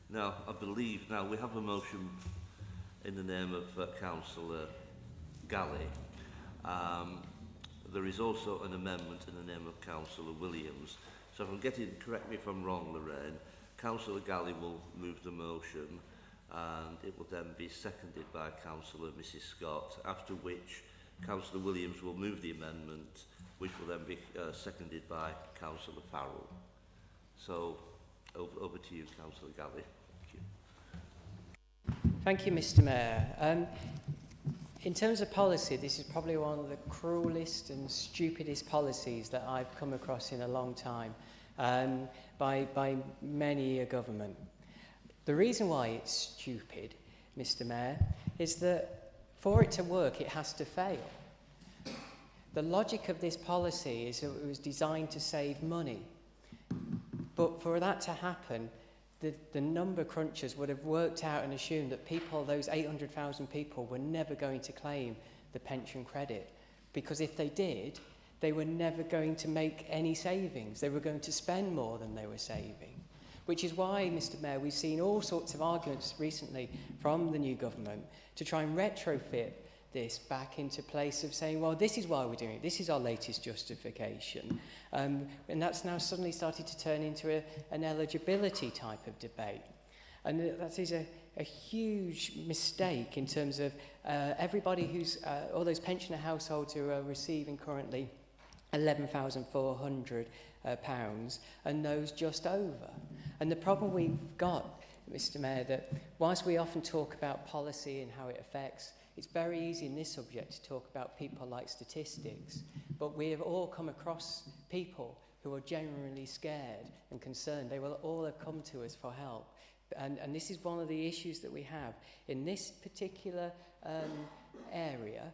Now, I believe we have a motion in the name of Councillor Galley. There is also an amendment in the name of Councillor Williams. So if I'm getting, correct me if I'm wrong, Lorraine, Councillor Galley will move the motion and it will then be seconded by Councillor Mrs Scott, after which Councillor Williams will move the amendment, which will then be seconded by Councillor Farrell. So, over to you, Councillor Galley. Thank you, Mr Mayor. In terms of policy, this is probably one of the cruelest and stupidest policies that I've come across in a long time by many a government. The reason why it's stupid, Mr Mayor, is that for it to work, it has to fail. The logic of this policy is that it was designed to save money. But for that to happen, the number crunchers would have worked out and assumed that people, those 800,000 people, were never going to claim the pension credit. Because if they did, they were never going to make any savings. They were going to spend more than they were saving. Which is why, Mr Mayor, we've seen all sorts of arguments recently from the new government to try and retrofit this back into place of saying, well, this is why we're doing it, this is our latest justification. And that's now suddenly started to turn into an eligibility type of debate. And that is a huge mistake in terms of everybody who's, all those pensioner households who are receiving currently £11,400 and those just over. And the problem we've got, Mr. Mayor, that whilst we often talk about policy and how it affects, it's very easy in this subject to talk about people like statistics, but we have all come across people who are genuinely scared and concerned. They will all have come to us for help. And this is one of the issues that we have. In this particular area,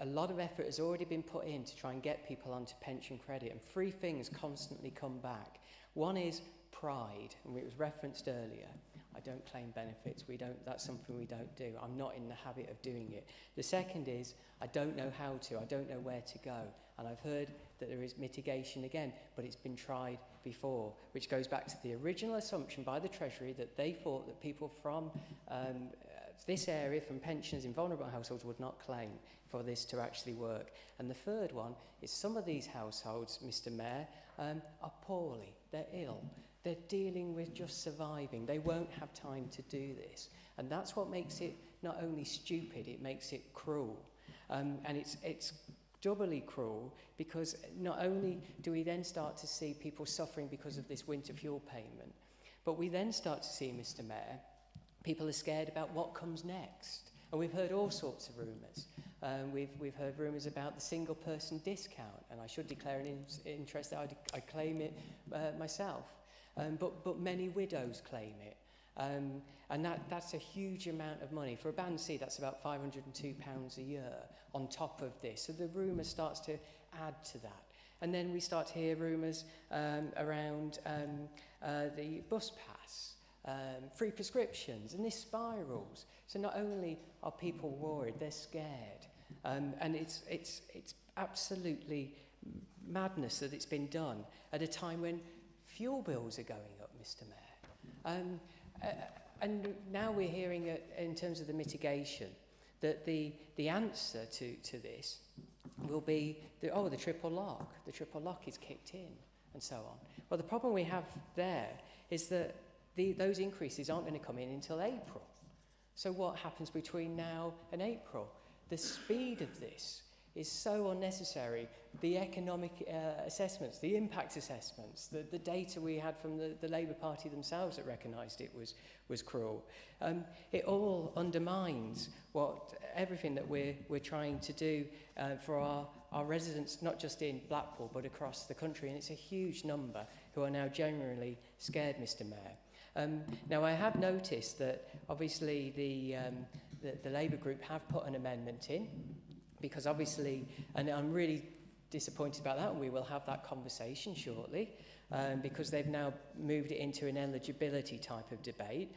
a lot of effort has already been put in to try and get people onto pension credit, and three things constantly come back. One is pride, and it was referenced earlier. I don't claim benefits. That's something we don't do. I'm not in the habit of doing it. The second is I don't know how to. I don't know where to go. And I've heard that there is mitigation again, but it's been tried before, which goes back to the original assumption by the Treasury that they thought that people from this area, from pensioners in vulnerable households, would not claim for this to actually work. And the third one is some of these households, Mr. Mayor, are poorly. They're ill. They're dealing with just surviving. They won't have time to do this. And that's what makes it not only stupid, it makes it cruel. And it's doubly cruel because not only do we then start to see people suffering because of this winter fuel payment, but we then start to see, Mr. Mayor, people are scared about what comes next. And we've heard all sorts of rumours. We've heard rumours about the single person discount, and I should declare an interest that I claim it myself. But many widows claim it. And that's a huge amount of money. For a Band C, that's about £502 a year on top of this. So the rumour starts to add to that. And then we start to hear rumours around the bus pass, free prescriptions, and this spirals. So not only are people worried, they're scared. And it's absolutely madness that it's been done at a time when fuel bills are going up, Mr. Mayor. And now we're hearing, in terms of the mitigation, that the answer to this will be, the triple lock. The triple lock is kicked in, and so on. Well, the problem we have there is that those increases aren't going to come in until April. So what happens between now and April? The speed of this is so unnecessary. The economic assessments, the impact assessments, the data we had from the Labour Party themselves that recognised it was cruel. It all undermines everything that we're trying to do for our residents, not just in Blackpool, but across the country. And it's a huge number who are now genuinely scared, Mr. Mayor. Now, I have noticed that obviously the Labour group have put an amendment in, because obviously, and I'm really disappointed about that, and we will have that conversation shortly, because they've now moved it into an eligibility type of debate,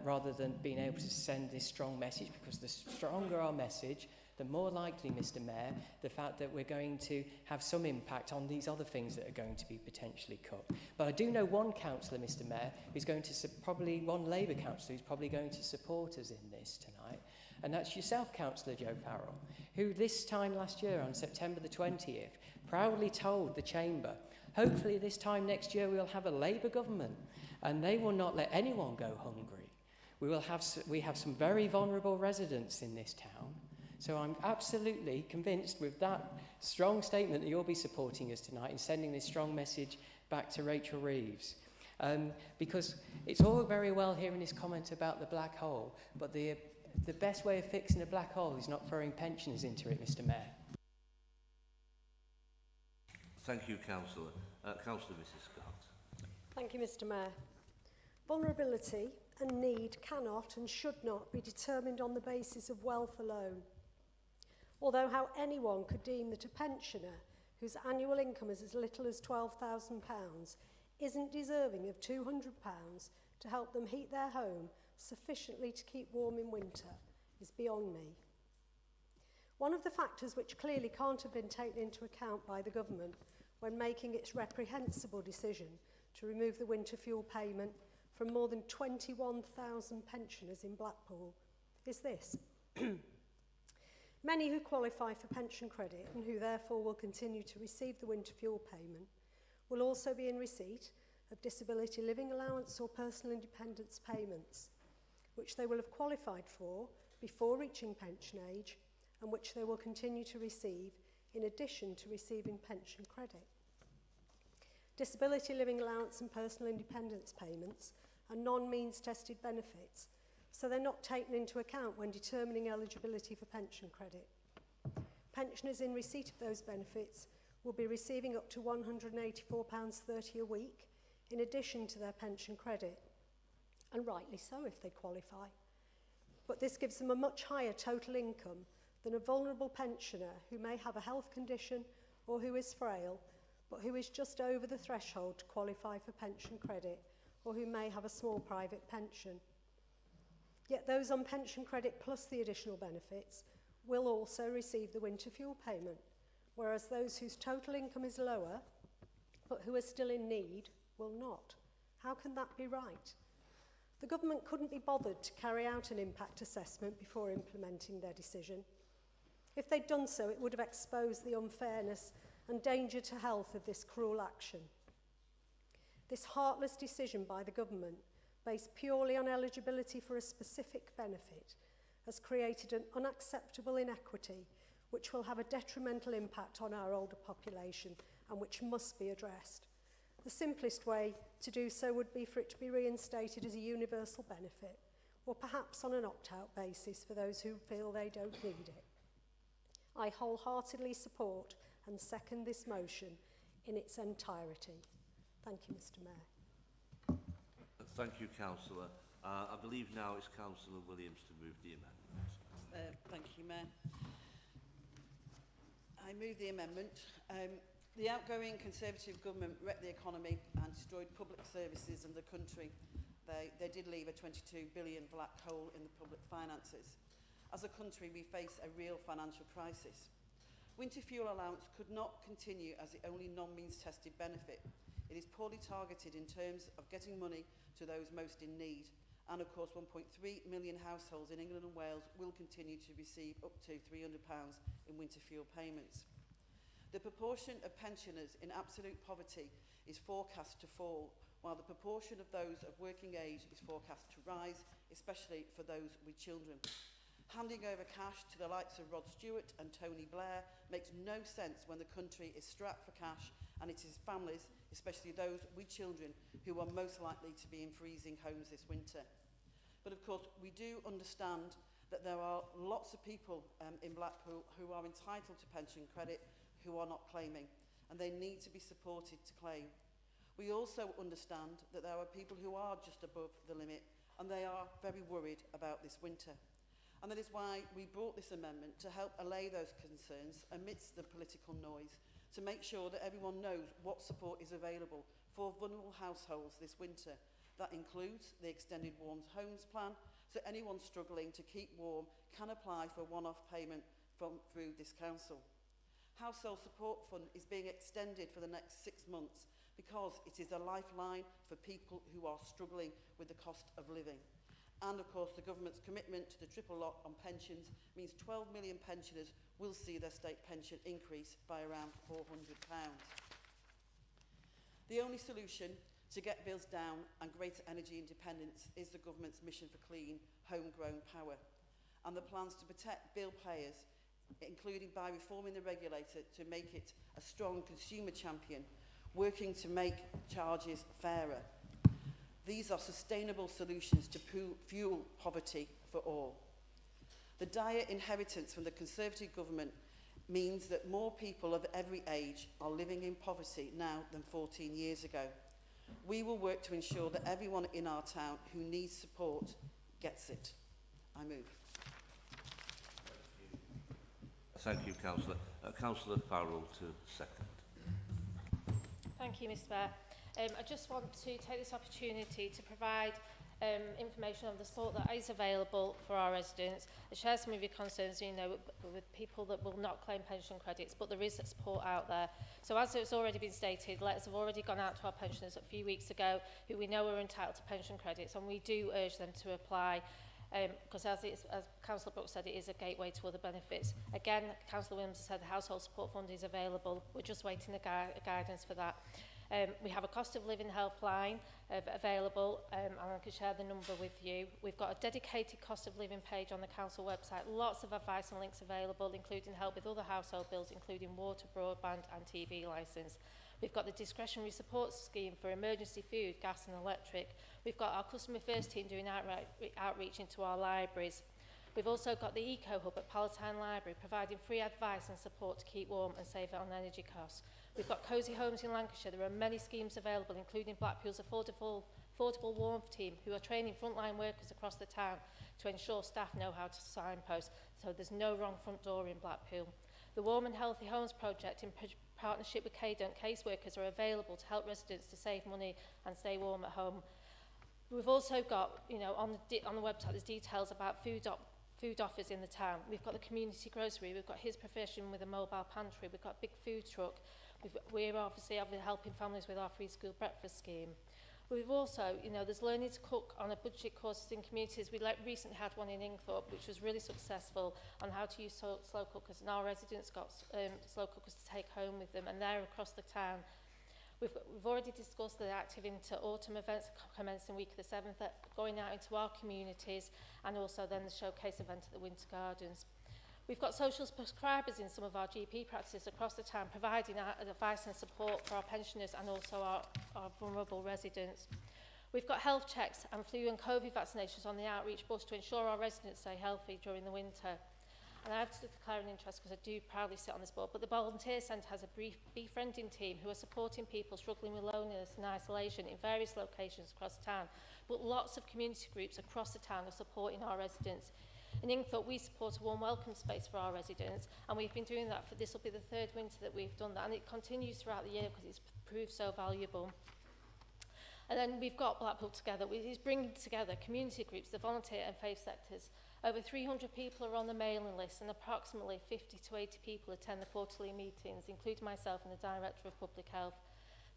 rather than being able to send this strong message, because the stronger our message, the more likely, Mr. Mayor, the fact that we're going to have some impact on these other things that are going to be potentially cut. But I do know one councillor, Mr. Mayor, who's going to one Labour councillor who's probably going to support us in this tonight, and that's yourself, Councillor Joe Farrell, who this time last year, on September the 20th, proudly told the Chamber, hopefully this time next year we'll have a Labour government, and they will not let anyone go hungry. We have some very vulnerable residents in this town. So I'm absolutely convinced with that strong statement that you'll be supporting us tonight and sending this strong message back to Rachel Reeves. Because it's all very well hearing this comment about the black hole, but the best way of fixing a black hole is not throwing pensioners into it, Mr. Mayor. Thank you, Councillor. Councillor Mrs. Scott. Thank you, Mr. Mayor. Vulnerability and need cannot and should not be determined on the basis of wealth alone. Although how anyone could deem that a pensioner whose annual income is as little as £12,000 isn't deserving of £200 to help them heat their home sufficiently to keep warm in winter is beyond me. One of the factors which clearly can't have been taken into account by the government when making its reprehensible decision to remove the winter fuel payment from more than 21,000 pensioners in Blackpool is this. Many who qualify for pension credit and who therefore will continue to receive the winter fuel payment will also be in receipt of disability living allowance or personal independence payments, which they will have qualified for before reaching pension age and which they will continue to receive in addition to receiving pension credit. Disability living allowance and personal independence payments are non-means tested benefits, so they're not taken into account when determining eligibility for pension credit. Pensioners in receipt of those benefits will be receiving up to £184.30 a week in addition to their pension credit, and rightly so if they qualify. But this gives them a much higher total income than a vulnerable pensioner who may have a health condition or who is frail, but who is just over the threshold to qualify for pension credit, or who may have a small private pension. Yet those on pension credit plus the additional benefits will also receive the winter fuel payment, whereas those whose total income is lower, but who are still in need, will not. How can that be right? The government couldn't be bothered to carry out an impact assessment before implementing their decision. If they'd done so, it would have exposed the unfairness and danger to health of this cruel action. This heartless decision by the government, based purely on eligibility for a specific benefit, has created an unacceptable inequity which will have a detrimental impact on our older population and which must be addressed. The simplest way to do so would be for it to be reinstated as a universal benefit, or perhaps on an opt-out basis for those who feel they don't need it. I wholeheartedly support and second this motion in its entirety. Thank you, Mr. Mayor. Thank you, Councillor. I believe now it's Councillor Williams to move the amendment. Thank you, Mayor. I move the amendment. The outgoing Conservative government wrecked the economy and destroyed public services in the country. They did leave a 22 billion black hole in the public finances. As a country, we face a real financial crisis. Winter fuel allowance could not continue as the only non-means tested benefit. It is poorly targeted in terms of getting money to those most in need. And of course, 1.3 million households in England and Wales will continue to receive up to £300 in winter fuel payments. The proportion of pensioners in absolute poverty is forecast to fall, while the proportion of those of working age is forecast to rise, especially for those with children. Handing over cash to the likes of Rod Stewart and Tony Blair makes no sense when the country is strapped for cash, and it is families, especially those with children, who are most likely to be in freezing homes this winter. But of course, we do understand that there are lots of people in Blackpool who are entitled to pension credit who are not claiming, and they need to be supported to claim. We also understand that there are people who are just above the limit, and they are very worried about this winter. And that is why we brought this amendment, to help allay those concerns amidst the political noise, to make sure that everyone knows what support is available for vulnerable households this winter. That includes the Extended Warm Homes Plan, so anyone struggling to keep warm can apply for a one-off payment through this council. Household Support Fund is being extended for the next 6 months because it is a lifeline for people who are struggling with the cost of living. And of course, the government's commitment to the triple lock on pensions means 12 million pensioners will see their state pension increase by around £400. The only solution to get bills down and greater energy independence is the government's mission for clean, homegrown power, and the plans to protect bill payers, including by reforming the regulator to make it a strong consumer champion, working to make charges fairer. These are sustainable solutions to fuel poverty for all. The dire inheritance from the Conservative government means that more people of every age are living in poverty now than 14 years ago. We will work to ensure that everyone in our town who needs support gets it. I move. Thank you, Councillor. Councillor Farrell to second. Thank you, Mr. Mayor. I just want to take this opportunity to provide information on the support that is available for our residents. I share some of your concerns, you know, with people that will not claim pension credits, but there is support out there. So as it's already been stated, letters have already gone out to our pensioners a few weeks ago who we know are entitled to pension credits, and we do urge them to apply. because as Councillor Brooks said, it is a gateway to other benefits. Again, Councillor Williams has said the Household Support Fund is available. We're just waiting the guidance for that. We have a cost of living helpline available, and I can share the number with you. We've got a dedicated cost of living page on the council website, lots of advice and links available, including help with other household bills, including water, broadband and TV licence. We've got the discretionary support scheme for emergency food, gas and electric. We've got our customer first team doing outreach into our libraries. We've also got the Eco Hub at Palatine Library, providing free advice and support to keep warm and save on energy costs. We've got Cosy Homes in Lancashire. There are many schemes available, including Blackpool's affordable warmth team, who are training frontline workers across the town to ensure staff know how to signpost, so there's no wrong front door in Blackpool. The Warm and Healthy Homes project, in partnership with CADA and caseworkers, are available to help residents to save money and stay warm at home. We've also got, you know, on the website, there's details about food offers in the town. We've got the community grocery, we've got his profession with a mobile pantry, we've got a big food truck. We're obviously helping families with our free school breakfast scheme. We've also, you know, there's learning to cook on a budget courses in communities. We recently had one in Ingthorpe, which was really successful, on how to use slow cookers, and our residents got slow cookers to take home with them, and they're across the town. We've already discussed the active into autumn events commencing week of the 7th, going out into our communities, and also then the showcase event at the Winter Gardens. We've got social prescribers in some of our GP practices across the town, providing advice and support for our pensioners and also our vulnerable residents. We've got health checks and flu and COVID vaccinations on the outreach bus to ensure our residents stay healthy during the winter. And I have to declare an interest because I do proudly sit on this board, but the Volunteer Centre has a befriending team who are supporting people struggling with loneliness and isolation in various locations across town. But lots of community groups across the town are supporting our residents. In Ingthorpe, we support a warm welcome space for our residents, and we've been doing that for, this will be the 3rd winter that we've done that, and it continues throughout the year because it's proved so valuable. And then we've got Blackpool Together, which is bringing together community groups, the volunteer and faith sectors. Over 300 people are on the mailing list, and approximately 50 to 80 people attend the quarterly meetings, including myself and the Director of Public Health.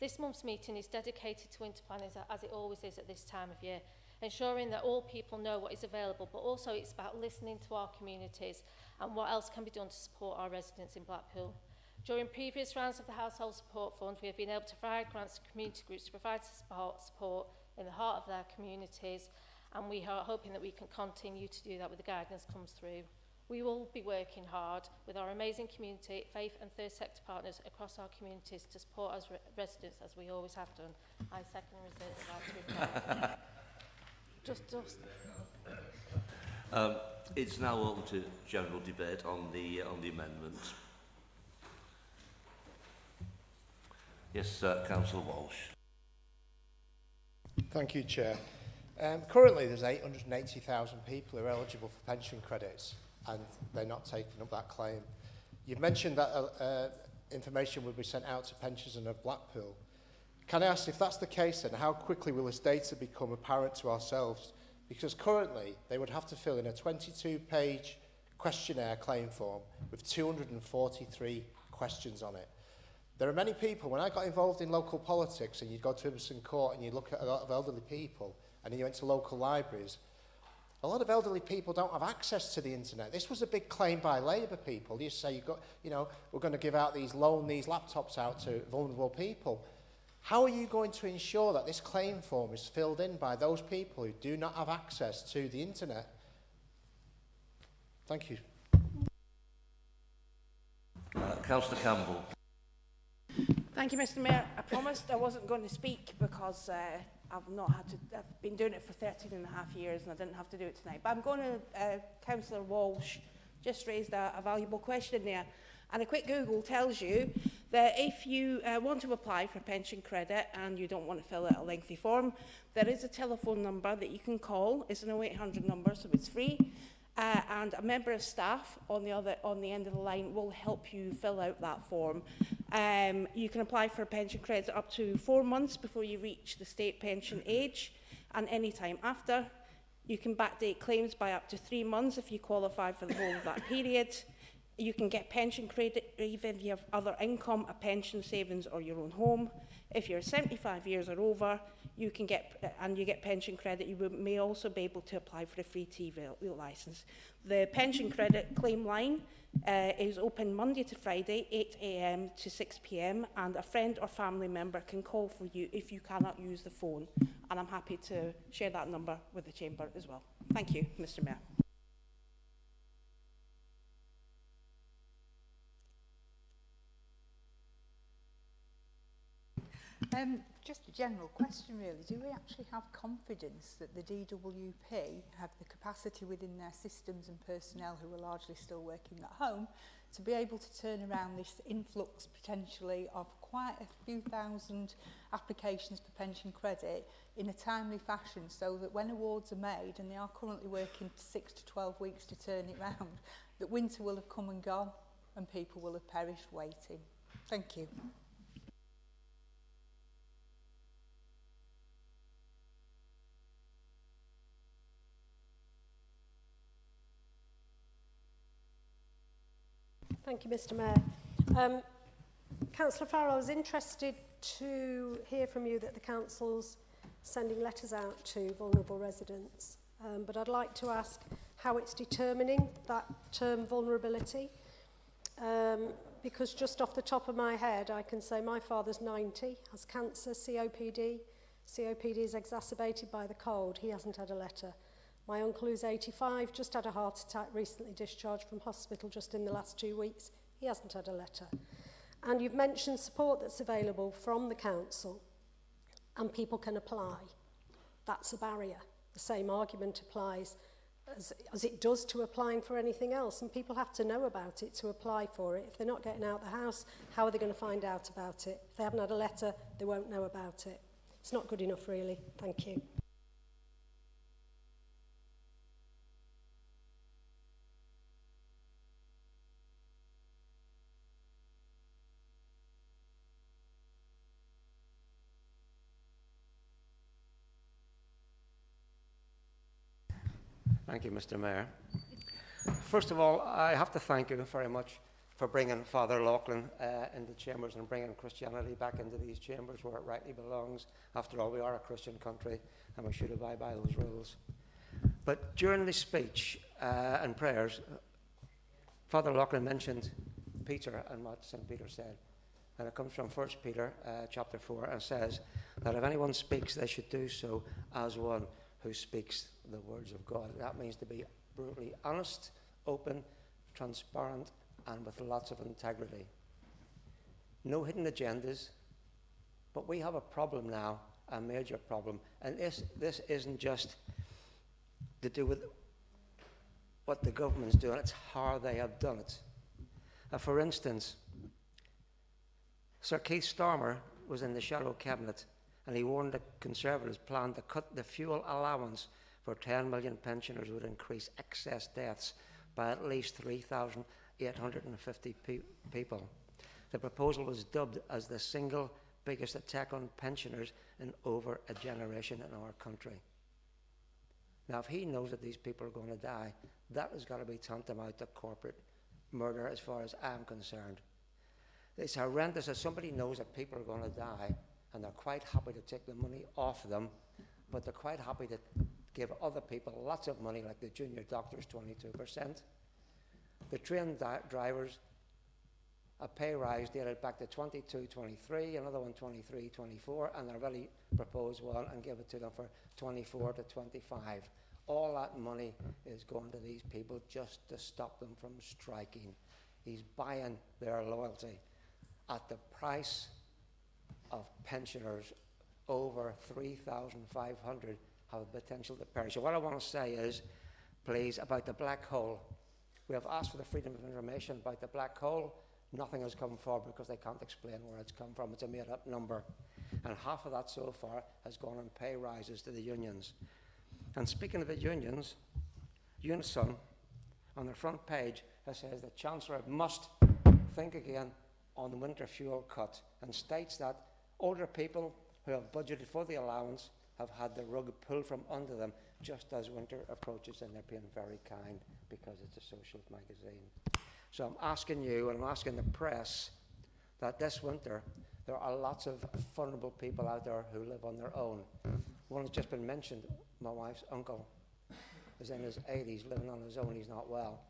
This month's meeting is dedicated to winter planning, as it always is at this time of year, ensuring that all people know what is available, but also it's about listening to our communities and what else can be done to support our residents in Blackpool. During previous rounds of the Household Support Fund, we have been able to provide grants to community groups to provide support in the heart of their communities, and we are hoping that we can continue to do that with the guidance comes through. We will be working hard with our amazing community, faith and third sector partners across our communities to support us residents as we always have done. I second reserve the right to reply. It's now open to general debate on the amendments. Yes, Councillor Walsh. Thank you, Chair. Currently, there's 880,000 people who are eligible for pension credits, and they're not taking up that claim. You've mentioned that information will be sent out to pensioners of Blackpool. Can I ask, if that's the case, then how quickly will this data become apparent to ourselves? Because currently, they would have to fill in a 22-page questionnaire claim form with 243 questions on it. There are many people, when I got involved in local politics, and you'd go to Ibberson Court and you look at a lot of elderly people, and you went to local libraries, a lot of elderly people don't have access to the internet. This was a big claim by Labour people. They used to say, we're going to give out these laptops out to vulnerable people. How are you going to ensure that this claim form is filled in by those people who do not have access to the internet? Thank you. Councillor Campbell. Thank you, Mr. Mayor. I promised I wasn't going to speak because I've been doing it for 13 and a half years and I didn't have to do it tonight. But I'm going to, Councillor Walsh just raised a valuable question there. And a quick Google tells you that if you want to apply for pension credit and you don't want to fill out a lengthy form, there is a telephone number that you can call. It's an 0800 number, so it's free. And a member of staff on the end of the line will help you fill out that form. You can apply for pension credit up to 4 months before you reach the state pension age, and any time after. You can backdate claims by up to 3 months if you qualify for the whole of that period. You can get pension credit even if you have other income, a pension, savings or your own home. If you're 75 years or over, you can get, and you get pension credit, you may also be able to apply for a free TV licence. The pension credit claim line is open Monday to Friday, 8 a.m. to 6 p.m, and a friend or family member can call for you if you cannot use the phone. And I'm happy to share that number with the Chamber as well. Thank you, Mr. Mayor. Just a general question really, do we actually have confidence that the DWP have the capacity within their systems and personnel who are largely still working at home to be able to turn around this influx potentially of quite a few thousand applications for pension credit in a timely fashion, so that when awards are made, and they are currently working 6 to 12 weeks to turn it round, that winter will have come and gone and people will have perished waiting? Thank you. Thank you, Mr. Mayor. Councillor Farrell, I was interested to hear from you that the Council's sending letters out to vulnerable residents, but I'd like to ask how it's determining that term vulnerability, because just off the top of my head, I can say my father's 90, has cancer, COPD. COPD is exacerbated by the cold. He hasn't had a letter. My uncle, who's 85, just had a heart attack, recently discharged from hospital just in the last 2 weeks. He hasn't had a letter. And you've mentioned support that's available from the council, and people can apply. That's a barrier. The same argument applies as it does to applying for anything else, and people have to know about it to apply for it. If they're not getting out the house, how are they going to find out about it? If they haven't had a letter, they won't know about it. It's not good enough, really. Thank you. Thank you, Mr. Mayor. First of all, I have to thank you very much for bringing Father Laughlin into chambers and bringing Christianity back into these chambers where it rightly belongs. After all, we are a Christian country and we should abide by those rules. But during the speech and prayers, Father Laughlin mentioned Peter and what St. Peter said. And it comes from 1 Peter chapter 4 and says that if anyone speaks, they should do so as one who speaks the words of God. That means to be brutally honest, open, transparent, and with lots of integrity. No hidden agendas, but we have a problem now, a major problem, and this isn't just to do with what the government's doing, it's how they have done it. For instance, Sir Keith Starmer was in the Shadow Cabinet, and he warned the Conservatives' plan to cut the fuel allowance for 10 million pensioners would increase excess deaths by at least 3,850 people. The proposal was dubbed as the single biggest attack on pensioners in over a generation in our country. Now, if he knows that these people are going to die, that has got to be tantamount to corporate murder as far as I'm concerned. It's horrendous that somebody knows that people are going to die and they're quite happy to take the money off them, but they're quite happy to give other people lots of money, like the junior doctors, 22%. The train drivers, a pay rise dated back to 22-23, another one 23-24, and they're really proposed one and give it to them for 24 to 25. All that money is going to these people just to stop them from striking. He's buying their loyalty at the price of pensioners over 3,500 have the potential to perish. So what I want to say is, please, about the black hole. We have asked for the freedom of information about the black hole. Nothing has come forward because they can't explain where it's come from. It's a made-up number. And half of that so far has gone on pay rises to the unions. And speaking of the unions, Unison, on the front page, it says the Chancellor must think again on the winter fuel cut, and states that older people who have budgeted for the allowance have had the rug pulled from under them just as winter approaches, and they're being very kind because it's a social magazine. So I'm asking you, and I'm asking the press, that this winter There are lots of vulnerable people out there who live on their own. One has just been mentioned, my wife's uncle is in his 80s, living on his own, he's not well.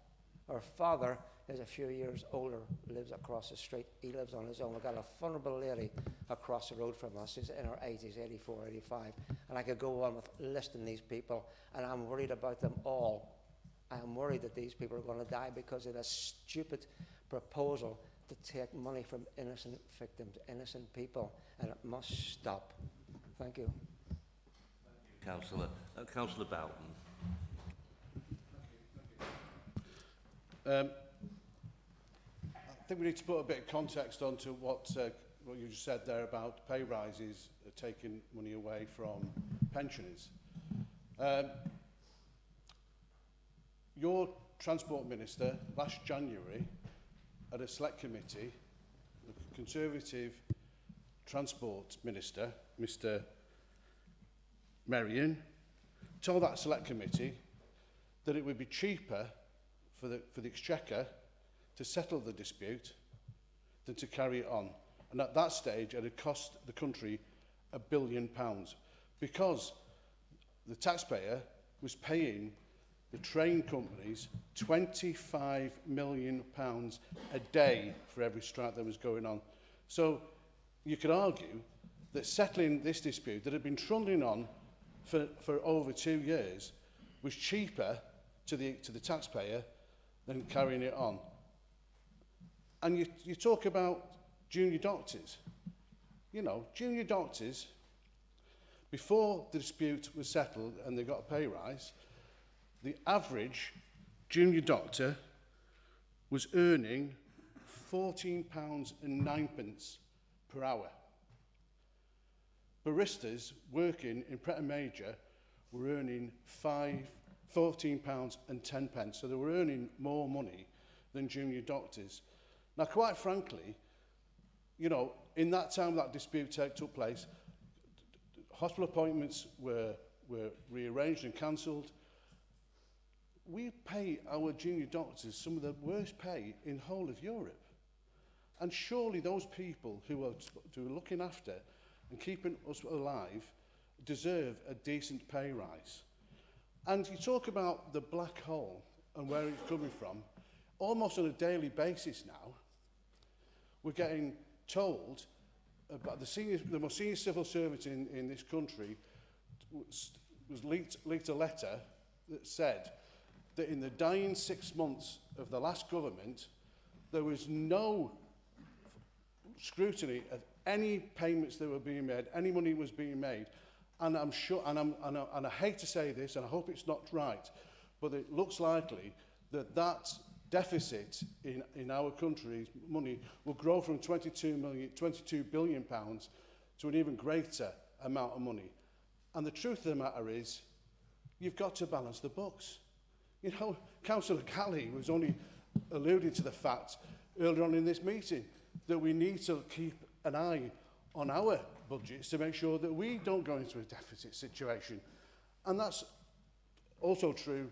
Her father is a few years older, lives across the street, he lives on his own. We've got a vulnerable lady across the road from us, she's in her 80s, 84, 85, and I could go on with listing these people, and I'm worried about them all. I'm worried that these people are going to die because of a stupid proposal to take money from innocent victims, innocent people, and it must stop. Thank you. Councillor. Councillor Boughton. I think we need to put a bit of context onto what you just said there about pay rises taking money away from pensioners. Your Transport Minister last January at a select committee, the Conservative Transport Minister, Mr Merrion, told that select committee that it would be cheaper for the Exchequer to settle the dispute than to carry it on. And at that stage, it had cost the country £1 billion because the taxpayer was paying the train companies £25 million a day for every strike that was going on. So you could argue that settling this dispute that had been trundling on for over 2 years was cheaper to the taxpayer than carrying it on. And you talk about junior doctors. You know, junior doctors, before the dispute was settled and they got a pay rise, the average junior doctor was earning £14.09 per hour. Baristas working in Pret a Manger were earning £14.10, so they were earning more money than junior doctors. Now, quite frankly, you know, in that time that dispute took place, hospital appointments were rearranged and cancelled. We pay our junior doctors some of the worst pay in the whole of Europe. And surely those people who are looking after and keeping us alive deserve a decent pay rise. And you talk about the black hole and where it's coming from, almost on a daily basis now, we're getting told about the most senior civil servant in this country was leaked a letter that said that in the dying 6 months of the last government, there was no scrutiny of any payments that were being made, any money was being made. And I'm sure, and I hate to say this, and I hope it's not right, but it looks likely that that deficit in our country's money will grow from 22 billion pounds to an even greater amount of money. And the truth of the matter is, you've got to balance the books. You know, Councillor Galley was only alluding to the fact earlier on in this meeting that we need to keep an eye on our budgets to make sure that we don't go into a deficit situation. And that's also true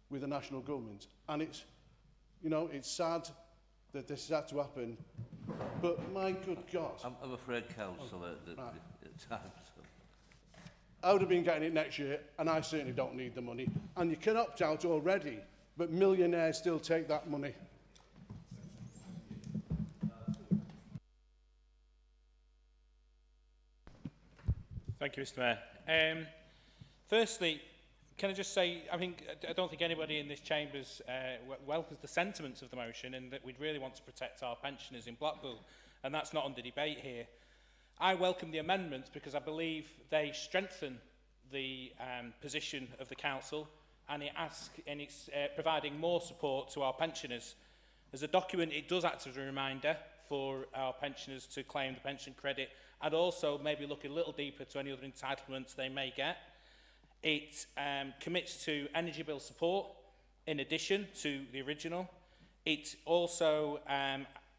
with the national government. And it's, you know, it's sad that this has had to happen, but my good God. I'm afraid, Councillor, that right. the time's up. I would have been getting it next year, and I certainly don't need the money. And you can opt out already, but millionaires still take that money. Thank you, Mr Mayor. Firstly, can I just say, I don't think anybody in this chamber welcomes the sentiments of the motion and that we'd really want to protect our pensioners in Blackpool, and that's not under debate here. I welcome the amendments because I believe they strengthen the position of the council and it's providing more support to our pensioners. As a document, it does act as a reminder for our pensioners to claim the pension credit and also maybe look a little deeper to any other entitlements they may get. It commits to energy bill support in addition to the original. It also,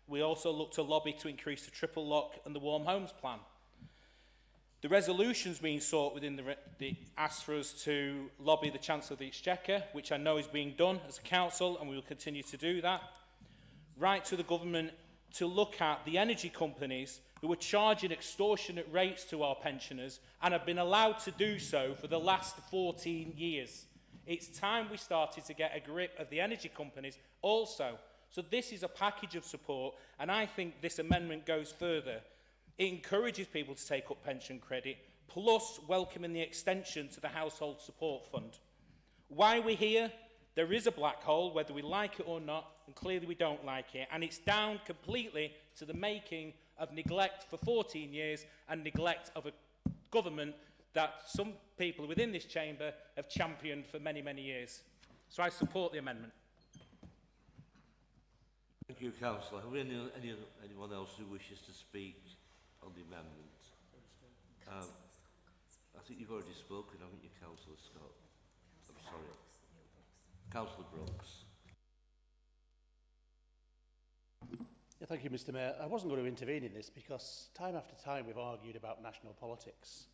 we also look to lobby to increase the triple lock and the warm homes plan. The resolutions being sought within the ask for us to lobby the Chancellor of the Exchequer, which I know is being done as a council, and we will continue to do that. Right to the government to look at the energy companies who are charging extortionate rates to our pensioners and have been allowed to do so for the last 14 years. It's time we started to get a grip of the energy companies also. So this is a package of support, and I think this amendment goes further. It encourages people to take up pension credit, plus welcoming the extension to the Household Support Fund. Why we're here? There is a black hole, whether we like it or not, and clearly we don't like it, and it's down completely to the making of neglect for 14 years and neglect of a government that some people within this chamber have championed for many, many years. So I support the amendment. Thank you, Councillor. Have we anyone else who wishes to speak on the amendment? I think you've already spoken, haven't you, Councillor Scott? I'm sorry. Councillor Brooks. Yeah, thank you, Mr. Mayor. I wasn't going to intervene in this because time after time we've argued about national politics,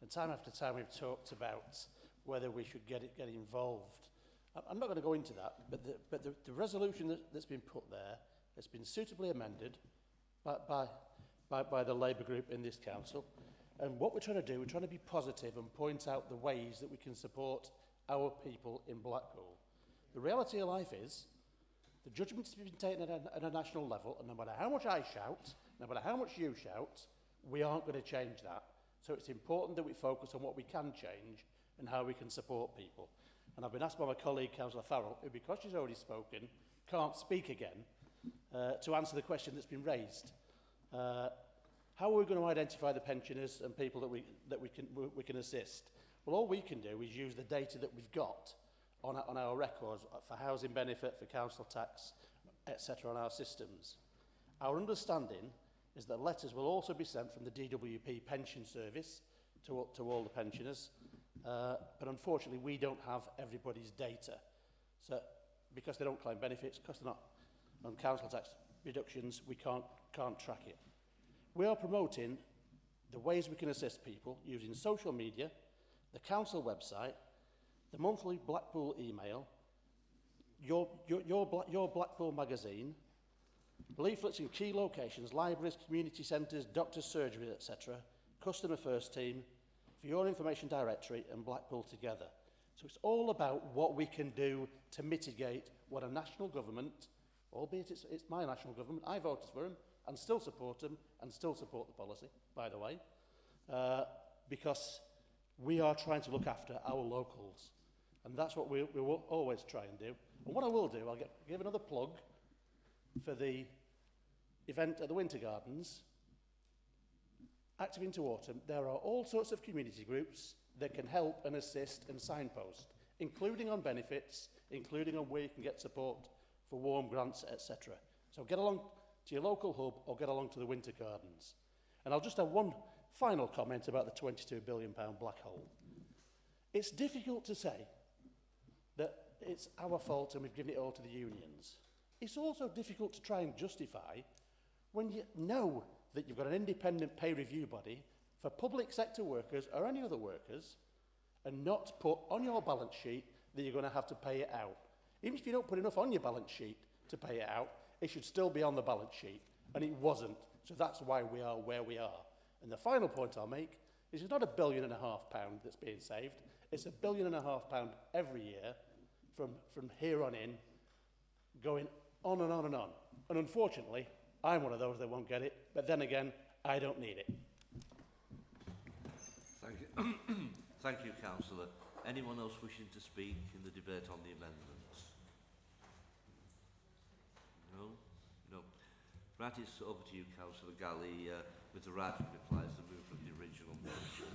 and time after time we've talked about whether we should get involved. I'm not going to go into that, but the resolution that's been put there has been suitably amended by the Labour group in this council. And what we're trying to do, we're trying to be positive and point out the ways that we can support our people in Blackpool. The reality of life is the judgment's been taken at a national level, and no matter how much I shout, no matter how much you shout, we aren't going to change that. So it's important that we focus on what we can change and how we can support people. And I've been asked by my colleague, Councillor Farrell, who, because she's already spoken, can't speak again, to answer the question that's been raised. How are we going to identify the pensioners and people that we can assist? Well, all we can do is use the data that we've got on our records for housing benefit, for council tax, etc. on our systems. Our understanding is that letters will also be sent from the DWP pension service to all the pensioners, but unfortunately we don't have everybody's data. So because they don't claim benefits, because they're not on council tax reductions, we can't track it. We are promoting the ways we can assist people using social media, the council website, the monthly Blackpool email, your Blackpool magazine, leaflets in key locations, libraries, community centres, doctors' surgery, etc., customer first team, for your information directory and Blackpool together. So it's all about what we can do to mitigate what a national government, albeit it's my national government, I voted for him and still support him and still support the policy, by the way, because we are trying to look after our locals. And that's what we will always try and do. And what I will do, I'll give another plug for the event at the Winter Gardens. Active into Autumn, there are all sorts of community groups that can help and assist and signpost, including on benefits, including on where you can get support for warm grants, etc. So get along to your local hub or get along to the Winter Gardens. And I'll just have one final comment about the £22 billion black hole. It's difficult to say that it's our fault and we've given it all to the unions. It's also difficult to try and justify when you know that you've got an independent pay review body for public sector workers or any other workers and not put on your balance sheet that you're going to have to pay it out. Even if you don't put enough on your balance sheet to pay it out, it should still be on the balance sheet, and it wasn't. So that's why we are where we are. And the final point I'll make is it's not £1.5 billion that's being saved, it's £1.5 billion every year from here on in, going on and on and on. And unfortunately, I'm one of those that won't get it, but then again, I don't need it. Thank you. Thank you, Councillor. Anyone else wishing to speak in the debate on the amendments? No? No. Right, it's over to you, Councillor Galley, with the right replies to move from the original motion.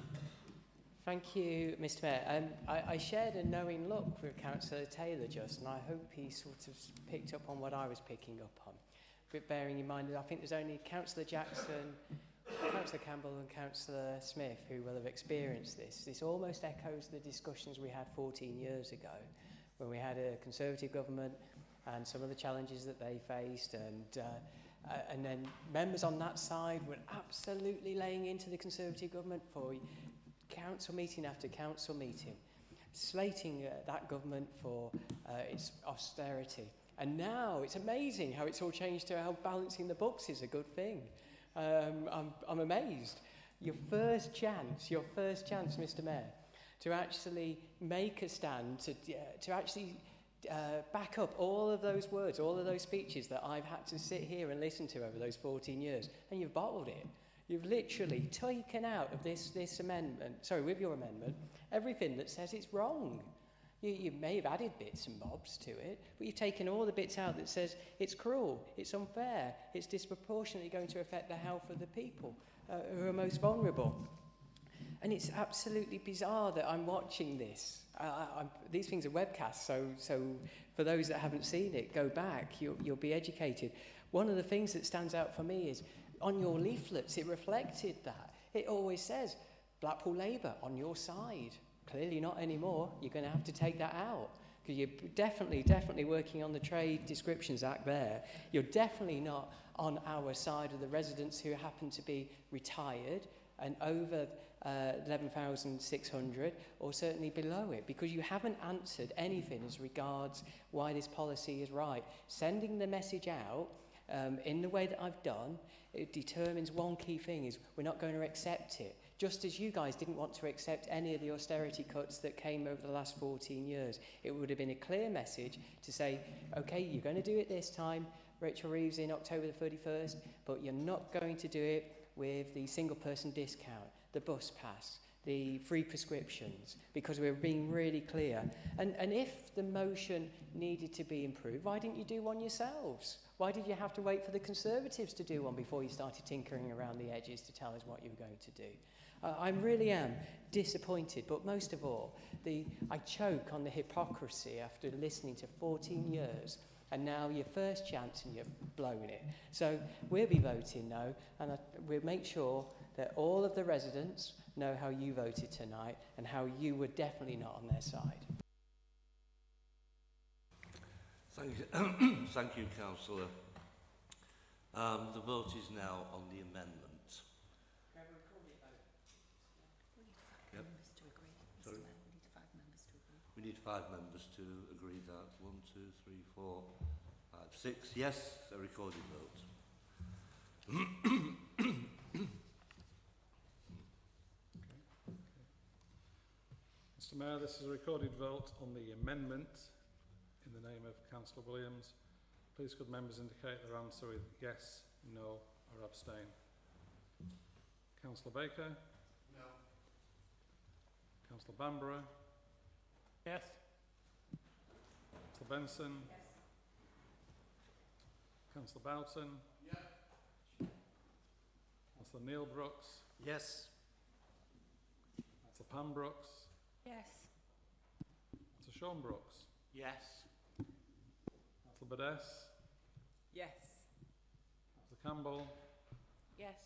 Thank you, Mr. Mayor. I shared a knowing look with Councillor Taylor just, and I hope he sort of picked up on what I was picking up on. But bearing in mind that I think there's only Councillor Jackson, Councillor Campbell and Councillor Smith who will have experienced this. This almost echoes the discussions we had 14 years ago when we had a Conservative government and some of the challenges that they faced, and then members on that side were absolutely laying into the Conservative government for council meeting after council meeting, slating that government for its austerity. And now it's amazing how it's all changed to how balancing the books is a good thing. I'm amazed. Your first chance, Mr. Mayor, to actually make a stand, to actually back up all of those words, all of those speeches that I've had to sit here and listen to over those 14 years, and you've bottled it. You've literally taken out of this amendment, sorry, with your amendment, everything that says it's wrong. You may have added bits and bobs to it, but you've taken all the bits out that says it's cruel, it's unfair, it's disproportionately going to affect the health of the people who are most vulnerable. And it's absolutely bizarre that I'm watching this. These things are webcasts, so for those that haven't seen it, go back, you'll be educated. One of the things that stands out for me is on your leaflets, it reflected that. It always says, Blackpool Labour on your side. Clearly not anymore. You're going to have to take that out, because you're definitely working on the Trade Descriptions Act there. You're definitely not on our side of the residents who happen to be retired and over 11,600, or certainly below it, because you haven't answered anything as regards why this policy is right. Sending the message out in the way that I've done, it determines one key thing, is we're not going to accept it. Just as you guys didn't want to accept any of the austerity cuts that came over the last 14 years. It would have been a clear message to say, okay, you're going to do it this time, Rachel Reeves, in October the 31st, but you're not going to do it with the single person discount, the bus pass, the free prescriptions, because we're being really clear. And if the motion needed to be improved, why didn't you do one yourselves? Why did you have to wait for the Conservatives to do one before you started tinkering around the edges to tell us what you were going to do? I really am disappointed, but most of all, I choke on the hypocrisy after listening to 14 years, and now your first chance and you've blown it. So we'll be voting no, and we'll make sure that all of the residents know how you voted tonight and how you were definitely not on their side. Thank you, Thank you, Councillor. The vote is now on the amendment. Yep. Sorry? We need 5 members to agree that. 1, 2, 3, 4, 5, 6. Yes, a recorded vote. Mr. Mayor, this is a recorded vote on the amendment in the name of Councillor Williams. Please could members indicate their answer with yes, no or abstain. Councillor Baker? No. Councillor Bamborough? Yes. Councillor Benson? Yes. Councillor Boughton? Yeah. Councillor Neil Brooks? Yes. Councillor Pam Brooks? Yes. Councillor Sean Brooks? Yes. Councillor Badess? Yes. Councillor Campbell? Yes.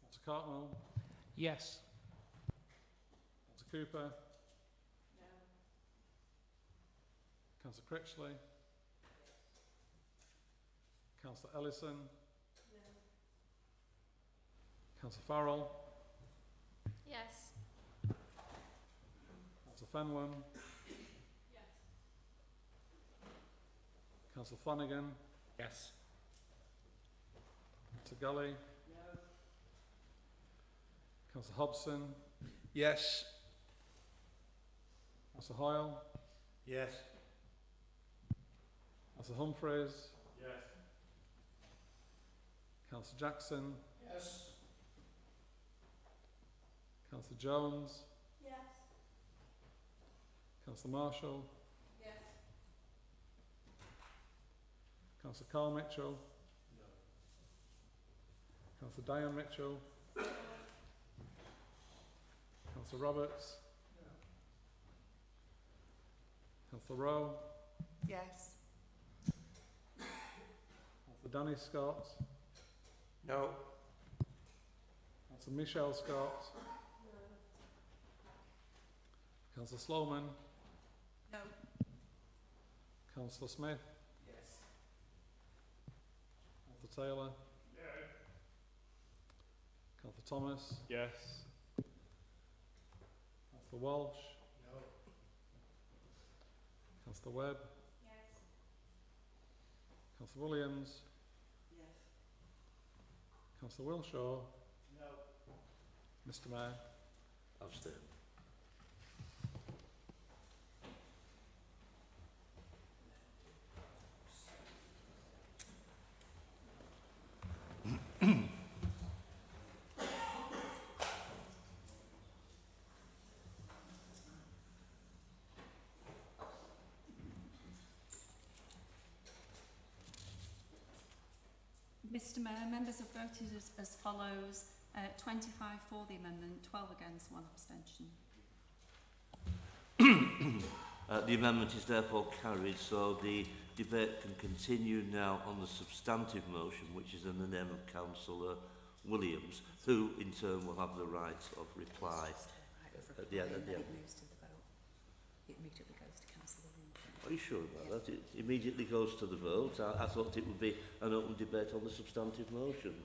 Councillor Cartmel? Yes. Councillor Cooper? No. Councillor Critchley? Councillor Ellison? No. Councillor Farrell? Yes. Councillor Fenwham? Yes. Councillor Flanagan? Yes. Councillor Gully? No. Councillor Hobson? Yes. Councillor Hoyle? Yes. Councillor Humphreys? Yes. Councillor Jackson? Yes. Councillor Jones? Yes. Councillor Marshall? Yes. Councillor Carl Mitchell? No. Councillor Diane Mitchell? Councillor Roberts? No. Councillor Rowe? Yes. Councillor Danny Scott? No. Councillor Michelle Scott? No. Councillor Sloman? No. Councillor Smith? Yes. Councillor Taylor? No. Councillor Thomas? Yes. Councillor Walsh? No. Councillor Webb? Yes. Councillor Williams? Yes. Councillor Wilshaw? No. Mr Mayor? Abstain. Mr Mayor, members have voted as follows, 25 for the amendment, 12 against, 1 abstention. The amendment is therefore carried, so the debate can continue now on the substantive motion, which is in the name of Councillor Williams, who in turn will have the right of reply at the end. It moves to the vote. It immediately goes to Councillor Williams. Are you sure about that? It immediately goes to the vote. I thought it would be an open debate on the substantive motion.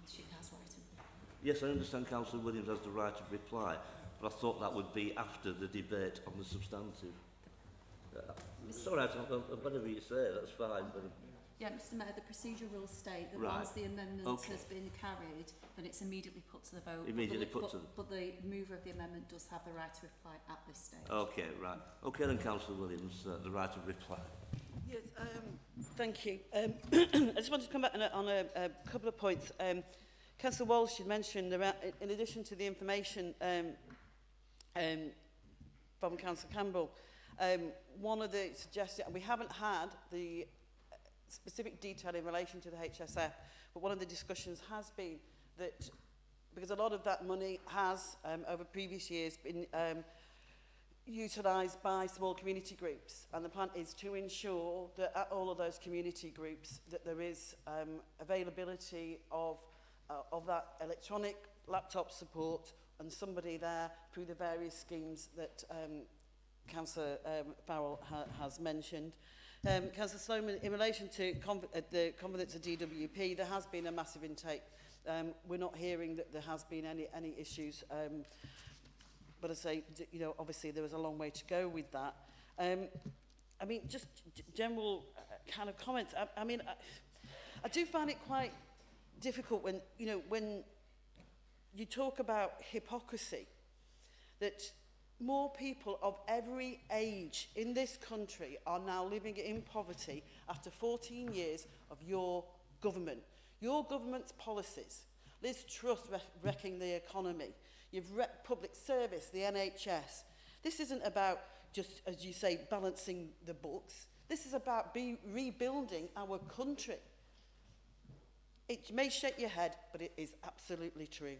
She has right. Yes, I understand Councillor Williams has the right of reply, but I thought that would be after the debate on the substantive. It's all right, whatever you say, that's fine. But Yeah, Mr Mayor, the procedure rules state that Right. once the amendment Okay. has been carried, then it's immediately put to the vote. Immediately but put to But the mover of the amendment does have the right to reply at this stage. Okay, right. Okay then, Councillor Williams, the right of reply. Yes, thank you. I just wanted to come back on a couple of points. Councillor Walsh had mentioned, around, in addition to the information from Councillor Campbell, one of the suggestions, we haven't had the specific detail in relation to the HSF, but one of the discussions has been that, because a lot of that money has, over previous years, been utilised by small community groups, and the plan is to ensure that at all of those community groups that there is availability of that electronic laptop support and somebody there through the various schemes that Councillor Farrell has mentioned. Councillor Sloman, in relation to the confidence of DWP, there has been a massive intake. We're not hearing that there has been any issues, but I say, you know, obviously there was a long way to go with that. I mean, just general kind of comments. I mean, I do find it quite difficult when, you know, when you talk about hypocrisy, that more people of every age in this country are now living in poverty after 14 years of your government. Your government's policies, Liz Truss wrecking the economy, you've wrecked public service, the NHS. This isn't about just, as you say, balancing the books. This is about rebuilding our country. It may shake your head, but it is absolutely true.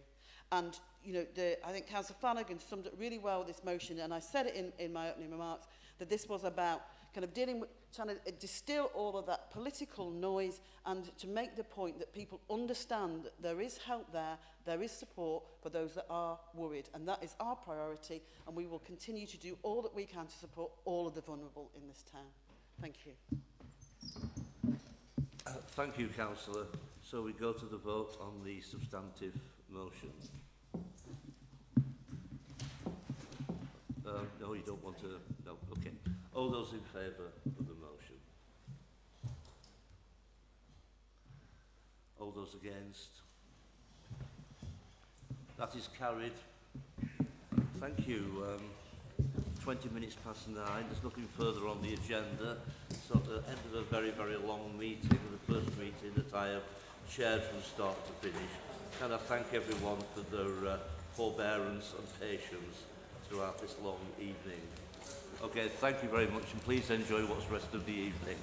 And, you know, I think Councillor Flanagan summed it really well, this motion, and I said it in my opening remarks, that this was about kind of dealing with, trying to distill all of that political noise and to make the point that people understand that there is help there is support for those that are worried, and that is our priority, and we will continue to do all that we can to support all of the vulnerable in this town. Thank you. Thank you, Councillor. So we go to the vote on the substantive motion. No, you don't want to... No, okay. All those in favour of the motion? All those against? That is carried. Thank you. 20 minutes past 9. There's nothing further on the agenda. So at the end of a very, very long meeting, the first meeting that I have chaired from start to finish, can I thank everyone for their forbearance and patience throughout this long evening. Okay, thank you very much, and please enjoy what's rest of the evening.